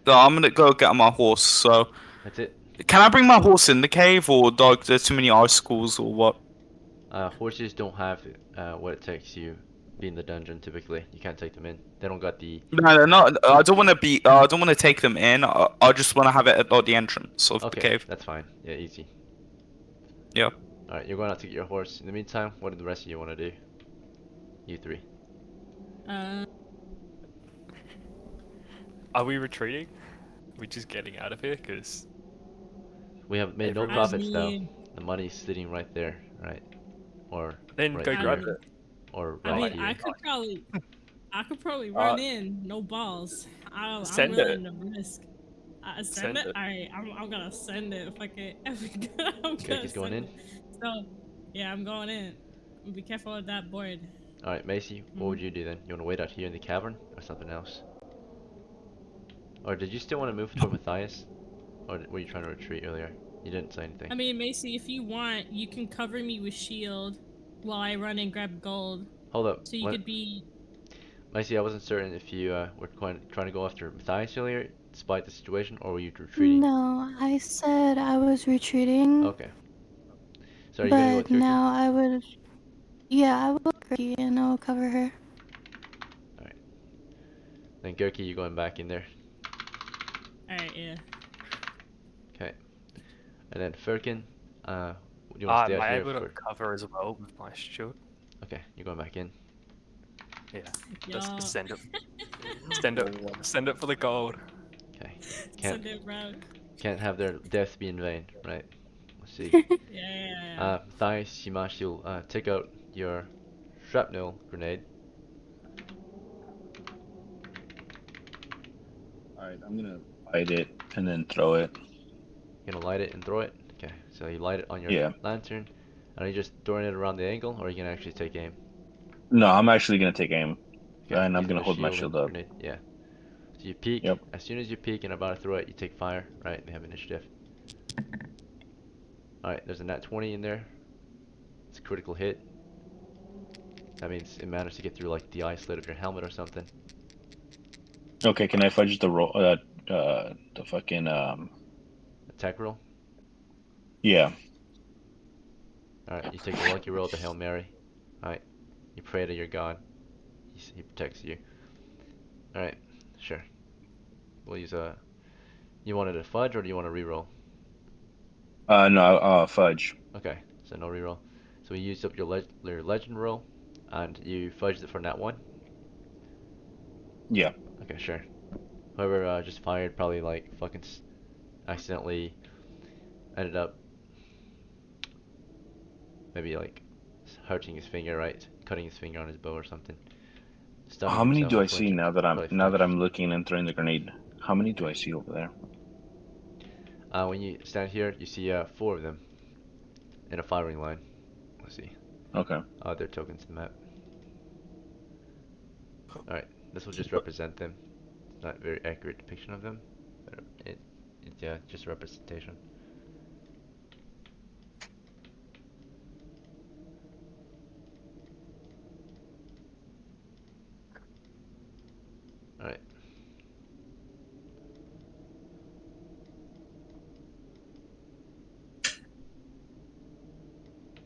No, I'm gonna go get on my horse. So. That's it. Can I bring my horse in the cave, or like there's too many icicles, or what? Horses don't have what it takes to be in the dungeon. Typically, you can't take them in. They don't got the. No, they're not. I don't want to be. I don't want to take them in. I just want to have it at like, the entrance of the cave. That's fine. Yeah, easy. Yeah. All right, you're going out to get your horse. In the meantime, what do the rest of you want to do? You three. Are we retreating? Are we just getting out of here? Cause we have made no profits though. The money's sitting right there, right? Or then right go here. grab it. Or I right mean, here. I could probably run in, no balls. I'm Send it. willing to risk. Send Send it. it. All right, I'm gonna send it. Fuck it. I'm gonna Kirky's going send in. it. So, yeah, I'm going in. Be careful with that board. Alright, Macy, what would you do then? You want to wait out here in the cavern or something else? Or did you still want to move toward Matthias? Or were you trying to retreat earlier? You didn't say anything. I mean, Macy, if you want, you can cover me with shield while I run and grab gold. Hold up. So you What? could be. Macy, I wasn't certain if you were trying to go after Matthias earlier, despite the situation, or were you retreating? No, I said I was retreating. Okay. So are you gonna go with But Kirky? now I would. Yeah, I will agree and I'll cover her. Alright. Then Gerky, you going back in there. Alright, yeah. Okay. And then Firkin, do you want to Am stay out I here able to for... cover as well with my shield? Okay, you're going back in. Yeah. Yo. Just send it. Send it for the gold. Okay. Send it, bro. Can't have their death be in vain, right? Let's see. Yeah. Matthias, Shimash, you'll take out your shrapnel grenade. Alright, I'm gonna light it and then throw it. You're gonna light it and throw it? Okay, so you light it on your Yeah. lantern. Are you just throwing it around the angle, or are you gonna actually take aim? No, I'm actually gonna take aim. Okay, And I'm using gonna the hold my shield and shield up. grenade. Yeah. So you peek. Yep. As soon as you peek and about to throw it, you take fire. Right, they have initiative. Alright, there's a nat 20 in there. It's a critical hit. That means it managed to get through like the eye slit of your helmet or something. Okay, can I fudge the roll? The fucking Attack roll. Yeah. Alright, you take the lucky roll, the Hail Mary. Alright, you pray to your god. He protects you. Alright, sure. We'll use a... You wanted a fudge or do you want a reroll? No, fudge. Okay, so no reroll. So we used up your legend roll, and you fudged it for nat 1? Yeah. Okay, sure. Whoever just fired probably like fucking accidentally ended up maybe like hurting his finger, right? Cutting his finger on his bow or something. Stunning How many himself do and I see flinching. now that Probably flinched. I'm looking and throwing the grenade? How many do I see over there? When you stand here, you see 4 of them in a firing line. Let's see. Okay. Their tokens in the map. Alright, this will just represent them. It's not a very accurate depiction of them, but it's yeah, just a representation. Alright.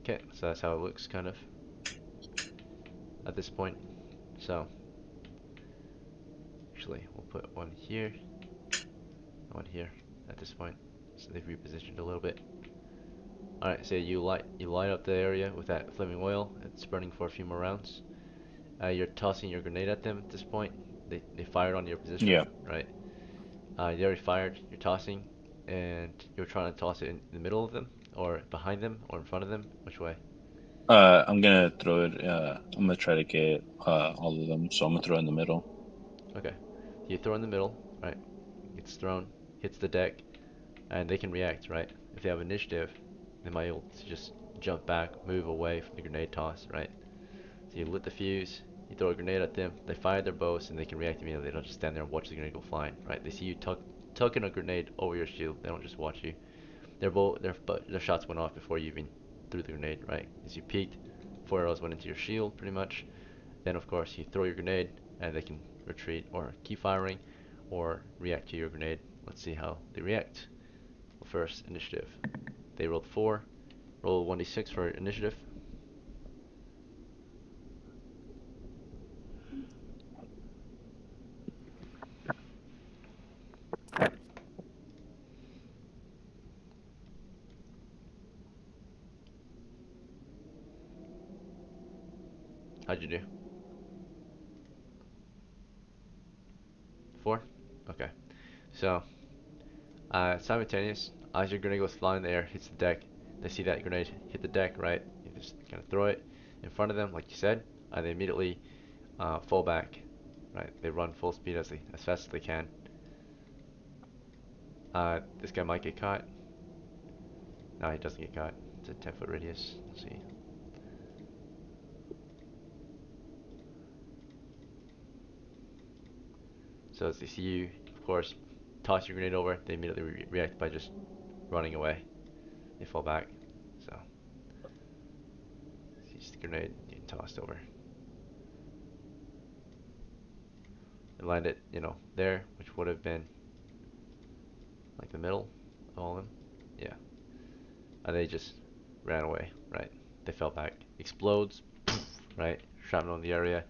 Okay, so that's how it looks kind of at this point. So actually we'll put one here, one here at this point. So they've repositioned a little bit. Alright, so you light up the area with that flaming oil. It's burning for a few more rounds. You're tossing your grenade at them at this point. They fired on your position, Yeah. right? They already fired. You're tossing, and you're trying to toss it in the middle of them, or behind them, or in front of them. Which way? I'm gonna throw it. I'm gonna try to get all of them. So I'm gonna throw it in the middle. Okay. You throw in the middle, right? It's thrown, hits the deck, and they can react, right? If they have initiative, they might be able to just jump back, move away from the grenade toss, right? So you lit the fuse, you throw a grenade at them, they fire their bows, and they can react immediately. They don't just stand there and watch the grenade go flying, right? They see you tucking a grenade over your shield. They don't just watch you. Their shots went off before you even threw the grenade, right? As you peeked, 4 arrows went into your shield, pretty much. Then, of course, you throw your grenade, and they can retreat or keep firing, or react to your grenade. Let's see how they react. Well, first, initiative. They rolled 4. Roll 1d6 for initiative. How'd you do? 4? Okay. So, simultaneous, as your grenade goes flying in the air, hits the deck, they see that grenade hit the deck, right? You just kind of throw it in front of them, like you said, and they immediately fall back, Right, they run full speed as fast as they can. This guy might get caught. No, he doesn't get caught. It's a 10-foot radius. Let's see. So as they see you, of course, toss your grenade over, they immediately react by just running away. They fall back. So, see the grenade getting tossed over. And land it, there, which would have been like the middle of all of them. Yeah. And they just ran away, right? They fell back. Explodes, right? Shrapnel in the area.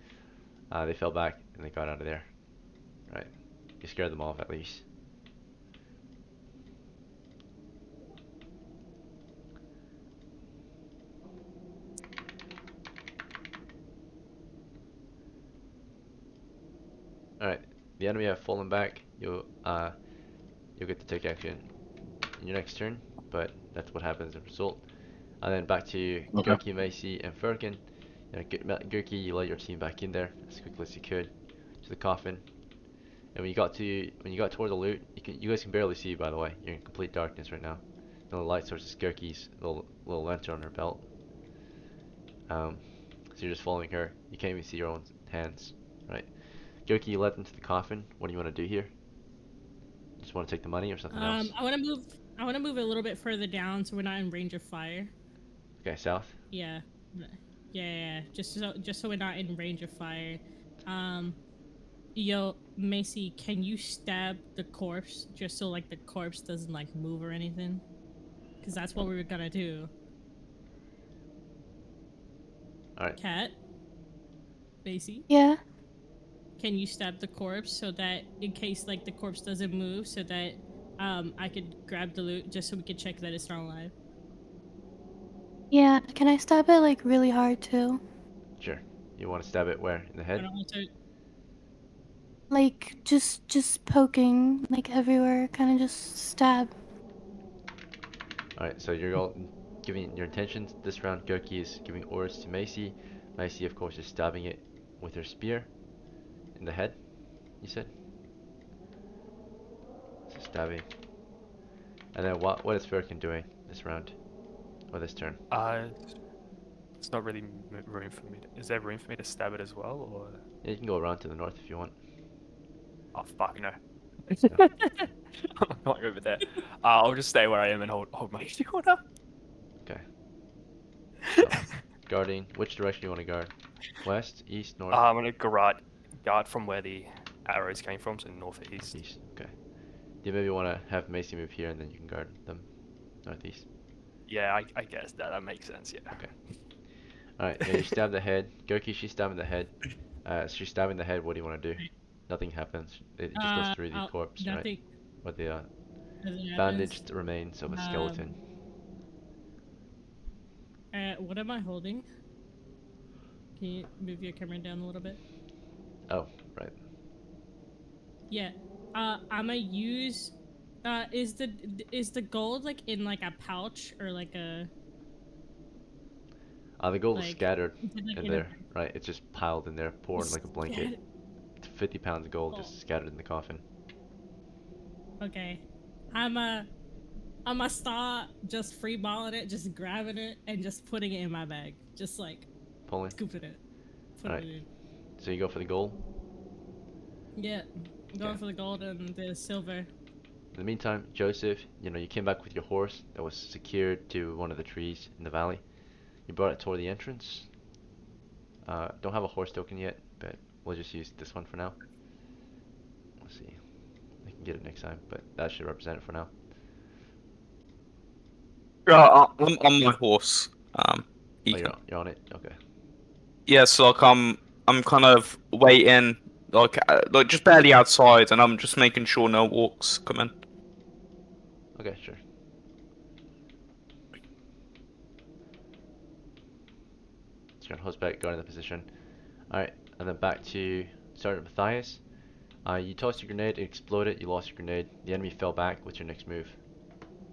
They fell back and they got out of there, right? You scared them off at least. Alright, the enemy have fallen back. You'll get to take action in your next turn, but that's what happens as a result. And then back to Okay. Gurki, Macy, and Furkin. Gurki, you let your team back in there as quickly as you could to the coffin. And when you got toward the loot, you guys can barely see. By the way, you're in complete darkness right now. The only light source is Gurki's little lantern on her belt. So you're just following her. You can't even see your own hands, right? Gurki, you led them to the coffin. What do you want to do here? Just want to take the money or something else? I want to move a little bit further down so we're not in range of fire. Okay, south. Yeah. Yeah. Just so we're not in range of fire. Yo, Macy, can you stab the corpse just so like the corpse doesn't like move or anything? Because that's what we were gonna do. All right. Cat. Macy. Yeah. Can you stab the corpse so that in case like the corpse doesn't move, so that I could grab the loot just so we could check that it's not alive? Yeah. Can I stab it like really hard too? Sure. You want to stab it where? In the head? Like just poking like everywhere, kind of just stab. Alright, so you're all giving your intentions. This round, Gurki is giving orders to Macy. Macy, of course, is stabbing it with her spear in the head, you said? So stabbing. And then what is Furkin doing this round? Or this turn? It's not really room for me. Is there room for me to stab it as well, or? Yeah, you can go around to the north if you want. Oh fuck no. I'm not over there. I'll just stay where I am and hold my shield up. Okay. So, guarding. Which direction do you want to guard? West, east, north? I'm gonna guard from where the arrows came from, so northeast. East. Okay. Do you maybe want to have Macy move here and then you can guard them northeast? Yeah, I guess that makes sense. Yeah. Okay. All right. Yeah, you stab the head. Gurki, she's stabbing the head. She's stabbing the head. What do you want to do? Nothing happens. It just goes through the corpse, right? Or the bandaged remains of a skeleton. What am I holding? Can you move your camera down a little bit? Oh, right. Yeah. I'ma use. Is the gold like in like a pouch or like a? The gold is scattered in there, right? It's just piled in there, poured like a blanket. 50 pounds of gold just scattered in the coffin. Okay. I'ma start just freeballing it, just grabbing it and just putting it in my bag. Just like pulling, scooping it. Alright. So you go for the gold? Yeah. I'm going for the gold and the silver. In the meantime, Joseph, you came back with your horse that was secured to one of the trees in the valley. You brought it toward the entrance. Don't have a horse token yet, but we'll just use this one for now. Let's see. I can get it next time, but that should represent it for now. I'm on my horse. You're on it? Okay. Yeah, so like I'm kind of waiting, like just barely outside, and I'm just making sure no walks come in. Okay, sure. So you're on horseback, guarding the position. Alright, and then back to Sergeant Matthias. You tossed your grenade, it exploded, you lost your grenade. The enemy fell back. What's your next move?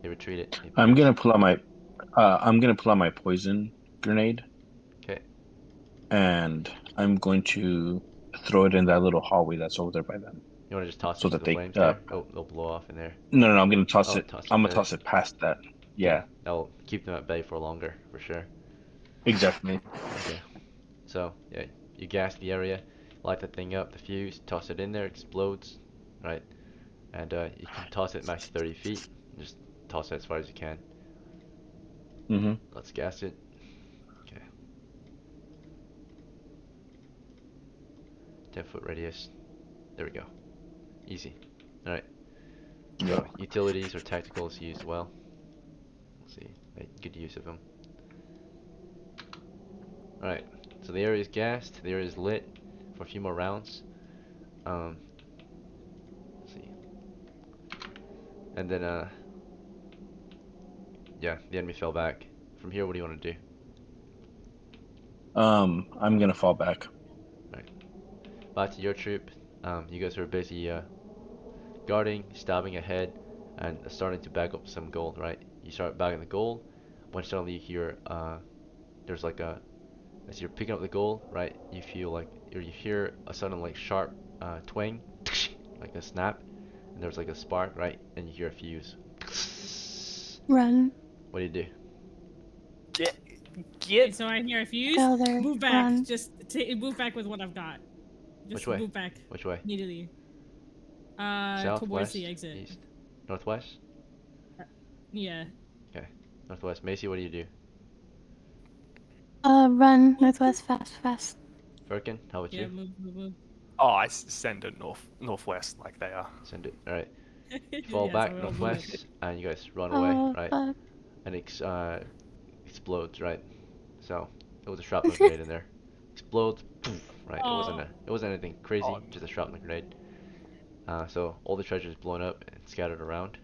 They retreated. I'm gonna pull out my poison grenade. Okay. And I'm going to throw it in that little hallway that's over there by them, You want to just toss it so into that the they. flames there? Oh, they'll blow off in there. No, I'm gonna toss Oh, it. toss I'm it gonna there. toss it past that. Okay, Yeah, that'll keep them at bay for longer, for sure. exactly. Okay, so yeah, you gas the area, light the thing up, the fuse, toss it in there, explodes, right? And you can toss it max 30 feet. Just toss it as far as you can. Mhm. Let's gas it. Okay. 10-foot radius. There we go. Easy. Alright. Yeah. So utilities or tacticals used well. Let's see. Make good use of them. Alright. So the area is gassed. The area is lit for a few more rounds. Let's see. And then yeah, the enemy fell back. From here, what do you want to do? I'm gonna fall back. Right. Back to your troop. You guys are busy guarding, stabbing ahead, and starting to bag up some gold, right? You start bagging the gold, when suddenly you hear, there's like a, as you're picking up the gold, right, you feel like, or you hear a sudden like sharp twang, like a snap, and there's like a spark, right, and you hear a fuse. Run. What do you do? Okay, so I hear a fuse. Go there. Move back. Run. Just move back with what I've got. Which Just way? move back Which way? immediately. South, Towards west, the exit. east, northwest? Yeah. Okay, northwest. Macy, what do you do? Run northwest, fast. Firkin, how about Yeah, you? move. Oh, I send it northwest like they are. Send it. Alright. Fall Yeah, so back we're all moving. northwest, and you guys run away, Oh, right? fuck. And explodes, right? So it was a shrapnel grenade in there. Explodes, poof, right? Oh. It wasn't anything crazy, Oh. just a shrapnel grenade. So all the treasure is blown up and scattered around.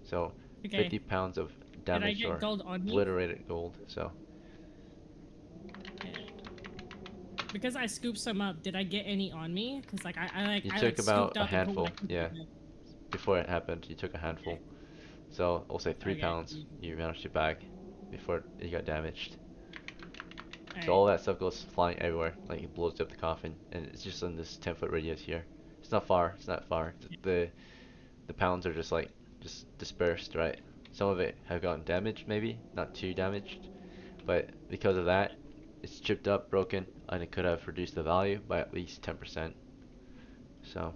So Okay. 50 pounds of Did I damaged get or gold on me? obliterated gold. So Yeah. Because I scooped some up, did I get any on me? Cause like I you I took like about scooped a up and put handful, what I could yeah. in it. Before it happened, you took a handful. So I'll say 3 Okay. pounds you managed to bag before it got damaged. Alright. So all that stuff goes flying everywhere, like it blows up the coffin, and it's just in this 10-foot radius here. It's not far. It's not far. The pounds are just like dispersed, right? Some of it have gotten damaged, maybe not too damaged, but because of that, it's chipped up, broken, and it could have reduced the value by at least 10%. So,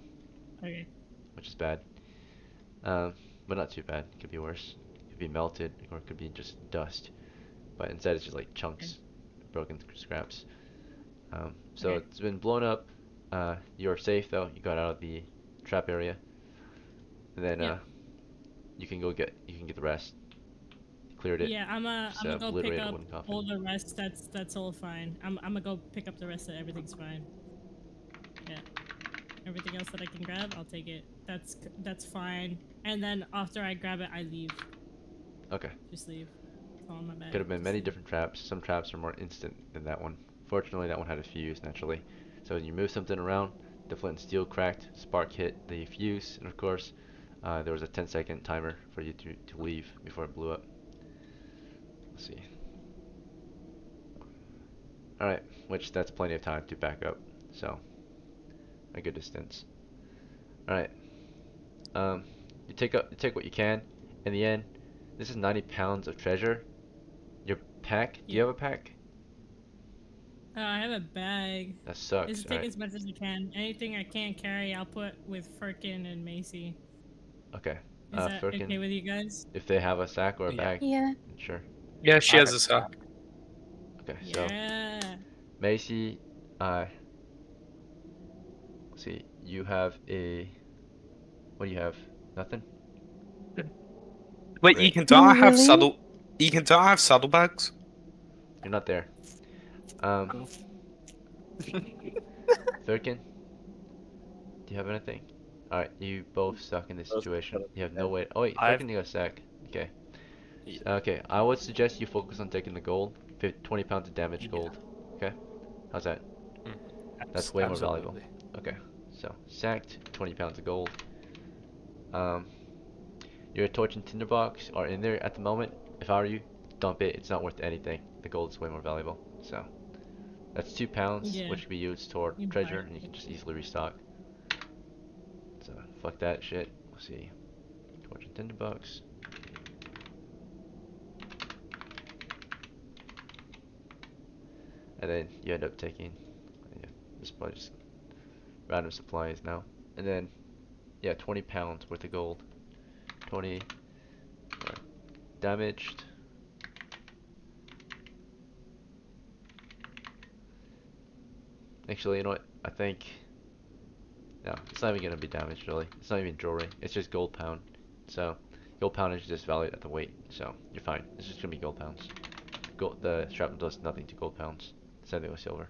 Okay. which is bad, but not too bad. It could be worse. It could be melted, or it could be just dust. But instead, it's just like chunks, broken scraps. So Okay. it's been blown up. You're safe though. You got out of the trap area, and then Yep. you can get the rest. Cleared it. Yeah, I'm Just gonna go pick obliterated up wooden coffin. all the rest. That's all fine. I'm gonna go pick up the rest of everything's fine. Yeah. Everything else that I can grab, I'll take it. That's fine. And then after I grab it, I leave. Okay. Just leave. It's all in my bag. Could have been Just many leave. different traps. Some traps are more instant than that one. Fortunately, that one had a fuse naturally. So when you move something around, the flint and steel cracked, spark hit the fuse, and of course, there was a 10-second timer for you to leave before it blew up. Let's see. Alright, which that's plenty of time to back up. So, a good distance. Alright. You take what you can. In the end, this is 90 pounds of treasure. Your pack? Do you have a pack? I have a bag. That sucks. Just take as much as I can. Anything I can't carry, I'll put with Firkin and Macy. Okay. Is that Firkin, okay with you guys? if they have a sack or a Yeah. bag, Yeah. sure. Yeah, she has a sack. Okay, so Yeah. Macy, let's see, you have a, what do you have? Nothing? Wait, Great. Ethan, don't I have Really? saddlebags? You're not there. Firkin, do you have anything? Alright, you both suck in this situation. You have no way. Oh wait, I have- Firkin, you got a sack. Okay. Yeah. Okay, I would suggest you focus on taking the gold. 20 pounds of damaged Yeah. gold. Okay? How's that? Mm. That's way more valuable. Absolutely. Okay, so sacked, 20 pounds of gold. Your torch and tinderbox are in there at the moment. If I were you, dump it. It's not worth anything. The gold's way more valuable. So, That's 2 pounds, Yeah. which can be used toward You buy treasure, it. and you can just easily restock. So fuck that shit. We'll see. $210. And then you end up taking, yeah, this is probably just random supplies now. And then, yeah, 20 pounds worth of gold. 20 damaged. Actually, you know what? I think, no, it's not even gonna be damaged really. It's not even jewelry. It's just gold pound. So, gold pound is just valued at the weight. So, you're fine. It's just gonna be gold pounds. Gold, the shrapnel does nothing to gold pounds. Same thing with silver.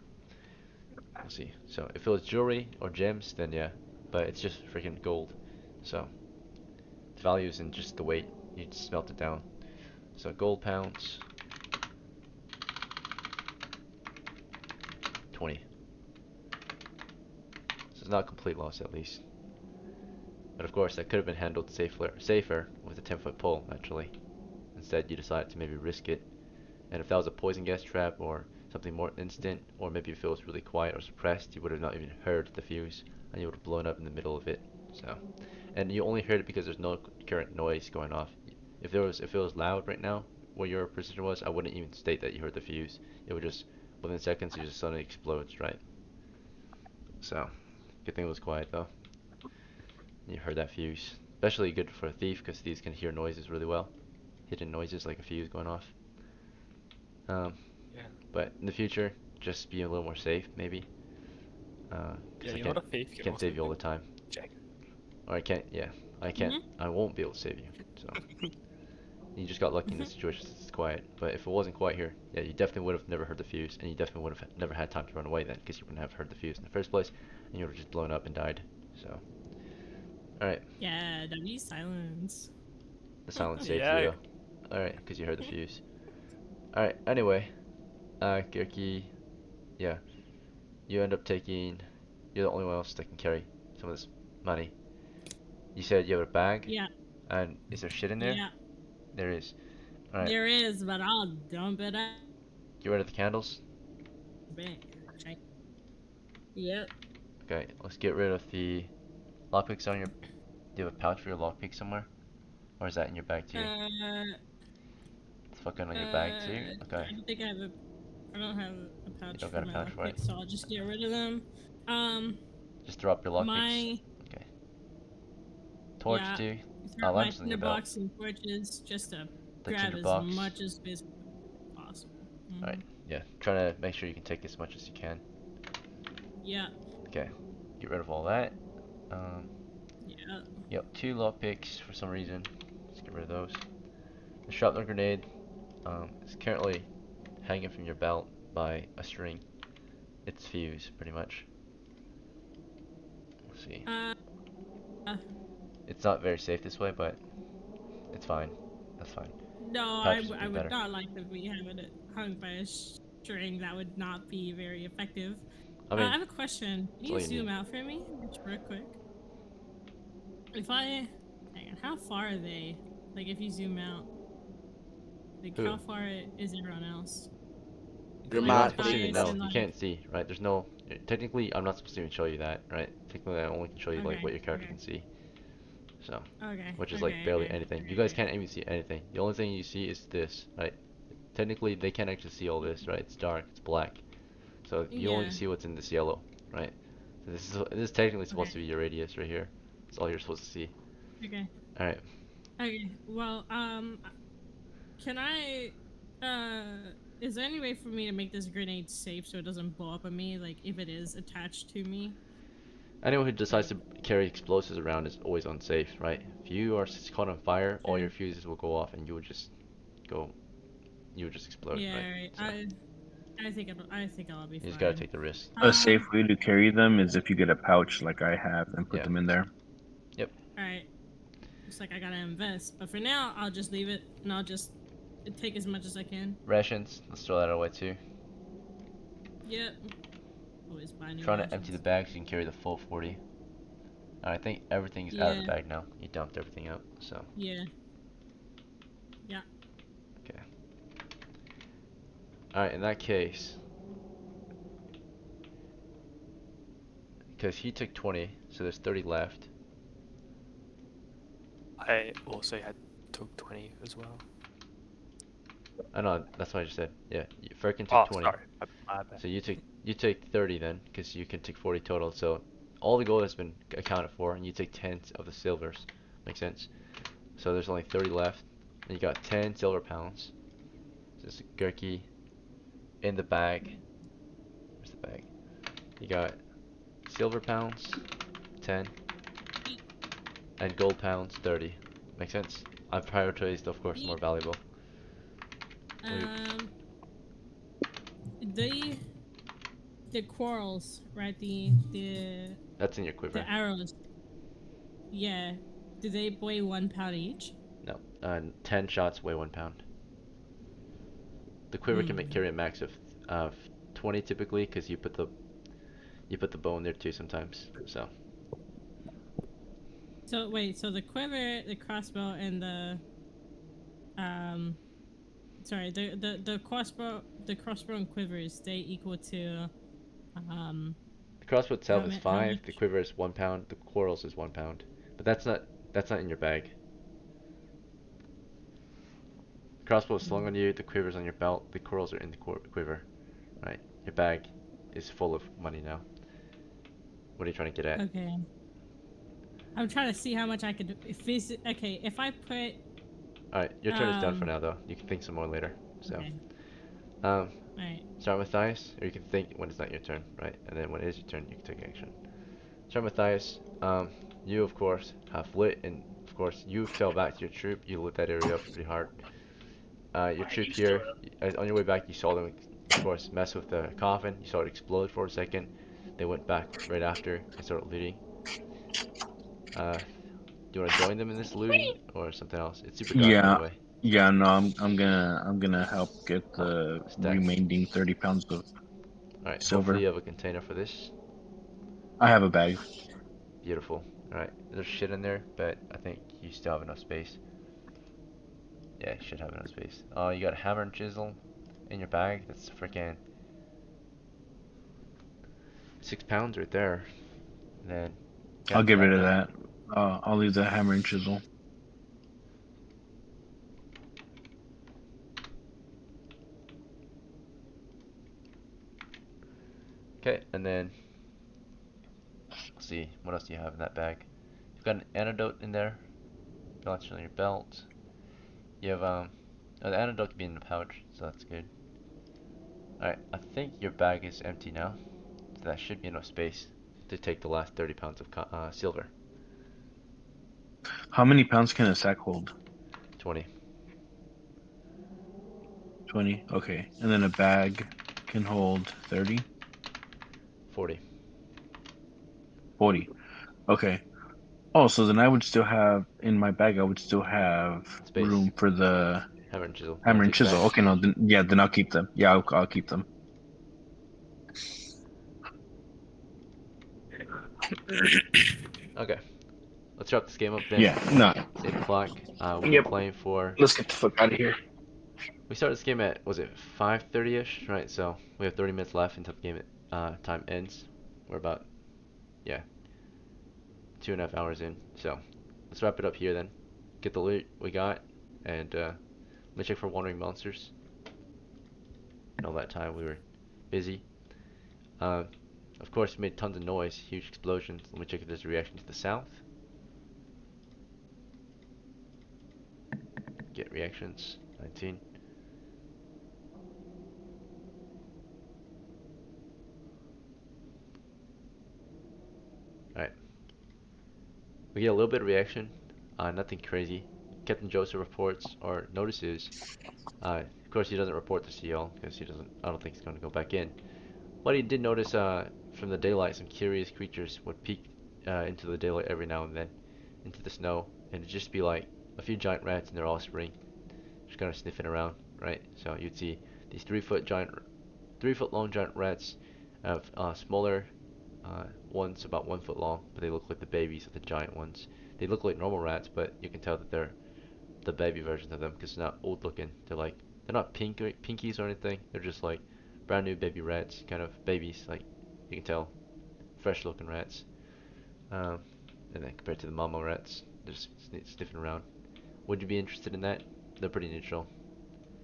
We'll see. So, if it was jewelry or gems, then yeah. But it's just freaking gold. So, the value is in just the weight. You just melt it down. So, gold pounds. 20. So it's not a complete loss at least. But of course, that could have been handled safer with a 10-foot pole, naturally. Instead, you decided to maybe risk it. And if that was a poison gas trap or something more instant, or maybe if it was really quiet or suppressed, you would have not even heard the fuse, and you would have blown up in the middle of it. So, and you only heard it because there's no current noise going off. If it was loud right now, where your position was, I wouldn't even state that you heard the fuse. It would just, within seconds, it just suddenly explodes, right? So, good thing it was quiet though. You heard that fuse. Especially good for a thief, because thieves can hear noises really well. Hidden noises like a fuse going off. Yeah. But in the future, just be a little more safe, maybe. Yeah, Because you're not a thief. You can can't also save you all the time. check. Or I can't, yeah. Mhm. I won't be able to save you. So, you just got lucky in this situation since it's quiet. But if it wasn't quiet here, yeah, you definitely would have never heard the fuse. And you definitely would have never had time to run away then, because you wouldn't have heard the fuse in the first place. And you would have just blown up and died. So, alright. Yeah, W silence. The silence saved you Yeah. though. Alright, because you heard the fuse. Alright, anyway. Kirky, yeah. You end up taking, you're the only one else that can carry some of this money. You said you have a bag? Yeah. And is there shit in there? Yeah. There is. Alright, There is, but I'll dump it out. get rid of the candles. Bang. Check. Yep. Okay, let's get rid of the lockpicks on your, do you have a pouch for your lockpick somewhere? Or is that in your bag too? It's fucking on your bag too? Okay. I don't think I don't have a pouch You don't for got a my pouch for it? lockpick, so I'll just get rid of them. Just throw up your lockpicks? My Okay. Torch yeah, too? throw up my Lamps on your belt. tinderbox and torches just to The grab as tinderbox. much as possible. Alright, yeah. Trying to make sure you can take as much as you can. Yeah. Okay. Get rid of all that. Yeah. Yep, 2 lockpicks for some reason. Let's get rid of those. The shrapnel grenade is currently hanging from your belt by a string. It's fused, pretty much. Let's see. It's not very safe this way, but it's fine. That's fine. No, Pouches I would be would better. not like to be having it hung by a string. That would not be very effective. I mean, I have a question. Can that's all you you zoom need. out for me, just real quick? If I, hang on, how far are they? Like, if you zoom out, like, Who? how far is everyone else? You're Like, not supposed to even Matthias know. and, You like, can't see, right? There's no. Technically, I'm not supposed to even show you that, right? Technically, I only can show you like okay, what your character okay, can see. So, okay, which is like okay, barely okay, anything. You okay, guys okay. can't even see anything. The only thing you see is this, right? Technically, they can't actually see all this, right? It's dark. It's black. So you only Yeah. see what's in this yellow, right? So this is technically supposed to Okay. be your radius right here. That's all you're supposed to see. Okay. All right. Okay. Well, can I, is there any way for me to make this grenade safe so it doesn't blow up on me? Like, if it is attached to me? Anyone who decides to carry explosives around is always unsafe, right? If you are caught on fire, all your fuses will go off and you would just go, you would just explode, Yeah. right? Right. So I think I'll be you fine. just gotta take the risk. A safe way to carry them is if you get a pouch like I have and put Yeah. them in there. Yep. All right. Looks like I gotta invest, but for now, I'll just leave it and I'll just take as much as I can. Rations. Let's throw that away too. Yep. Always buy new Trying to rations. empty the bag so you can carry the full 40. I think everything is out of the bag now. You dumped everything out, so. Yeah. Yeah. Okay. Alright, in that case, because he took 20, so there's 30 left. I also had took 20 as well. I know, that's what I just said. Yeah, Firkin took Oh, 20. sorry. My bad. So you take 30 then, because you can take 40 total. So all the gold has been accounted for, and you take 10 of the silvers. Makes sense. So there's only 30 left. And you got 10 silver pounds. Just Gurky in the bag. Where's the bag? You got silver pounds, 10, and gold pounds, 30. Make sense? I've prioritized, of course, more valuable. The quarrels, right? The That's in your quiver. the arrows. Yeah. Do they weigh 1 pound each? No. 10 shots weigh 1 pound. The quiver can carry a max of 20 typically, because you put the bow in there too sometimes. So wait, so the quiver, the crossbow, and the sorry, the crossbow and quivers, they equal to the crossbow itself is how 5. much? The quiver is 1 pound. The quarrels is 1 pound. But that's not in your bag. The crossbow is slung on you. The quiver's on your belt. The quarrels are in the quiver. Right. Your bag is full of money now. What are you trying to get at? Okay. I'm trying to see how much I could. If I put. Alright, your turn is done for now, though. You can think some more later. So, Okay. Alright. Start with Matthias, or you can think when it's not your turn, right? And then when it is your turn, you can take action. Start with Matthias. You, of course, have lit, and of course, you fell back to your troop. You lit that area up pretty hard. Your troop here, on your way back, you saw them, of course, mess with the coffin. You saw it explode for a second. They went back right after and started looting. Do you want to join them in this looting or something else? It's super dark, by the way. Yeah, no, I'm gonna help get the remaining 30 pounds of Alright, silver. hopefully you have a container for this. I have a bag. Beautiful. Alright, there's shit in there, but I think you still have enough space. Yeah, you should have enough space. Oh, you got a hammer and chisel in your bag. That's freaking 6 pounds right there. And then I'll get rid of that. I'll leave the hammer and chisel. Okay, and then let's see, what else do you have in that bag? You've got an antidote in there. Balance on your belt. You have oh, the antidote can be in the pouch, so that's good. Alright, I think your bag is empty now. So that should be enough space to take the last 30 pounds of silver. How many pounds can a sack hold? 20. 20, okay. And then a bag can hold 30? 40. 40. Okay. Oh, so then I would still have, in my bag, I would still have space. Room for the hammer and chisel. Hammer and chisel. Okay, no, then I'll keep them. Yeah, I'll keep them. Okay. Let's wrap this game up then. Yeah, no. 8 o'clock. We've been playing for... Let's get the fuck out of here. We started this game at, was it 5:30ish? Right, so we have 30 minutes left until the game time ends. We're about, yeah, 2.5 hours in. So let's wrap it up here then. Get the loot we got, and let me check for wandering monsters. And all that time we were busy. Of course, we made tons of noise, huge explosions. Let me check if there's a reaction to the south. Get reactions, 19. Alright. We get a little bit of reaction, nothing crazy. Captain Joseph reports or notices. Of course, he doesn't report to CL because he doesn't. I don't think he's going to go back in. But he did notice from the daylight some curious creatures would peek into the daylight every now and then, into the snow, and it'd just be like a few giant rats and their offspring, just kind of sniffing around, right? So you'd see these 3-foot long giant rats, of smaller ones about 1 foot long, but they look like the babies of the giant ones. They look like normal rats, but you can tell that they're the baby versions of them because they're not old looking. They're not pinkies or anything. They're just like brand new baby rats, kind of babies. Like you can tell fresh looking rats. And then compared to the mama rats, they're just sniffing around. Would you be interested in that? They're pretty neutral.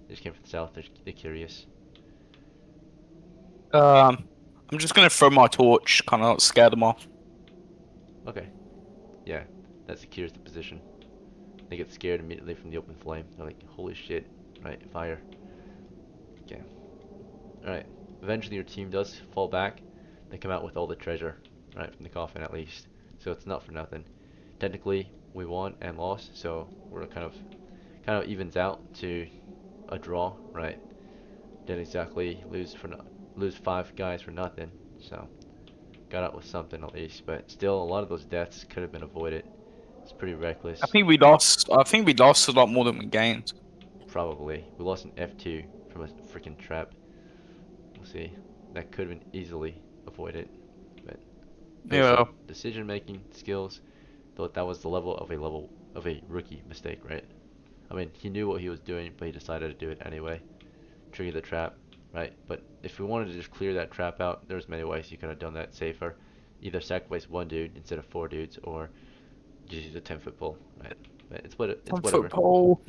They just came from the south. They're curious. I'm just gonna throw my torch, kind of scare them off. Okay. Yeah, that secures the position. They get scared immediately from the open flame. They're like, holy shit, right? Fire. Okay. Alright. Eventually your team does fall back. They come out with all the treasure, right? From the coffin at least. So it's not for nothing. Technically, we won and lost, so we're kind of evens out to a draw, right? Didn't exactly lose 5 guys for nothing. So got out with something at least, but still a lot of those deaths could have been avoided. It's pretty I reckless. think we lost. I think we lost a lot more than we gained. Probably. We lost an F2 from a freaking trap. We'll see. That could have been easily avoided. But based Yeah. on decision making skills, thought that was the level of a rookie mistake, right? I mean, he knew what he was doing, but he decided to do it anyway. Trigger the trap, right? But if we wanted to just clear that trap out, there's many ways you could have done that safer. Either sacrifice 1 dude instead of 4 dudes, or just use a 10-foot pole, right? But it's whatever. Football.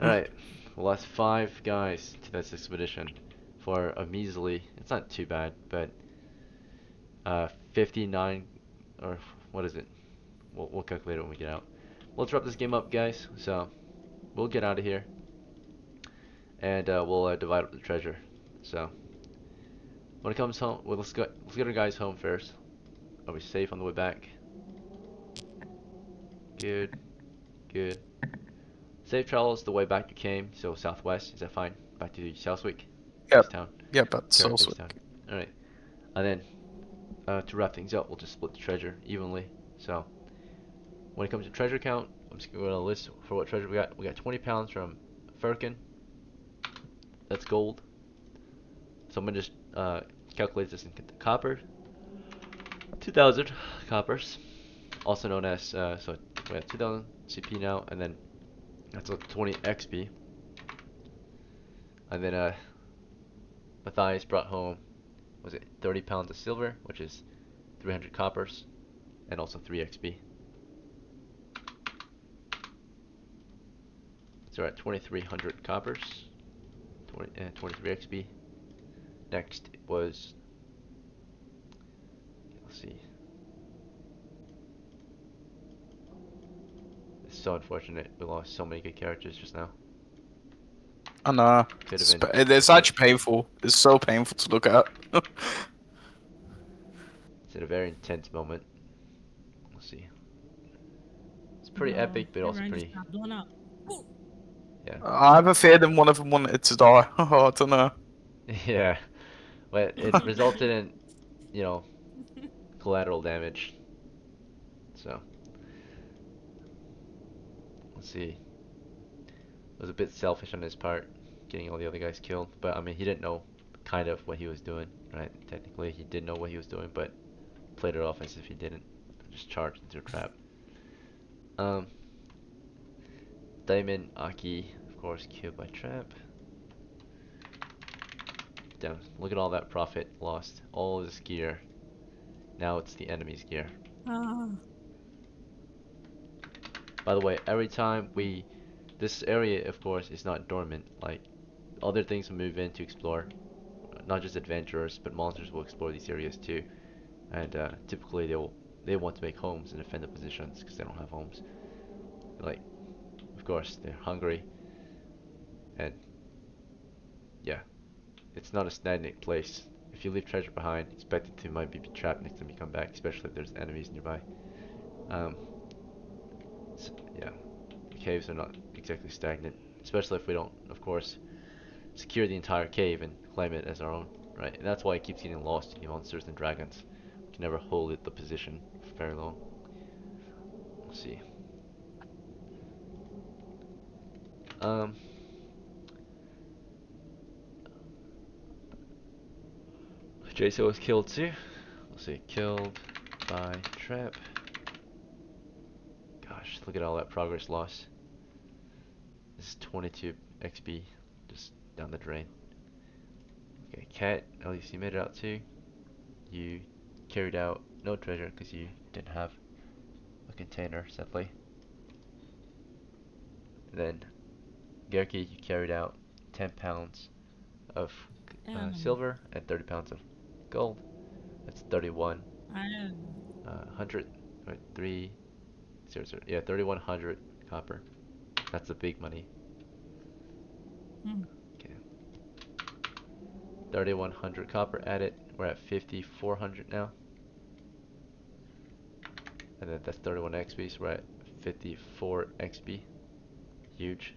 Alright, we lost 5 guys to this expedition for a measly, it's not too bad, but 59, or what is it? We'll calculate it when we get out. Let's wrap this game up, guys. So we'll get out of here, and we'll divide up the treasure. So when it comes home, well, let's get our guys home first. Are we safe on the way back? Good, good. Safe travels the way back you came. So southwest, is that fine? Back to Southwick, base Yep. town. Yep, that's Current also. base town. All right, and then to wrap things up, we'll just split the treasure evenly. So when it comes to treasure count, I'm just going to list for what treasure we got. We got 20 pounds from Firkin. That's gold. So I'm going to just calculate this in copper. 2,000 coppers, also known as, so we have 2,000 CP now, and then that's a 20 XP. And then Matthias brought home, was it 30 pounds of silver, which is 300 coppers, and also 3 XP. So we're at 2,300 coppers, 23 XP. Next was, let's see. It's so unfortunate. We lost so many good characters just now. I know. Could It's, have been. it's actually painful. It's so painful to look at. It's a very intense moment. We'll see. It's pretty epic, but also Everyone just pretty. got blown up. Yeah. I have a feeling one of them wanted to die. I don't know. Yeah. But it resulted in, you know, collateral damage. So, let's see. It was a bit selfish on his part, getting all the other guys killed. But I mean, he didn't know kind of what he was doing, right? Technically, he did know what he was doing, but played it off as if he didn't. Just charged into a trap. Diamond Aki, of course, killed by trap. Damn, look at all that profit lost. All this gear. Now it's the enemy's gear. By the way, every time this area, of course, is not dormant. Like, other things will move in to explore. Not just adventurers, but monsters will explore these areas too. And typically they want to make homes and defend the positions because they don't have homes. Like, of course, they're hungry. And yeah, it's not a stagnant place. If you leave treasure behind, expect it to might be trapped next time you come back, especially if there's enemies nearby. So, yeah, caves are not exactly stagnant, especially if we don't, of course, secure the entire cave and claim it as our own, right? And that's why it keeps getting lost to the monsters and dragons. We can never hold it the position for very long. Let's see. Um, Jason was killed too. Let's see, killed by trap. Gosh, look at all that progress lost. This is 22 XP just down the drain. Okay, cat, at least you made it out too. You carried out no treasure because you didn't have a container, sadly. And then Gerke, you carried out 10 pounds of silver and 30 pounds of gold. That's 3,100, right? 3,100 copper. That's the big money. Okay. 3,100 copper added. We're at 5,400 now. And then that's 31 XP, so we're at 54 XP. Huge.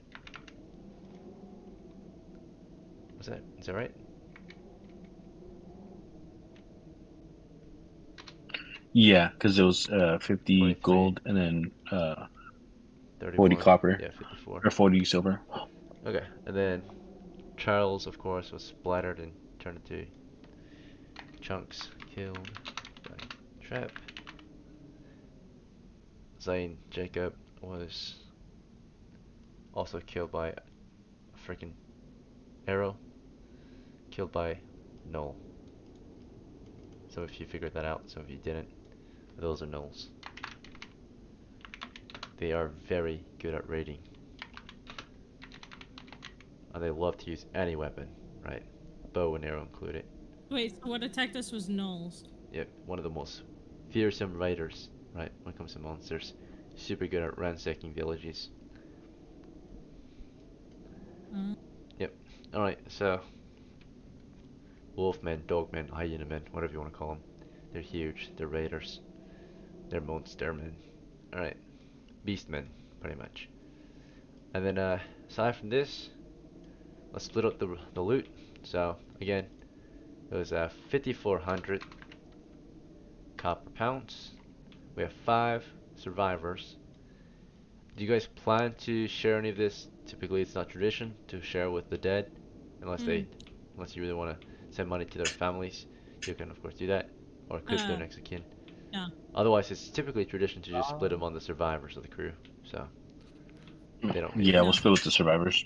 Is that right? Yeah, because it was 50 23. gold and then 31, 40 copper. yeah, 54. Or 40 silver. Okay, and then Charles, of course, was splattered and turned into chunks, killed by Trap. Zane Jacob was also killed by a freaking arrow. Killed by Null. Some of you figured that out, some of you didn't. Those are Nulls. They are very good at raiding. And they love to use any weapon, right? Bow and arrow included. Wait, so what attacked us was gnolls? Yep, one of the most fearsome raiders, right, when it comes to monsters. Super good at ransacking villages. Yep, alright, so wolfmen, dogmen, hyena men, whatever you want to call them. They're huge, they're raiders. They're monster men. Alright, beastmen, pretty much. And then aside from this, let's split up the loot. So again, it was 5,400 copper pounds. We have 5 survivors. Do you guys plan to share any of this? Typically, it's not tradition to share with the dead, unless you really want to send money to their families. You can of course do that, or could their next of kin. Yeah. Otherwise, it's typically tradition to just split them on the survivors of the crew. So they don't. Yeah, we'll split with the survivors.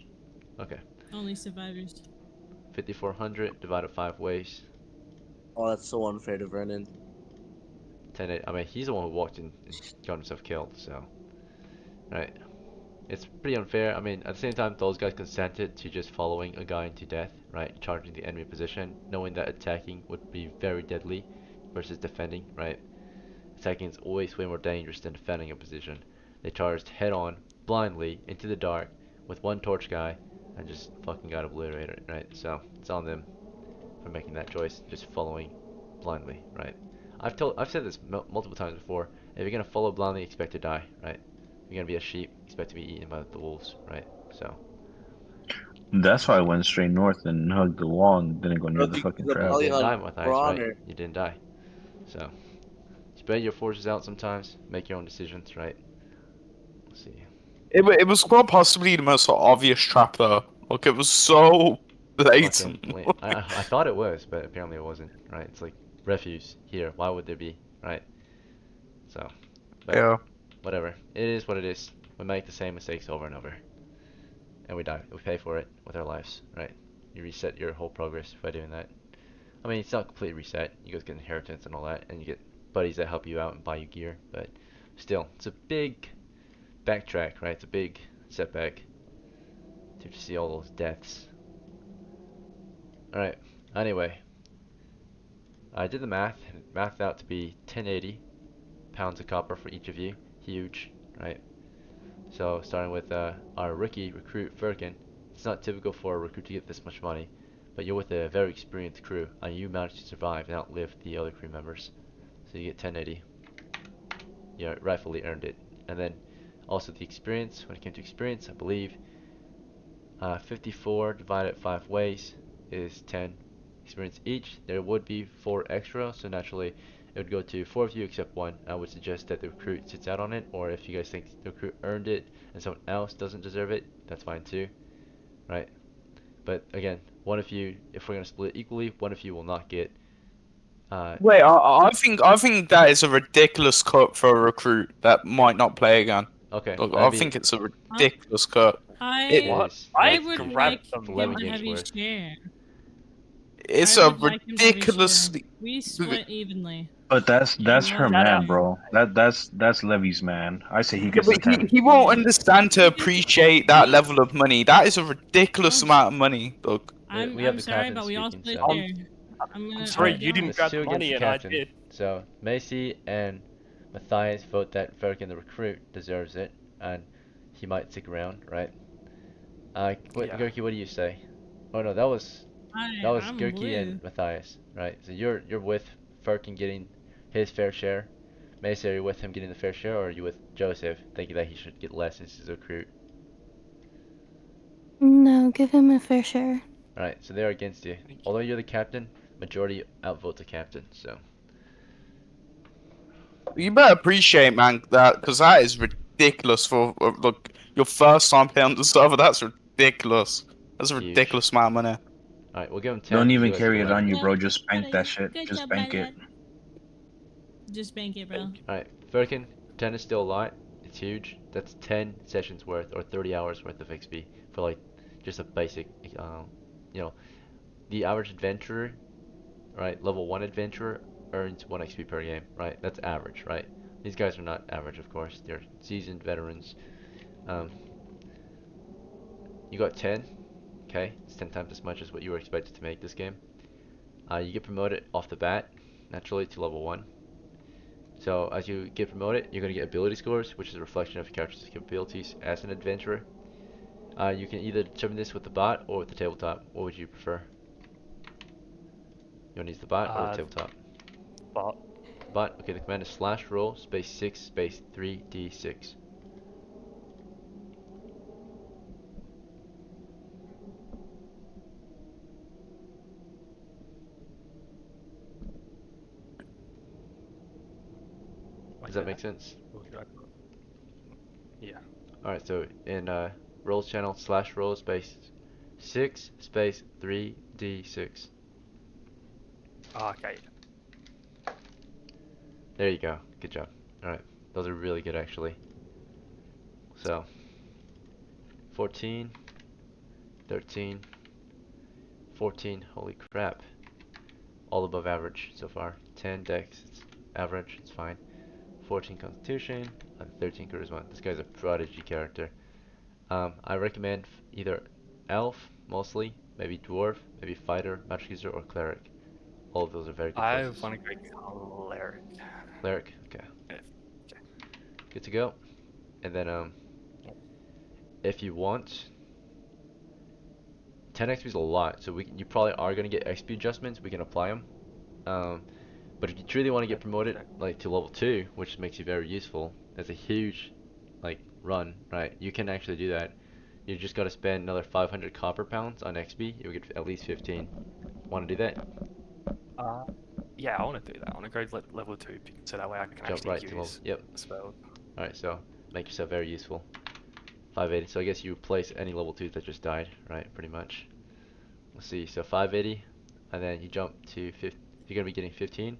Okay. Only survivors. 5,400 divided 5 ways. Oh, that's so unfair to Vernon. 10. I mean, he's the one who walked in and got himself killed. So, right. It's pretty unfair. I mean, at the same time, those guys consented to just following a guy into death, right? Charging the enemy position, knowing that attacking would be very deadly versus defending, right? Attacking is always way more dangerous than defending a position. They charged head on, blindly, into the dark with one torch guy and just fucking got obliterated, right? So, it's on them for making that choice, just following blindly, right? I've said this multiple times before. If you're gonna follow blindly, expect to die, right? If you're gonna be a sheep, expect to be eaten by the wolves, right? So. That's why I went straight north and hugged the wall and didn't go near the fucking crowd. You didn't die, Matthias, right? You didn't die. So, spread your forces out sometimes. Make your own decisions, right? Let's see. It was quite possibly the most obvious trap though. Like it was so blatant. I thought it was, but apparently it wasn't, right? It's like refuse here. Why would there be, right? So, but yeah. Whatever. It is what it is. We make the same mistakes over and over. And we die. We pay for it with our lives, right? You reset your whole progress by doing that. I mean, it's not completely reset. You guys get inheritance and all that, and you get buddies that help you out and buy you gear, but still, it's a big backtrack, right? It's a big setback to see all those deaths. Alright, anyway. I did the math, and it mathed out to be 1080 pounds of copper for each of you. Huge, right? So, starting with our rookie recruit, Firkin. It's not typical for a recruit to get this much money, but you're with a very experienced crew, and you managed to survive and outlive the other crew members. So you get 1080. You rightfully earned it. And then, also the experience, when it came to experience, I believe 54 divided 5 ways is 10 experience each. There would be 4 extra, so naturally it would go to 4 of you except 1. I would suggest that the recruit sits out on it, or if you guys think the recruit earned it and someone else doesn't deserve it, that's fine too, right? But again, one of you, if we're gonna split it equally, one of you will not get. Wait, I think that is a ridiculous cut for a recruit that might not play again. Okay. Look, I think it's a ridiculous cut. I would like him to have you share. It's a ridiculously. We split evenly. But that's No, her Shout out. man, bro. That's Levy's man. I say he Yeah, gets but the 10. he won't understand to appreciate that We- level of money. That is a ridiculous Oh, amount of money, look. We have I'm the sorry, captain but we all speaking, split so. I'm, share. I'm I'm sorry, gonna Alright, be you didn't let's honest. grab two the against money the and I captain. did. So Macy and Matthias vote that Firkin the recruit deserves it, and he might stick around, right? Yeah. Gerky, what do you say? Oh no, that was I'm Gerky with. and Matthias, right? So you're with Firkin getting his fair share. Macy, are you with him getting the fair share, or are you with Joseph, thinking that he should get less since he's a recruit? No, give him a fair share. Alright, so they're against you. Thank you. Although you're the captain, majority outvote the captain, so. You better appreciate, man, that because that is ridiculous for look your first time playing on the server. That's ridiculous. That's a Huge. ridiculous amount of money. Alright, we'll give him 10 Don't because he even was carry it on you, 11. bro. Just bank that shit. Good Just job, bank it. Ballad. Just bank it, bro. Alright, Firkin, 10 is still a lot. It's huge. That's 10 sessions worth or 30 hours worth of XP for like just a basic, you know, the average adventurer, right? Level 1 adventurer earns 1 XP per game, right? That's average, right? These guys are not average, of course. They're seasoned veterans. Um, you got 10, okay? It's 10 times as much as what you were expected to make this game. You get promoted off the bat, naturally, to level 1. So as you get promoted, you're going to get ability scores, which is a reflection of your character's capabilities as an adventurer. You can either determine this with the bot or with the tabletop. What would you prefer? You want to use the bot or the tabletop? But Bot. Okay, the command is /roll space 6 space 3d6. Does that make sense? Yeah. Alright, so in roles channel /roll space 6 space 3d6. Okay. There you go. Good job. Alright, those are really good actually. So 14, 13, 14, holy crap. All above average so far. 10 dex, it's average, it's fine. 14 constitution, and 13 charisma. This guy's a prodigy character. I recommend either elf, mostly, maybe dwarf, maybe fighter, magic user, or cleric. All of those are very good I choices. want to go cleric. Cleric, okay. Okay. Good to go. And then, if you want, 10 XP is a lot, so you probably are going to get XP adjustments. We can apply them. But if you truly want to get promoted like to level 2, which makes you very useful, that's a huge like run, right? You can actually do that. You just got to spend another 500 copper pounds on XP. You'll get at least 15. Want to do that? Yeah, I want to do that. I want to go level 2 so that way I can Jump actually right to level. use Yep. spells. Alright, so make yourself very useful. 580. So I guess you replace any level 2s that just died, right? Pretty much. Let's see. So 580, and then you jump to 50. You're gonna be getting 15.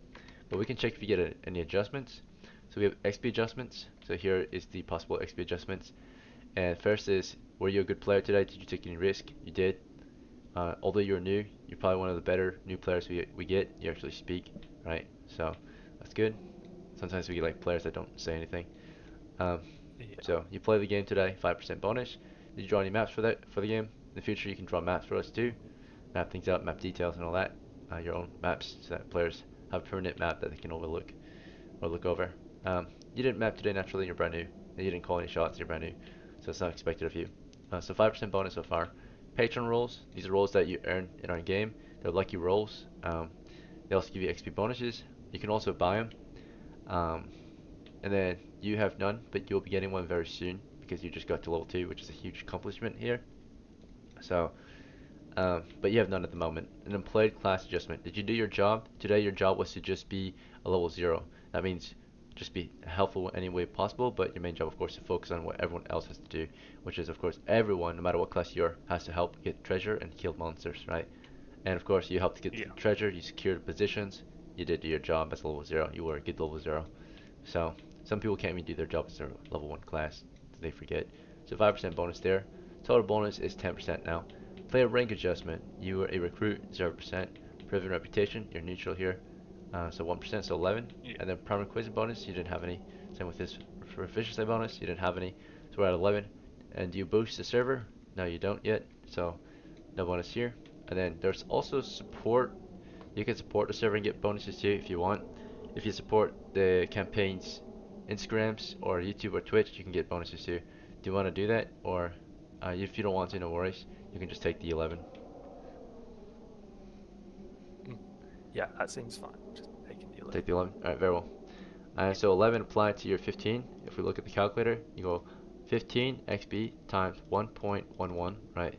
But we can check if you get any adjustments. So we have XP adjustments. So here is the possible XP adjustments. And first is, were you a good player today? Did you take any risk? You did. Although you're new, you're probably one of the better new players we get. You actually speak, right? So that's good. Sometimes we get like players that don't say anything. So you play the game today, 5% bonus. Did you draw any maps for the game? In the future, you can draw maps for us too. Map things out, map details and all that. Your own maps, so that players have a permanent map that they can overlook or look over. You didn't map today naturally, you're brand new. And you didn't call any shots, you're brand new. So it's not expected of you. So 5% bonus so far. Patron rolls, these are rolls that you earn in our game. They're lucky rolls. They also give you XP bonuses. You can also buy them. And then you have none, but you'll be getting one very soon because you just got to level 2, which is a huge accomplishment here. So, but you have none at the moment. An employed class adjustment. Did you do your job? Today your job was to just be a level 0. That means just be helpful in any way possible, but your main job, of course, is to focus on what everyone else has to do, which is, of course, everyone, no matter what class you are, has to help get treasure and kill monsters, right? And of course, you helped to get the treasure, you secured positions, you did your job as level 0, you were a good level 0. So, some people can't even do their job as their level 1 class, they forget. So 5% bonus there. Total bonus is 10% now. Player rank adjustment, you were a recruit, 0%. Proven reputation, you're neutral here. So 1%, so 11. Yeah. And then primary quiz bonus, you didn't have any. Same with this for efficiency bonus, you didn't have any. So we're at 11. And do you boost the server? No, you don't yet. So no bonus here. And then there's also support. You can support the server and get bonuses too if you want. If you support the campaign's Instagrams or YouTube or Twitch, you can get bonuses too. Do you want to do that? Or if you don't want to, no worries. You can just take the 11. Yeah, that seems fine. Just taking the 11. Take the 11? Alright, very well. So 11 applied to your 15. If we look at the calculator, you go 15 XP times 1.11, right?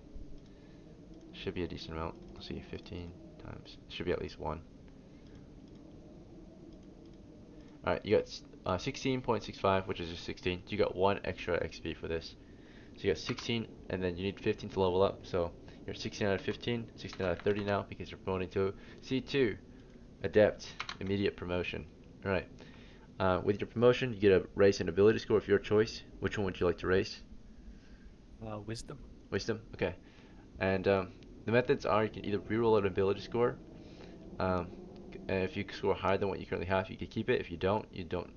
Should be a decent amount. Let's see, 15 times, should be at least 1. Alright, you got 16.65, which is just 16. So you got 1 extra XP for this. So you got 16, and then you need 15 to level up. So you're 16 out of 15, 16 out of 30 now, because you're promoting to C2. Adept, immediate promotion. Alright. With your promotion, you get a race and ability score of your choice. Which one would you like to race? Wisdom. Wisdom? Okay. And the methods are you can either reroll an ability score. And if you score higher than what you currently have, you can keep it. If you don't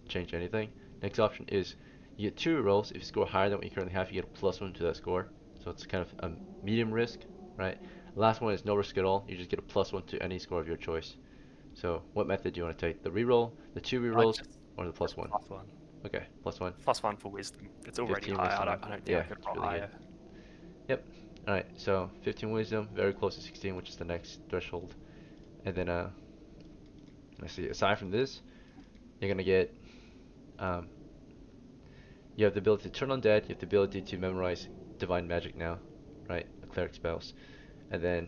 change anything. Next option is you get 2 rerolls. If you score higher than what you currently have, you get a +1 to that score. So it's kind of a medium risk, right? Last one is no risk at all. You just get a +1 to any score of your choice. So what method do you want to take? The reroll, the 2 rerolls, or the +1? +1. Okay, +1. +1 for wisdom. It's already 15 high. wisdom. I don't think Yeah, I could it's roll really higher. good. Yep. Alright, so 15 wisdom, very close to 16, which is the next threshold. And then let's see, aside from this, you're gonna get you have the ability to turn undead, you have the ability to memorize divine magic now, right? The cleric spells. And then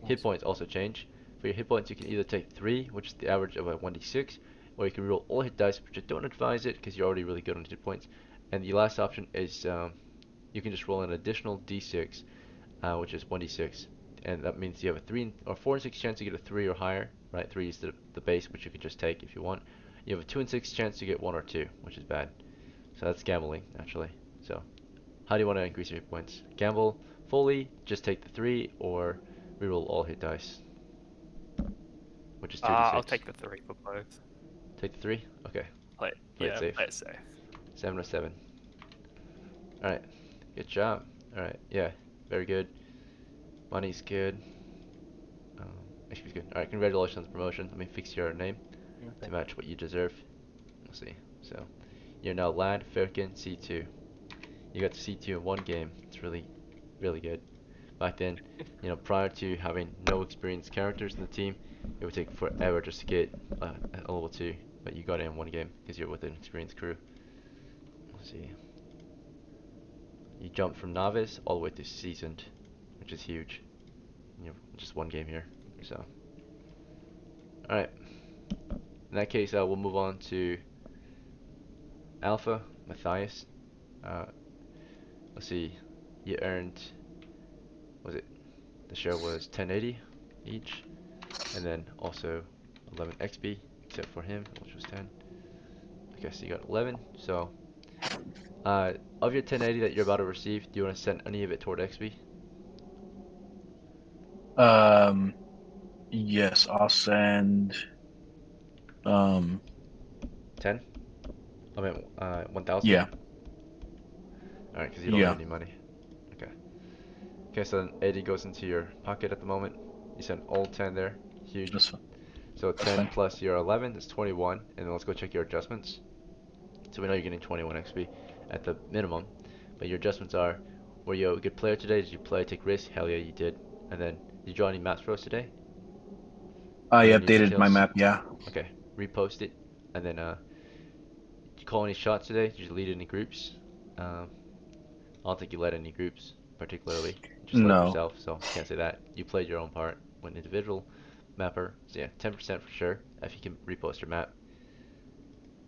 hit points also change. For your hit points, you can either take 3, which is the average of a 1d6, or you can roll all hit dice, which I don't advise it because you're already really good on hit points. And the last option is you can just roll an additional d6, which is 1d6, and that means you have a 3 or 4 and 6 chance to get a 3 or higher, right? 3 is the base, which you can just take if you want. You have a 2 and 6 chance to get 1 or 2, which is bad. So that's gambling, actually. So how do you want to increase your hit points? Gamble fully, just take the 3, or reroll all hit dice, which is 2d6. I'll take the 3 for both. Take the 3? Okay. Play it safe. Play it safe. 7 or 7. Alright, good job. Alright, yeah, very good. Money's good. XP's good. Alright, congratulations on the promotion. Let me fix your name to match what you deserve. Let's see. So, you're now Lad Fairkin C2. You got to C2 in 1 game. It's really, really good. Back then, you know, prior to having no experienced characters in the team, it would take forever just to get a level 2. But you got it in 1 game because you're with an experienced crew. Let's see. You jumped from novice all the way to seasoned, which is huge. You know, just 1 game here. So, alright. In that case, we'll move on to Alpha Matthias. Let's see. You earned, was it? The share was 1080 each, and then also 11 XP, except for him, which was 10. Okay, so you got 11. So, of your 1080 that you're about to receive, do you want to send any of it toward XP? Yes, I'll send 10? I mean, 1,000? Yeah. Alright, because you don't need any money. Okay. Okay, so then 80 goes into your pocket at the moment. You send all 10 there. Huge. That's fine. So 10 plus your 11 is 21. And then let's go check your adjustments. So we know you're getting 21 XP at the minimum. But your adjustments are, were you a good player today? Did you play, take risks? Hell yeah, you did. And then, did you draw any maps for us today? I updated my map, yeah. Okay, repost it. And then, did you call any shots today? Did you lead any groups? I don't think you led any groups, particularly. You just led yourself, so can't say that. You played your own part. Went individual mapper. So yeah, 10% for sure, if you can repost your map.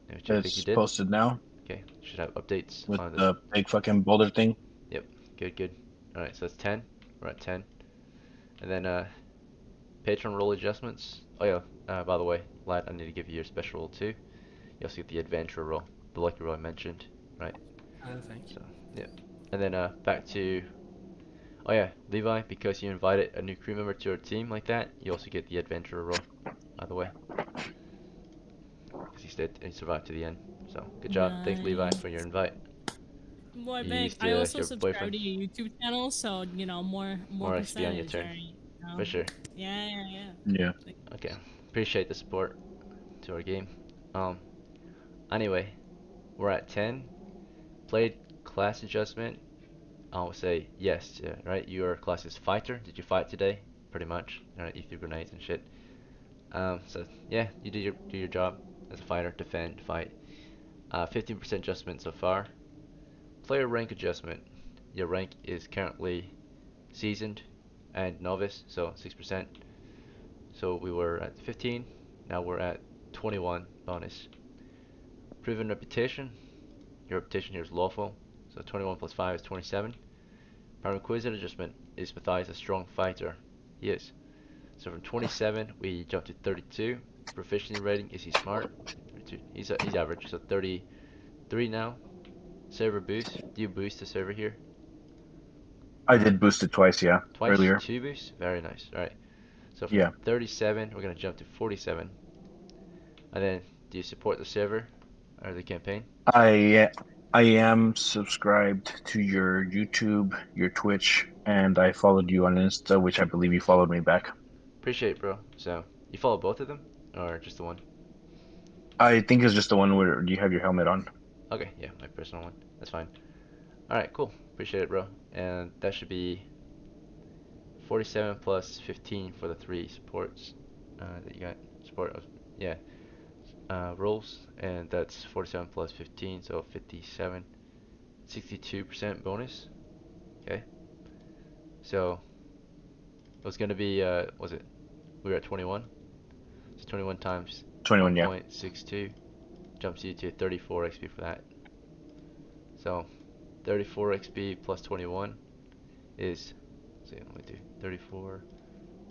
Which I think you did. Posted now. Okay, should have updates with on the big fucking boulder thing. Yep, good. Alright, so that's 10. We're at 10. And then, patron roll adjustments. Oh yeah, by the way, Lad, I need to give you your special roll too. You also get the adventure roll, the lucky roll I mentioned, right? Thank you. So, yeah. And then, back to, oh yeah, Levi, because you invited a new crew member to our team like that, you also get the adventure roll, by the way. did, and you survived to the end. So good job. Thanks, Levi, for your invite. Boy, You big. used I also your subscribe boyfriend. to your YouTube channel, so more More XP on your percentage, turn. right? You know? For sure. Yeah. Yeah. Okay. Appreciate the support to our game. Anyway, we're at 10. Played class adjustment. I will say yes, yeah, right? Your class is fighter. Did you fight today? Pretty much. Right, you threw grenades and shit. So yeah, you do your job as a fighter, defend, fight. 15% adjustment so far. Player rank adjustment. Your rank is currently seasoned and novice, so 6%. So we were at 15, now we're at 21 bonus. Proven reputation. Your reputation here is lawful, so 21 plus 5 is 27. Prerequisite adjustment. Is Matthias a strong fighter? He is. So from 27 we jump to 32. Proficiency rating, is he smart? 32. He's average, so 33 now. Server boost. Do you boost the server here? I did boost it twice, yeah. Twice? Earlier. 2 boosts? Very nice. Alright. So from Yeah. 37 we're gonna jump to 47. And then do you support the server or the campaign? I am subscribed to your YouTube, your Twitch, and I followed you on Insta, which I believe you followed me back. Appreciate it, bro. So you follow both of them or just the one? I think it's just the one where you have your helmet on. Okay, yeah, my personal one. That's fine. Alright, cool. Appreciate it, bro. And that should be 47 plus 15 for the 3 supports that you got. Support, yeah, rolls. And that's 47 plus 15, so 57. 62% bonus. Okay. So it was going to be, was it? We were at 21. So 21 times 21, yeah. 1.62 jumps you to 34 XP for that. So 34 XP plus 21 is, let's see, let me do 34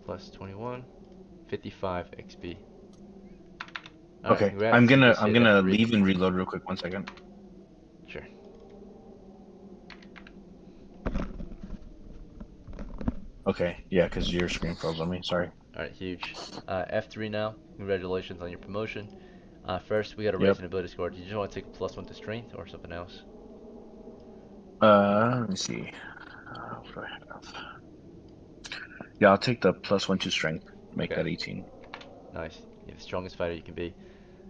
plus 21, 55 XP. Alright, Okay. congrats. I'm You gonna just hit F3. leave and reload real quick. 1 second. Sure. Okay. Yeah, because your screen froze on me. Sorry. Alright, huge. F3 now. Congratulations on your promotion. First, we got to raise Yep. an ability score. Do you just want to take a +1 to strength or something else? Let me see. What do I have? Yeah, I'll take the +1 to strength. Make Okay. that 18. Nice. You're the strongest fighter you can be.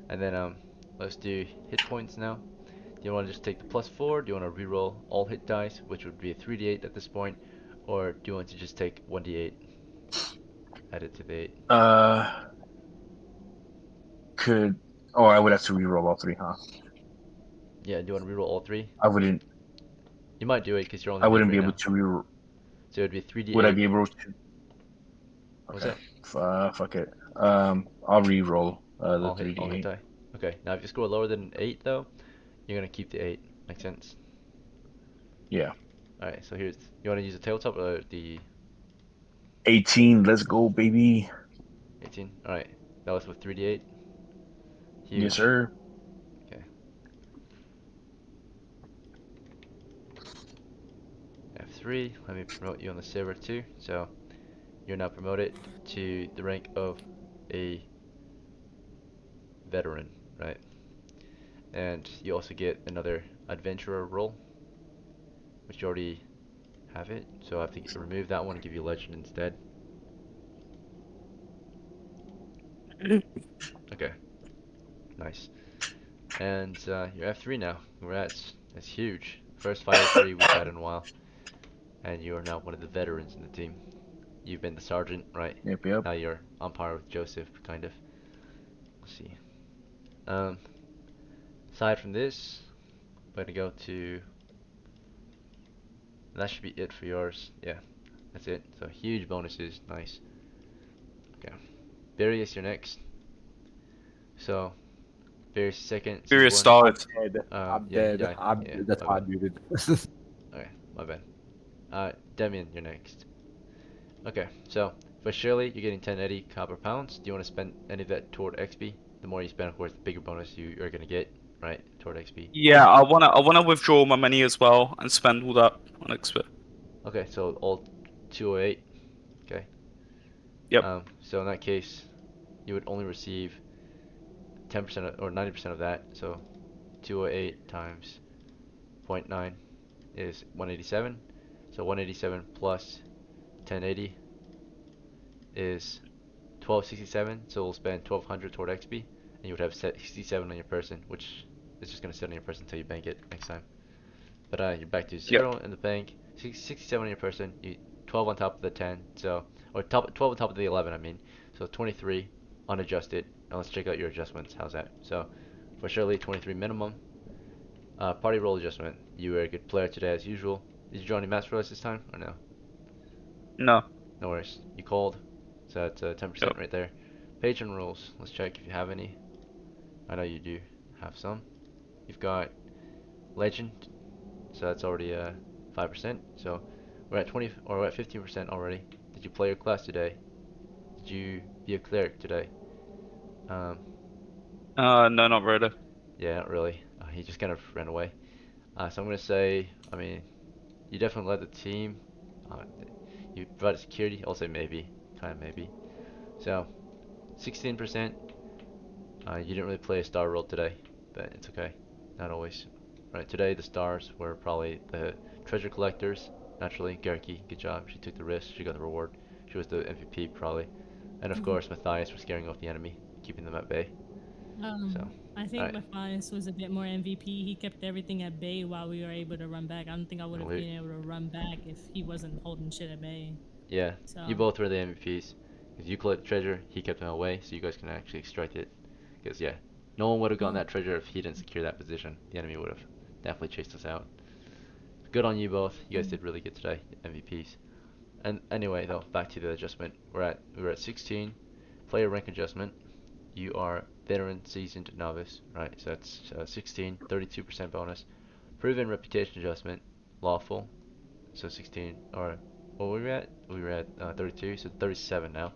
And then let's do hit points now. Do you want to just take the +4? Do you want to reroll all hit dice, which would be a 3d8 at this point, or do you want to just take 1d8, add it to the 8? Could Oh, I would have to reroll all 3, huh? Yeah, do you want to reroll all 3? I wouldn't. You might do it because you're only I mid wouldn't be right able now. to reroll. So it would be 3d8. Would I be able to? What was Okay. that? Fuck it. I'll reroll the All hit 3d8. die. Okay. Now if you score lower than 8 though, you're gonna keep the 8. Make sense? Yeah. Alright, so here's, you want to use the tabletop or the 18. Let's go, baby. 18? Alright, that was with 3d8. Huge. Yes, sir. Okay. F3, let me promote you on the server too. So you're now promoted to the rank of a veteran, right? And you also get another adventurer role, which you already have it. So I have to remove that one and give you legend instead. Okay, nice. And you're F3 now. Congrats. That's huge. First Fighter 3 we've had in a while. And you are now one of the veterans in the team. You've been the sergeant, right? Yep. Now you're on par with Joseph, kind of. Let's see. Aside from this, I'm gonna go to. That should be it for yours. Yeah, that's it. So huge bonuses, nice. Okay, Barrius, you're next. So Barrius second. Furious Seaborn. started. I'm dead. I'm Yeah, he dead. died. I'm Yeah, that's my why bad. I'm muted. Okay, my bad. Demian, you're next. Okay, so for Shirley, you're getting 1080 copper pounds. Do you want to spend any of that toward XP? The more you spend, of course, the bigger bonus you are gonna get, right? Toward XP. Yeah, I wanna withdraw my money as well and spend all that on XP. Okay, so all 208. Okay. Yep. So in that case, you would only receive 10% or 90% of that. So 208 times 0.9 is 187. So 187 plus 1080 is 1267. So we'll spend 1200 toward XP, and you would have 67 on your person, which is just gonna sit on your person until you bank it next time. But you're back to 0 in the bank. 67 on your person. 12 on top of the 10. So or 12 on top of the 11. I mean. So 23 unadjusted. Now let's check out your adjustments. How's that? So for Shirley, 23 minimum. Party roll adjustment. You were a good player today as usual. Did you draw any master rolls this time or no? No. No worries. You called. So that's 10% right there. Patron rules. Let's check if you have any. I know you do have some. You've got legend. So that's already 5%. So we're at 20 or we're at 15% already. Did you play your class today? Did you be a cleric today? No, not really. Yeah, not really. He just kind of ran away. So I'm gonna say, I mean, you definitely led the team. You provided security. I'll say maybe, kind of maybe. So 16%. You didn't really play a star role today, but it's okay. Not always. Right, today the stars were probably the treasure collectors. Naturally, Gariki, good job. She took the risk. She got the reward. She was the MVP probably. And of course, Matthias for scaring off the enemy, keeping them at bay. So, I think alright. Matthias was a bit more MVP. He kept everything at bay while we were able to run back. I don't think I would have been able to run back if he wasn't holding shit at bay. Yeah, so. you both were the MVPs. If you collect the treasure, he kept them away, so you guys can actually extract it. Because, yeah, no one would have gotten that treasure if he didn't secure that position. The enemy would have definitely chased us out. Good on you both. You guys did really good today, MVPs. And anyway, though, back to the adjustment. We were at 16. Player rank adjustment. You are veteran, seasoned, novice. Right, so that's 16, 32% bonus. Proven reputation adjustment, lawful. So 16, or what were we at? We were at 32, so 37 now.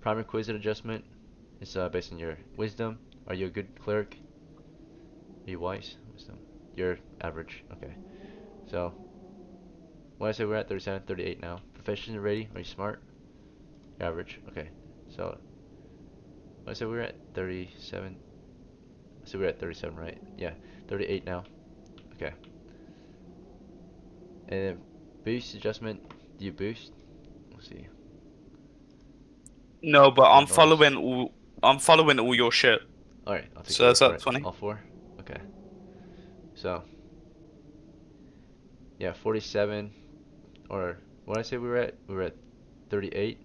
Primary requisite adjustment is based on your wisdom. Are you a good cleric? Are you wise? Wisdom. You're average. Okay. So when I say we're at 37, 38 now. Proficiency rating. Are you smart? You're average. Okay. So when I say we're at 37. So we're at 37, right? Yeah. 38 now. Okay. And then boost adjustment. Do you boost? Let's see. No, but Or I'm bonus? following all your shit. Alright, I'll take So your word that's for at it. 20. All four? Okay. So, yeah, 47, or what did I say we were at? We were at 38.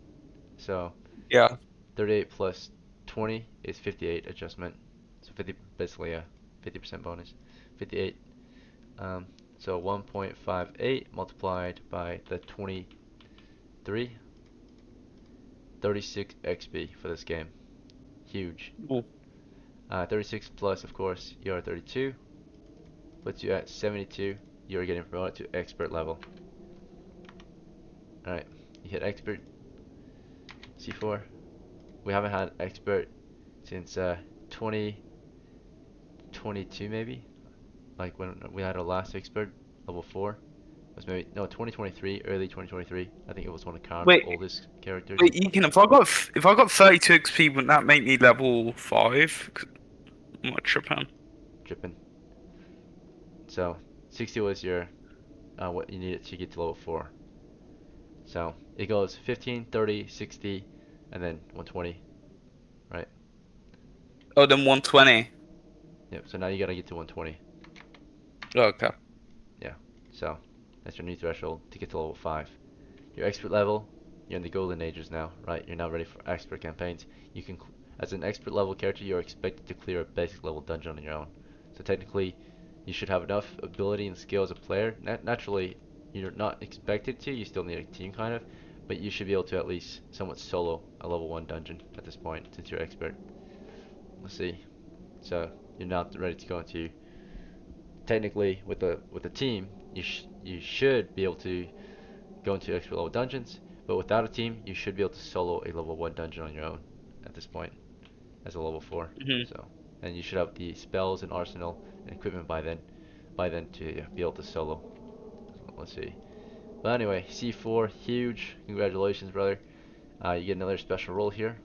So, Yeah. 38 plus 20 is 58 adjustment. So 50, basically a 50% bonus. 58. So 1.58 multiplied by the 23. 36 XP for this game. Huge. Ooh. 36 plus, of course, you're 32. Puts you at 72. You're getting promoted to expert level. Alright, you hit expert. C4. We haven't had expert since 2022 maybe. Like when we had our last expert, level 4. It was maybe, no, 2023, early 2023. I think it was one of Khan's Wait, oldest characters. wait, Egan, if I got 32 XP, wouldn't that make me level 5? I'm not tripping. Dripping. So 60 was your what you needed to get to level 4. So it goes 15, 30, 60, and then 120, right? Oh, then 120. Yep. So now you gotta get to 120. Okay. Yeah. So that's your new threshold to get to level 5. Your expert level, you're in the golden ages now, right? You're now ready for expert campaigns. You can, as an expert level character, you're expected to clear a basic level dungeon on your own. So technically, you should have enough ability and skill as a player. Naturally, you're not expected to. You still need a team, kind of, but you should be able to at least somewhat solo a level 1 dungeon at this point, since you're expert. Let's see. So you're now ready to go into. Technically, with the team, you should be able to go into expert level dungeons, but without a team, you should be able to solo a level 1 dungeon on your own at this point as a level 4. So, and you should have the spells and arsenal and equipment by then to be able to solo. So, let's see. But anyway, C4, huge. Congratulations, brother. You get another special role here.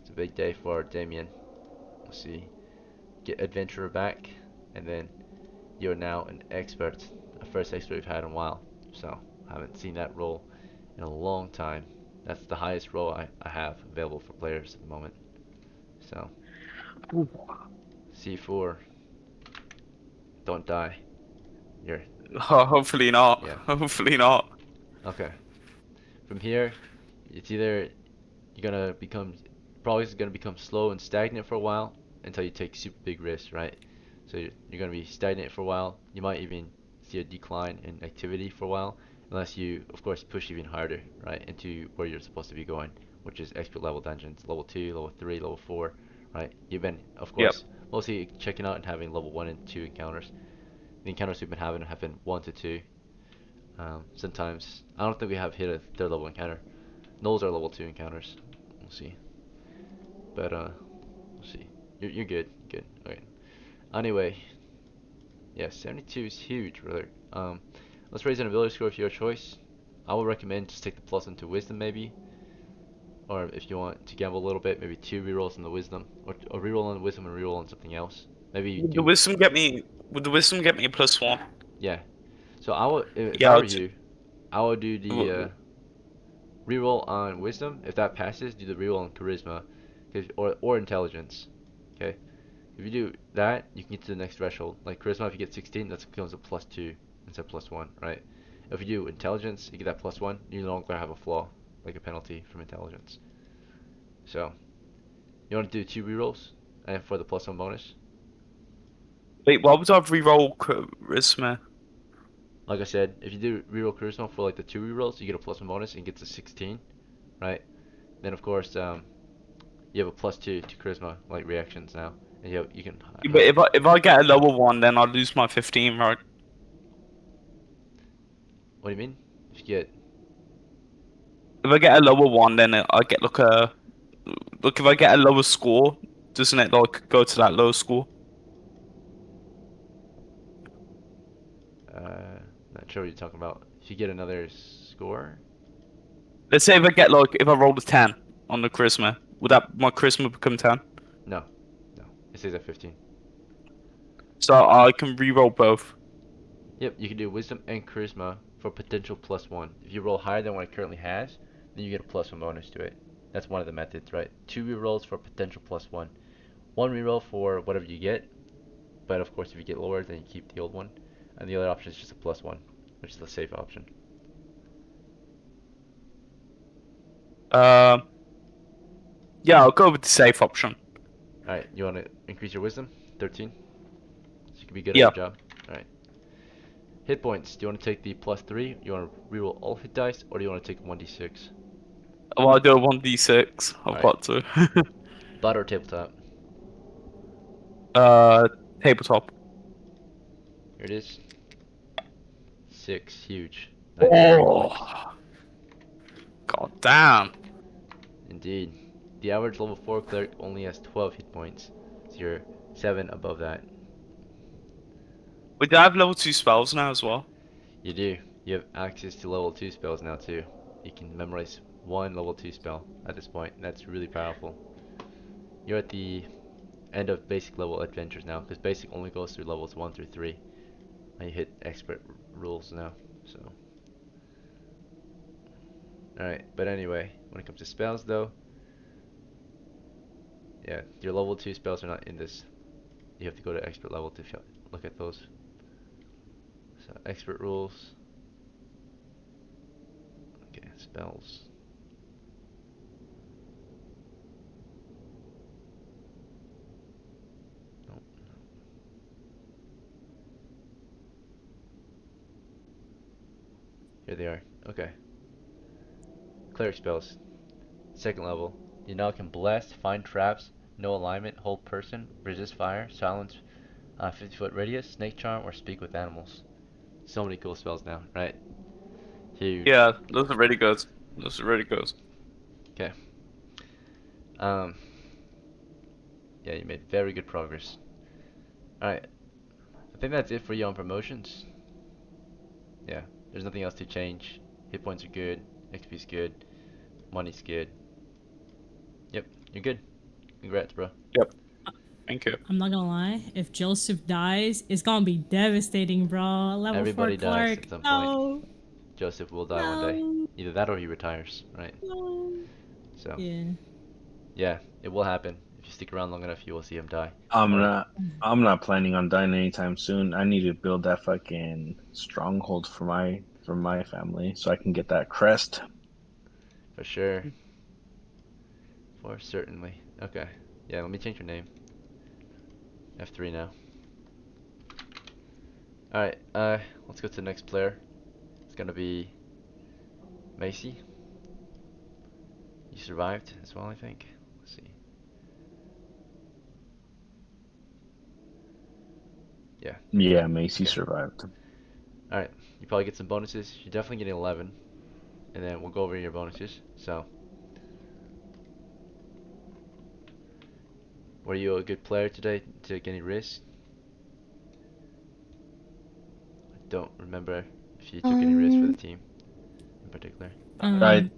It's a big day for Damien. Let's see. Get adventurer back, and then you're now an expert. The first expert we've had in a while. So I haven't seen that role in a long time. That's the highest role I have available for players at the moment. So C4. Don't die. You're Hopefully not. yeah. Hopefully not. Okay. From here, it's either you're gonna become probably is gonna become slow and stagnant for a while until you take super big risks, right? So you're gonna be stagnant for a while. You might even see a decline in activity for a while, unless you, of course, push even harder, right, into where you're supposed to be going, which is expert level dungeons, level 2, level 3, level 4, right? You've been, of Yep. course, mostly checking out and having level 1 and 2 encounters. The encounters we've been having have been 1 to 2. Sometimes I don't think we have hit a third level encounter. Those are level 2 encounters. We'll see. But we'll see. You're good. Good. Okay. Anyway, yeah, 72 is huge, brother. Let's raise an ability score of your choice. I would recommend just take the plus into wisdom maybe, or if you want to gamble a little bit, maybe 2 rerolls in the wisdom, or reroll on the wisdom and reroll on something else. Maybe you Would the do. wisdom get me? Would the wisdom get me a +1? Yeah. So I would, if I Yeah. were you, I would do the reroll on wisdom. If that passes, do the reroll on charisma, or intelligence. Okay. If you do that, you can get to the next threshold. Like charisma, if you get 16, that becomes a +2 instead of +1, right? If you do intelligence, you get that +1. You no longer have a flaw, like a penalty from intelligence. So you want to do 2 rerolls, and for the +1 bonus. Wait, why would I reroll charisma? Like I said, if you do reroll charisma for like the 2 rerolls, you get a +1 bonus and get to 16, right? Then of course, you have a +2 to charisma, like reactions now, and you can But have. if I get a lower one, then I lose my 15, right? What do you mean? If you get If I get a lower one, then I get like a if I get a lower score, doesn't it like go to that lower score? not sure what you're talking about. If you get another score, Let's say if I get like if I rolled a 10 on the charisma, would that my charisma become 10? no, no, it stays at 15. So I can re-roll both. Yep, you can do wisdom and charisma for potential +1. If you roll higher than what it currently has, then you get a +1 bonus to it. That's one of the methods, right? 2 rerolls for potential +1. 1 reroll for whatever you get, but of course if you get lower, then you keep the old one. And the other option is just a +1, which is the safe option. Yeah, I'll go with the safe option. Alright, you want to increase your wisdom? 13? So you can be good at Yeah. your job. Alright. Hit points. Do you want to take the +3? You want to reroll all hit dice, or do you want to take 1d6? Well, I do a 1d6. I've Alright. got to. Bot or tabletop? Tabletop. Here it is. 6. Huge. 93 hit points. God damn. Indeed. The average level 4 cleric only has 12 hit points. So you're 7 above that. We do have level 2 spells now as well. You do. You have access to level 2 spells now too. You can memorize 1 level 2 spell at this point. And that's really powerful. You're at the end of basic level adventures now, because basic only goes through levels 1 through 3. And you hit expert rules now. So alright, but anyway, when it comes to spells though, yeah, your level 2 spells are not in this. You have to go to expert level to look at those. So expert rules. Okay, spells. Nope. Here they are. Okay. Cleric spells. Second level. You now can bless, find traps, no alignment, hold person, resist fire, silence 50-foot radius, snake charm, or speak with animals. So many cool spells now, right? Huge. Yeah, those are really good. Those are really good. Okay. Um. Yeah, you made very good progress. Alright. I think that's it for you on promotions. Yeah, there's nothing else to change. Hit points are good, XP's good, money's good. Yep, you're good. Congrats, bro. Yep. Thank you. I'm not gonna lie. If Joseph dies, it's gonna be devastating, bro. Level 4 Everybody dies Clark. at some point. No. Joseph will die one day. No. Either that or he retires, right? No. So, Yeah. yeah, it will happen. If you stick around long enough, you will see him die. I'm Alright, not. I'm not planning on dying anytime soon. I need to build that fucking stronghold for my family so I can get that crest. for sure. For certainly. Okay. Yeah, let me change your name. F3 now. Alright, let's go to the next player. It's gonna be Macy. You survived as well, I think. Let's see. Yeah. Yeah, Macy Okay. survived. Alright, you probably get some bonuses. You're definitely getting 11. And then we'll go over your bonuses. So, were you a good player today? Took any risks? I don't remember if you took any risks for the team in particular.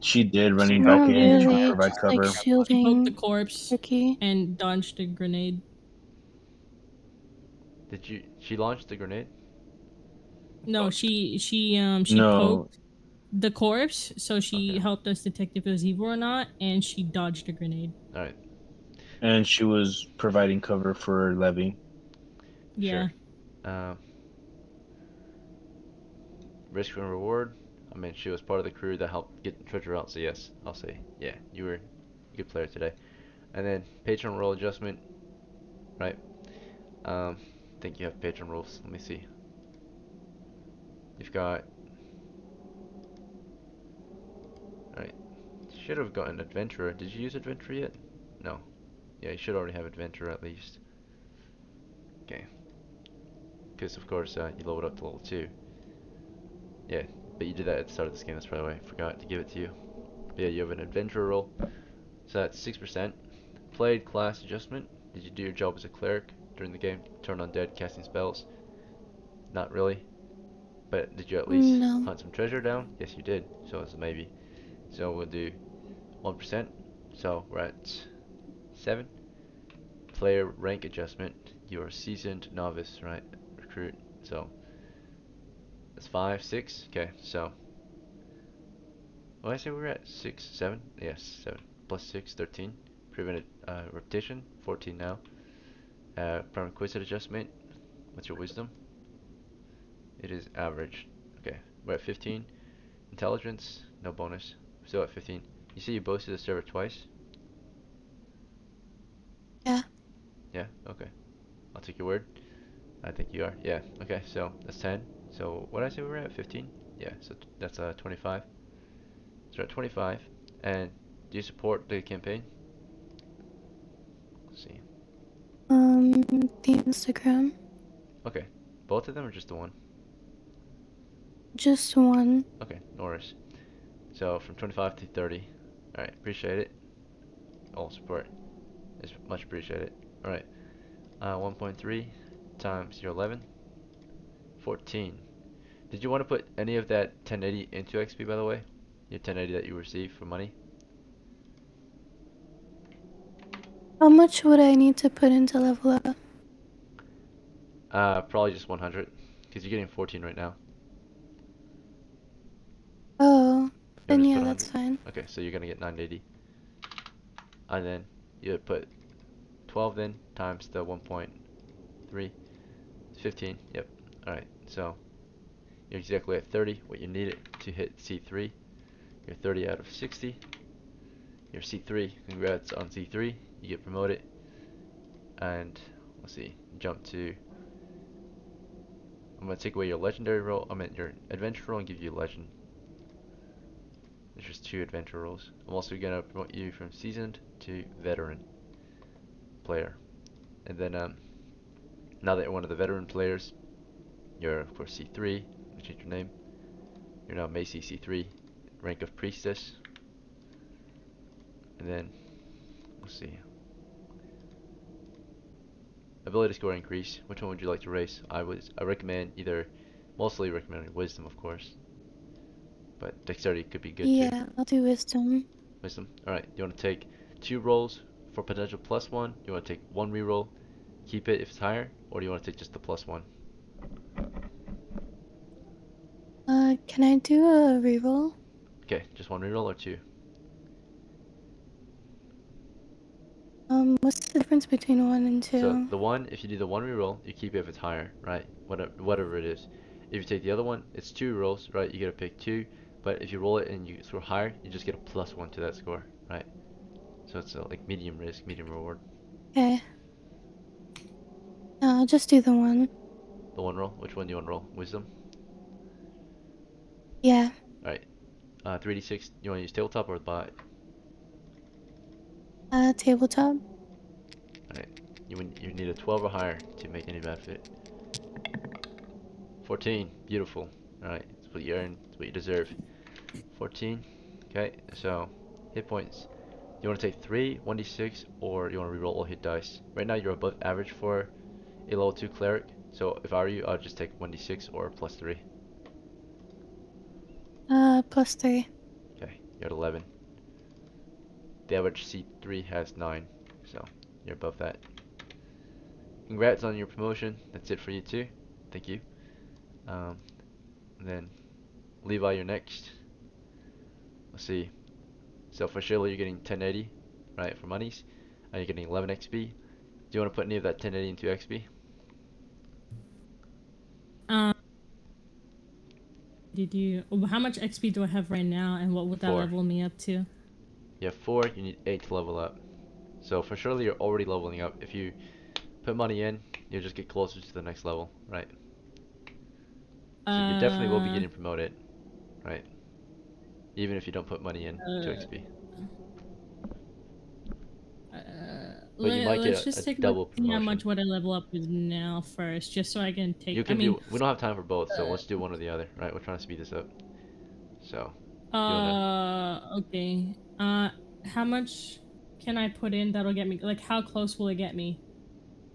She did running back Not in to really. provide Just like cover. She poked the shielding corpse Ricky. and dodged a grenade. Did you? She launched the grenade? No, she No, poked the corpse, so she helped us detect if it was evil or not, and she dodged a grenade. Alright, and she was providing cover for Levy. Yeah. sure. Risk and reward. I mean, she was part of the crew that helped get the treasure out, so yes, I'll say, yeah, you were a good player today. And then patron role adjustment, right? I think you have patron roles. Let me see. You've got. Alright, should have gotten adventurer. Did you use adventurer yet? No. Yeah, you should already have adventurer at least. Okay. Because of course you leveled up to level 2. Yeah, but you did that at the start of this game. That's probably why I forgot to give it to you. But yeah, you have an adventurer role. So that's 6%. Played class adjustment. Did you do your job as a cleric during the game? Turn undead, casting spells? Not really. But did you at least No. hunt some treasure down? Yes, you did. So it's a maybe. So we'll do 1%. So we're at 7. Player rank adjustment. You're a seasoned novice, right? Recruit. So that's 5, 6. Okay, so. What did I say we were at? 6, 7? Yes, 7. Plus 6, 13. Prevented repetition, 14 now. Prerequisite adjustment. What's your wisdom? It is average. Okay, we're at 15. Intelligence, no bonus. Still at 15. You see you boasted the server twice? Yeah. Yeah, okay. I'll take your word. I think you are. Yeah, okay, so that's 10. So what did I say we were at? 15? Yeah, so that's 25. So we're at 25. And do you support the campaign? Let's see. The Instagram. Okay. Both of them or just the one? Just one. Okay, no worries. So from 25 to 30. Alright, appreciate it. All support is much appreciated. Alright, 1.3 times your 11. 14. Did you want to put any of that 1080 into XP, by the way? Your 1080 that you received for money? How much would I need to put into level up? Probably just 100. Because you're getting 14 right now. Oh, You then want to just yeah, put that's 100? fine. Okay, so you're going to get 980. And then you would put 12 then times the 1.3. 15. Yep. Alright, so you're exactly at 30, what you needed to hit C3. You're 30 out of 60. You're C3. Congrats on C3. You get promoted. And let's see, jump to. I'm gonna take away your legendary role. I meant your adventure role and give you legend. There's just 2 adventure roles. I'm also gonna promote you from seasoned to veteran player. And then now that you're one of the veteran players, you're of course C3. Let me change your name. You're now Macy C3, rank of priestess. And then let's see. Ability score increase. Which one would you like to raise? I recommend either, mostly recommend wisdom, of course, but dexterity could be good too. Yeah, I'll do wisdom. Wisdom. All right. You want to take 2 rolls for potential +1. You want to take 1 reroll, keep it if it's higher, or do you want to take just the +1? Can I do a reroll? Okay, just one reroll or two? What's the difference between 1 and So 2? the one, if you do the one reroll, you keep it if it's higher, right? Whatever it is. If you take the other one, it's two rolls, right? You get to pick two, but if you roll it and you score higher, you just get a +1 to that score, right? So it's like medium risk, medium reward. Okay. I'll just do the 1. The one roll. Which one do you want to roll? Wisdom. Yeah. All right. 3d6. You want to use tabletop or bot? Tabletop. Alright, you need a 12 or higher to make any benefit. 14, beautiful. Alright, that's what you earn, that's what you deserve. 14, okay, so hit points. You want to take 3, 1d6, or you want to reroll all hit dice. Right now you're above average for a level 2 cleric, so if I were you, I'd just take 1d6 or +3. +3. Okay, you're at 11. The average C3 has 9, so you're above that. Congrats on your promotion, that's it for you too. Thank you. And then Levi, you're next. Let's see. So for Shayla, you're getting 1080, right, for monies. And you're getting 11 XP. Do you want to put any of that 1080 into XP? How much XP do I have right now, and what would that 4. level me up to? You have 4, you need 8 to level up. So for Shirley, you're already leveling up. If you put money in, you'll just get closer to the next level, right? So you definitely will be getting promoted, right? Even if you don't put money in to XP. But you might Let's get just a take a double look at how promotion. much would I level up with now first, just so I can take. You can do. We don't have time for both, so let's do one or the other, right? We're trying to speed this up. So. Okay. How much can I put in that'll get me? Like, how close will it get me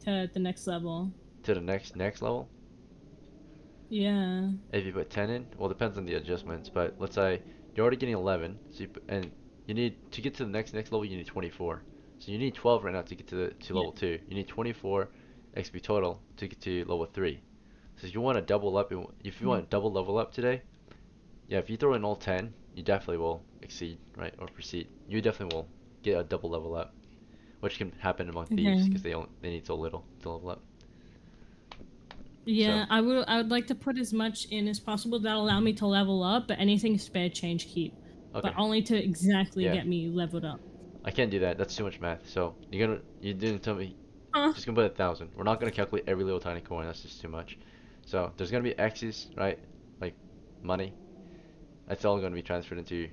to the next level? To the next level? Yeah. If you put 10 in, well, it depends on the adjustments, but let's say you're already getting 11, so and you need to get to the next level. You need 24. So you need 12 right now to get to level 2. You need 24 XP total to get to level 3. So if you want to double up, if you want to double level up today, yeah, if you throw in all 10, you definitely will exceed, right, or proceed. You definitely will get a double level up, which can happen among thieves because they need so little to level up. Yeah, So. I would like to put as much in as possible that'll allow me to level up, but anything spare change keep. Okay. But only to exactly get me leveled up. I can't do that. That's too much math. So you didn't tell me. Huh? Just gonna put 1,000. We're not gonna calculate every little tiny coin. That's just too much. So there's gonna be X's, right? Like money. That's all gonna be transferred into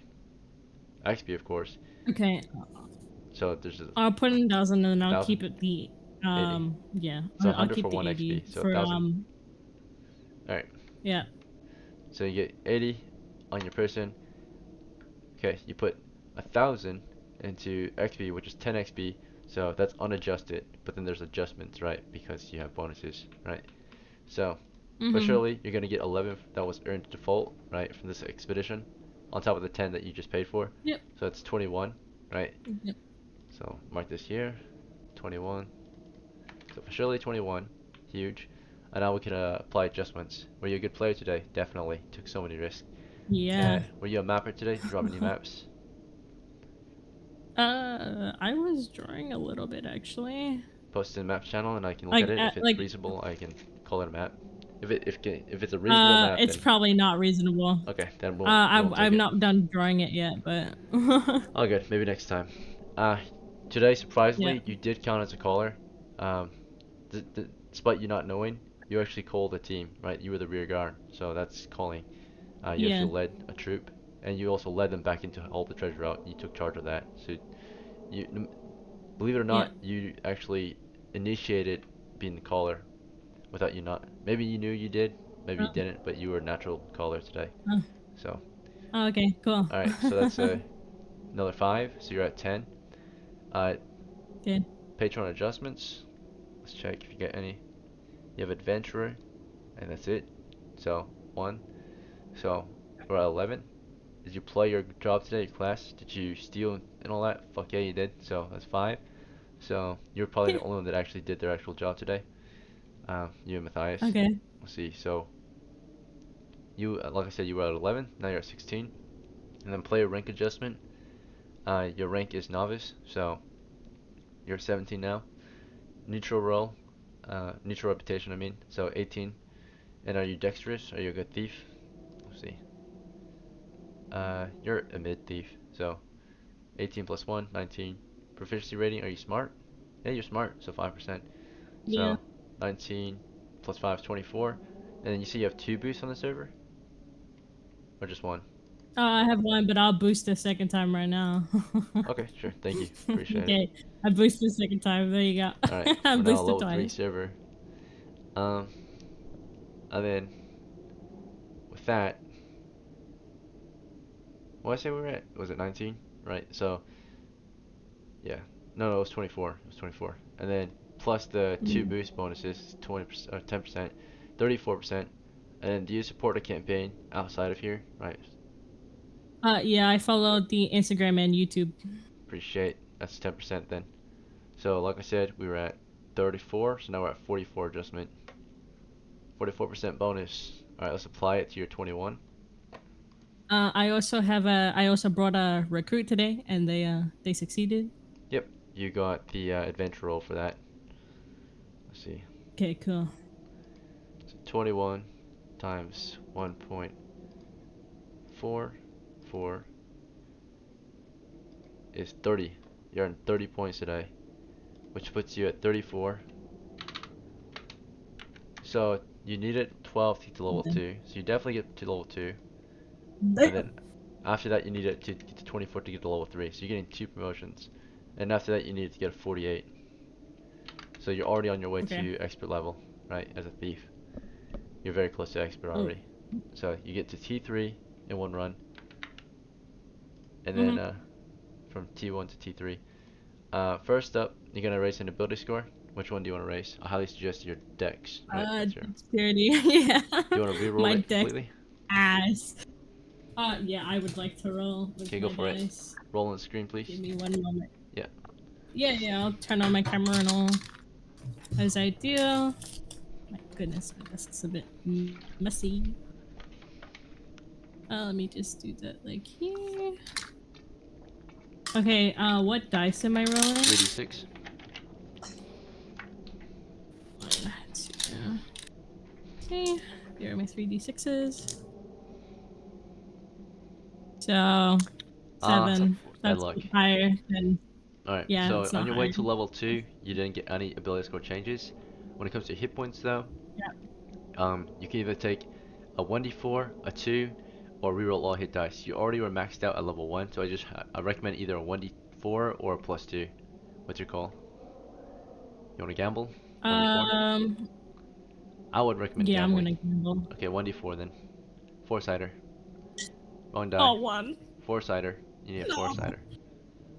XP, of course. Okay. So there's. I'll put in 1,000 and then I'll 1,000? keep it the 80. yeah. So I'll 100 keep for the 1 80 XP. So for 1,000. All right. Yeah. So you get 80 on your person. Okay, you put 1,000 into XP, which is 10 XP. So that's unadjusted, but then there's adjustments, right? Because you have bonuses, right? So, but surely you're gonna get 11 that was earned default, right, from this expedition, on top of the 10 that you just paid for. Yep. So that's 21, right? Yep. So mark this here, 21. So for surely 21, huge. And now we can apply adjustments. Were you a good player today? Definitely. Took so many risks. Yeah. Were you a mapper today? Drop any maps? I was drawing a little bit actually. Post in the maps channel and I can look at it. If it's reasonable, I can call it a map. If it's a reasonable map, it's then probably not reasonable. okay, then we won't take I'm it. not done drawing it yet, but All good. Maybe next time. Today, surprisingly, Yeah. you did count as a caller. Despite you not knowing, you actually called a team, right? You were the rear guard, so that's calling. You Yeah. actually led a troop, and you also led them back into all the treasure out. You took charge of that. So, believe it or not, you actually initiated being the caller without you not. Maybe you knew you did, maybe you didn't, but you were a natural caller today. So. Okay, cool. All right, so that's another 5. So you're at 10. Okay. Patron adjustments. Let's check if you get any. You have adventurer, and that's it. So 1. So we're at 11. Did you play your job today, your class? Did you steal and all that? Fuck yeah, you did. So that's 5. So you're probably the only one that actually did their actual job today. You and Matthias. Okay. Let's see. So you, like I said, you were at 11. Now you're at 16. And then player rank adjustment. Your rank is novice, so you're 17 now. Neutral role, neutral reputation, I mean. So 18. And are you dexterous? Are you a good thief? Let's see. You're a mid thief, so 18 plus 1, 19. Proficiency rating, are you smart? Yeah, you're smart, so 5%. Yeah. So 19 plus 5 is 24. And then you see you have 2 boosts on the server? Or just 1? I have one, but I'll boost the second time right now. Okay, sure. Thank you. Appreciate it. Okay, I boosted the second time. There you go. Alright, I we're now a boosted level 3 twice. server. And then with that, what did I say we were at? Was it 19? Right, so yeah. No, it was 24. It was 24. And then plus the 2 boost bonuses, 20% or 10%, 34%. And then do you support a campaign outside of here? Right. Yeah, I followed the Instagram and YouTube. Appreciate. That's 10% then. So like I said, we were at 34, so now we're at 44 adjustment. 44% bonus. Alright, let's apply it to your 21. I also brought a recruit today, and they succeeded. Yep, you got the adventure roll for that. Let's see. Okay, cool. So 21 times 1.44 is 30. You're on 30 points today, which puts you at 34. So you needed 12 to get to level 2, so you definitely get to level 2. And then after that you need it to get to 24 to get to level 3, so you're getting 2 promotions. And after that you need to get a 48. So you're already on your way to expert level, right, as a thief. You're very close to expert already. So you get to T3 in one run. And then from T1 to T3. First up, you're going to raise an ability score. Which one do you want to raise? I highly suggest your dex. Right, Dexterity. Yeah. Do you want to reroll My it dex completely? ass. Yeah, I would like to roll with Okay, my go for dice. it. Roll on the screen, please. Give me one moment. Yeah. Yeah, I'll turn on my camera and all. As I do. My goodness, my desk is a bit messy. Let me just do that like here. Okay, what dice am I rolling? 3d6. 1, 2. Okay, here are my 3d6s. So, 7. That's luck. higher than. Alright, Yeah, so it's on not your way higher. to level 2, you didn't get any ability score changes. When it comes to hit points though, you can either take a 1d4, a 2, or reroll all hit dice. You already were maxed out at level 1, so I recommend either a 1d4 or a +2. What's your call? You want to gamble? 1d4? I would recommend gambling. I'm gonna gamble. Okay, 1d4 then. 4-sider. Wrong die. Oh, 1. 4-sider. You need a 4-sider.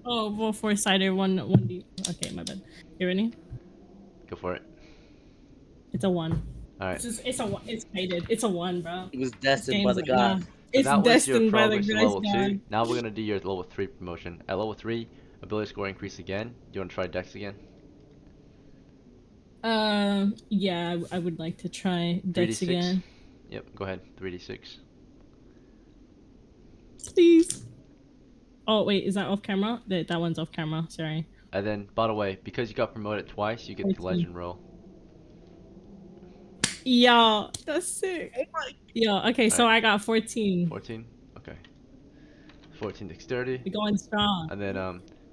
Oh, well, 4-sider, 1d. Okay, my bad. You ready? Go for it. It's a 1. Alright. It's a 1. It's fated. It's a 1, bro. It was destined by the gods. So It's that was your destined by the progress to grace level god. 2. Now we're going to do your level 3 promotion. At level 3, ability score increase again. Do you want to try dex again? Yeah, I would like to try dex 3d6? again. Yep, go ahead. 3d6. Please. Oh, wait, is that off camera? That one's off camera, sorry. And then, by the way, because you got promoted twice, you get the legend roll. Yo, that's sick. Yo, okay, so I got 14. 14? Okay. 14 dexterity. You're going strong. And then,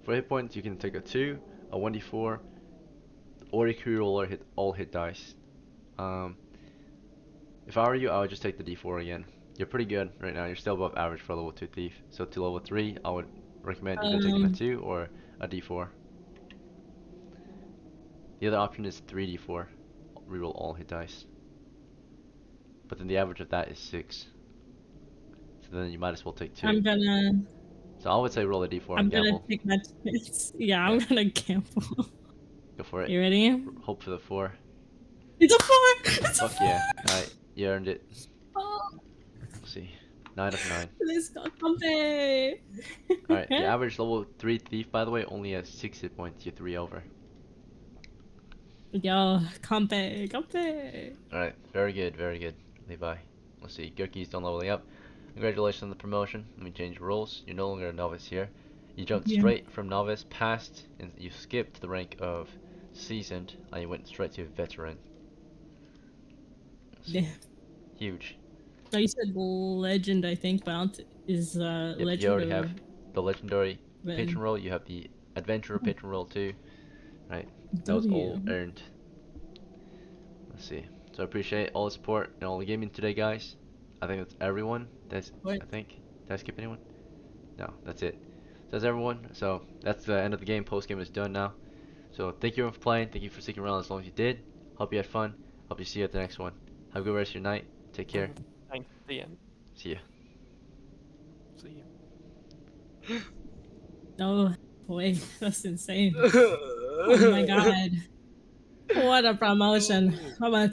for hit points, you can take a 2, a 1d4, or you can roll or hit all hit dice. If I were you, I would just take the d4 again. You're pretty good right now. You're still above average for a level 2 thief. So to level 3, I would recommend either taking a 2 or a d4. The other option is 3d4. Reroll all hit dice. But then the average of that is 6. So then you might as well take 2. I'm gonna... So I would say roll a d4 I'm and gonna gamble. take my chance. Yeah, I'm gonna gamble. Go for it. You ready? Hope for the 4. It's a 4! It's Fuck a 4! Yeah. Alright, you earned it. Oh. Let's see. 9 of 9. Let's go, Comfy! Alright, the average level 3 thief, by the way, only has 6 hit points. You're 3 over. Yo, compe. Alright, very good, Levi. Let's see, Gurki's done leveling up. Congratulations on the promotion. Let me change rules. You're no longer a novice here. You jumped Yeah. straight from novice past, and you skipped the rank of seasoned, and you went straight to veteran. Yeah. Huge. No, you said legend, I think, but is Yep, legend you already or have the legendary then patron role. You have the adventurer patron role too. Right, that was all W. earned. Let's see. So I appreciate all the support and all the gaming today, guys. I think that's everyone. I think. Did I skip anyone? No, that's it. So that's everyone. So that's the end of the game. Post game is done now. So thank you everyone for playing. Thank you for sticking around as long as you did. Hope you had fun. Hope you see you at the next one. Have a good rest of your night. Take care. Thanks. The end. See ya. See you. Oh boy, that's insane. Oh my god. What a promotion. How about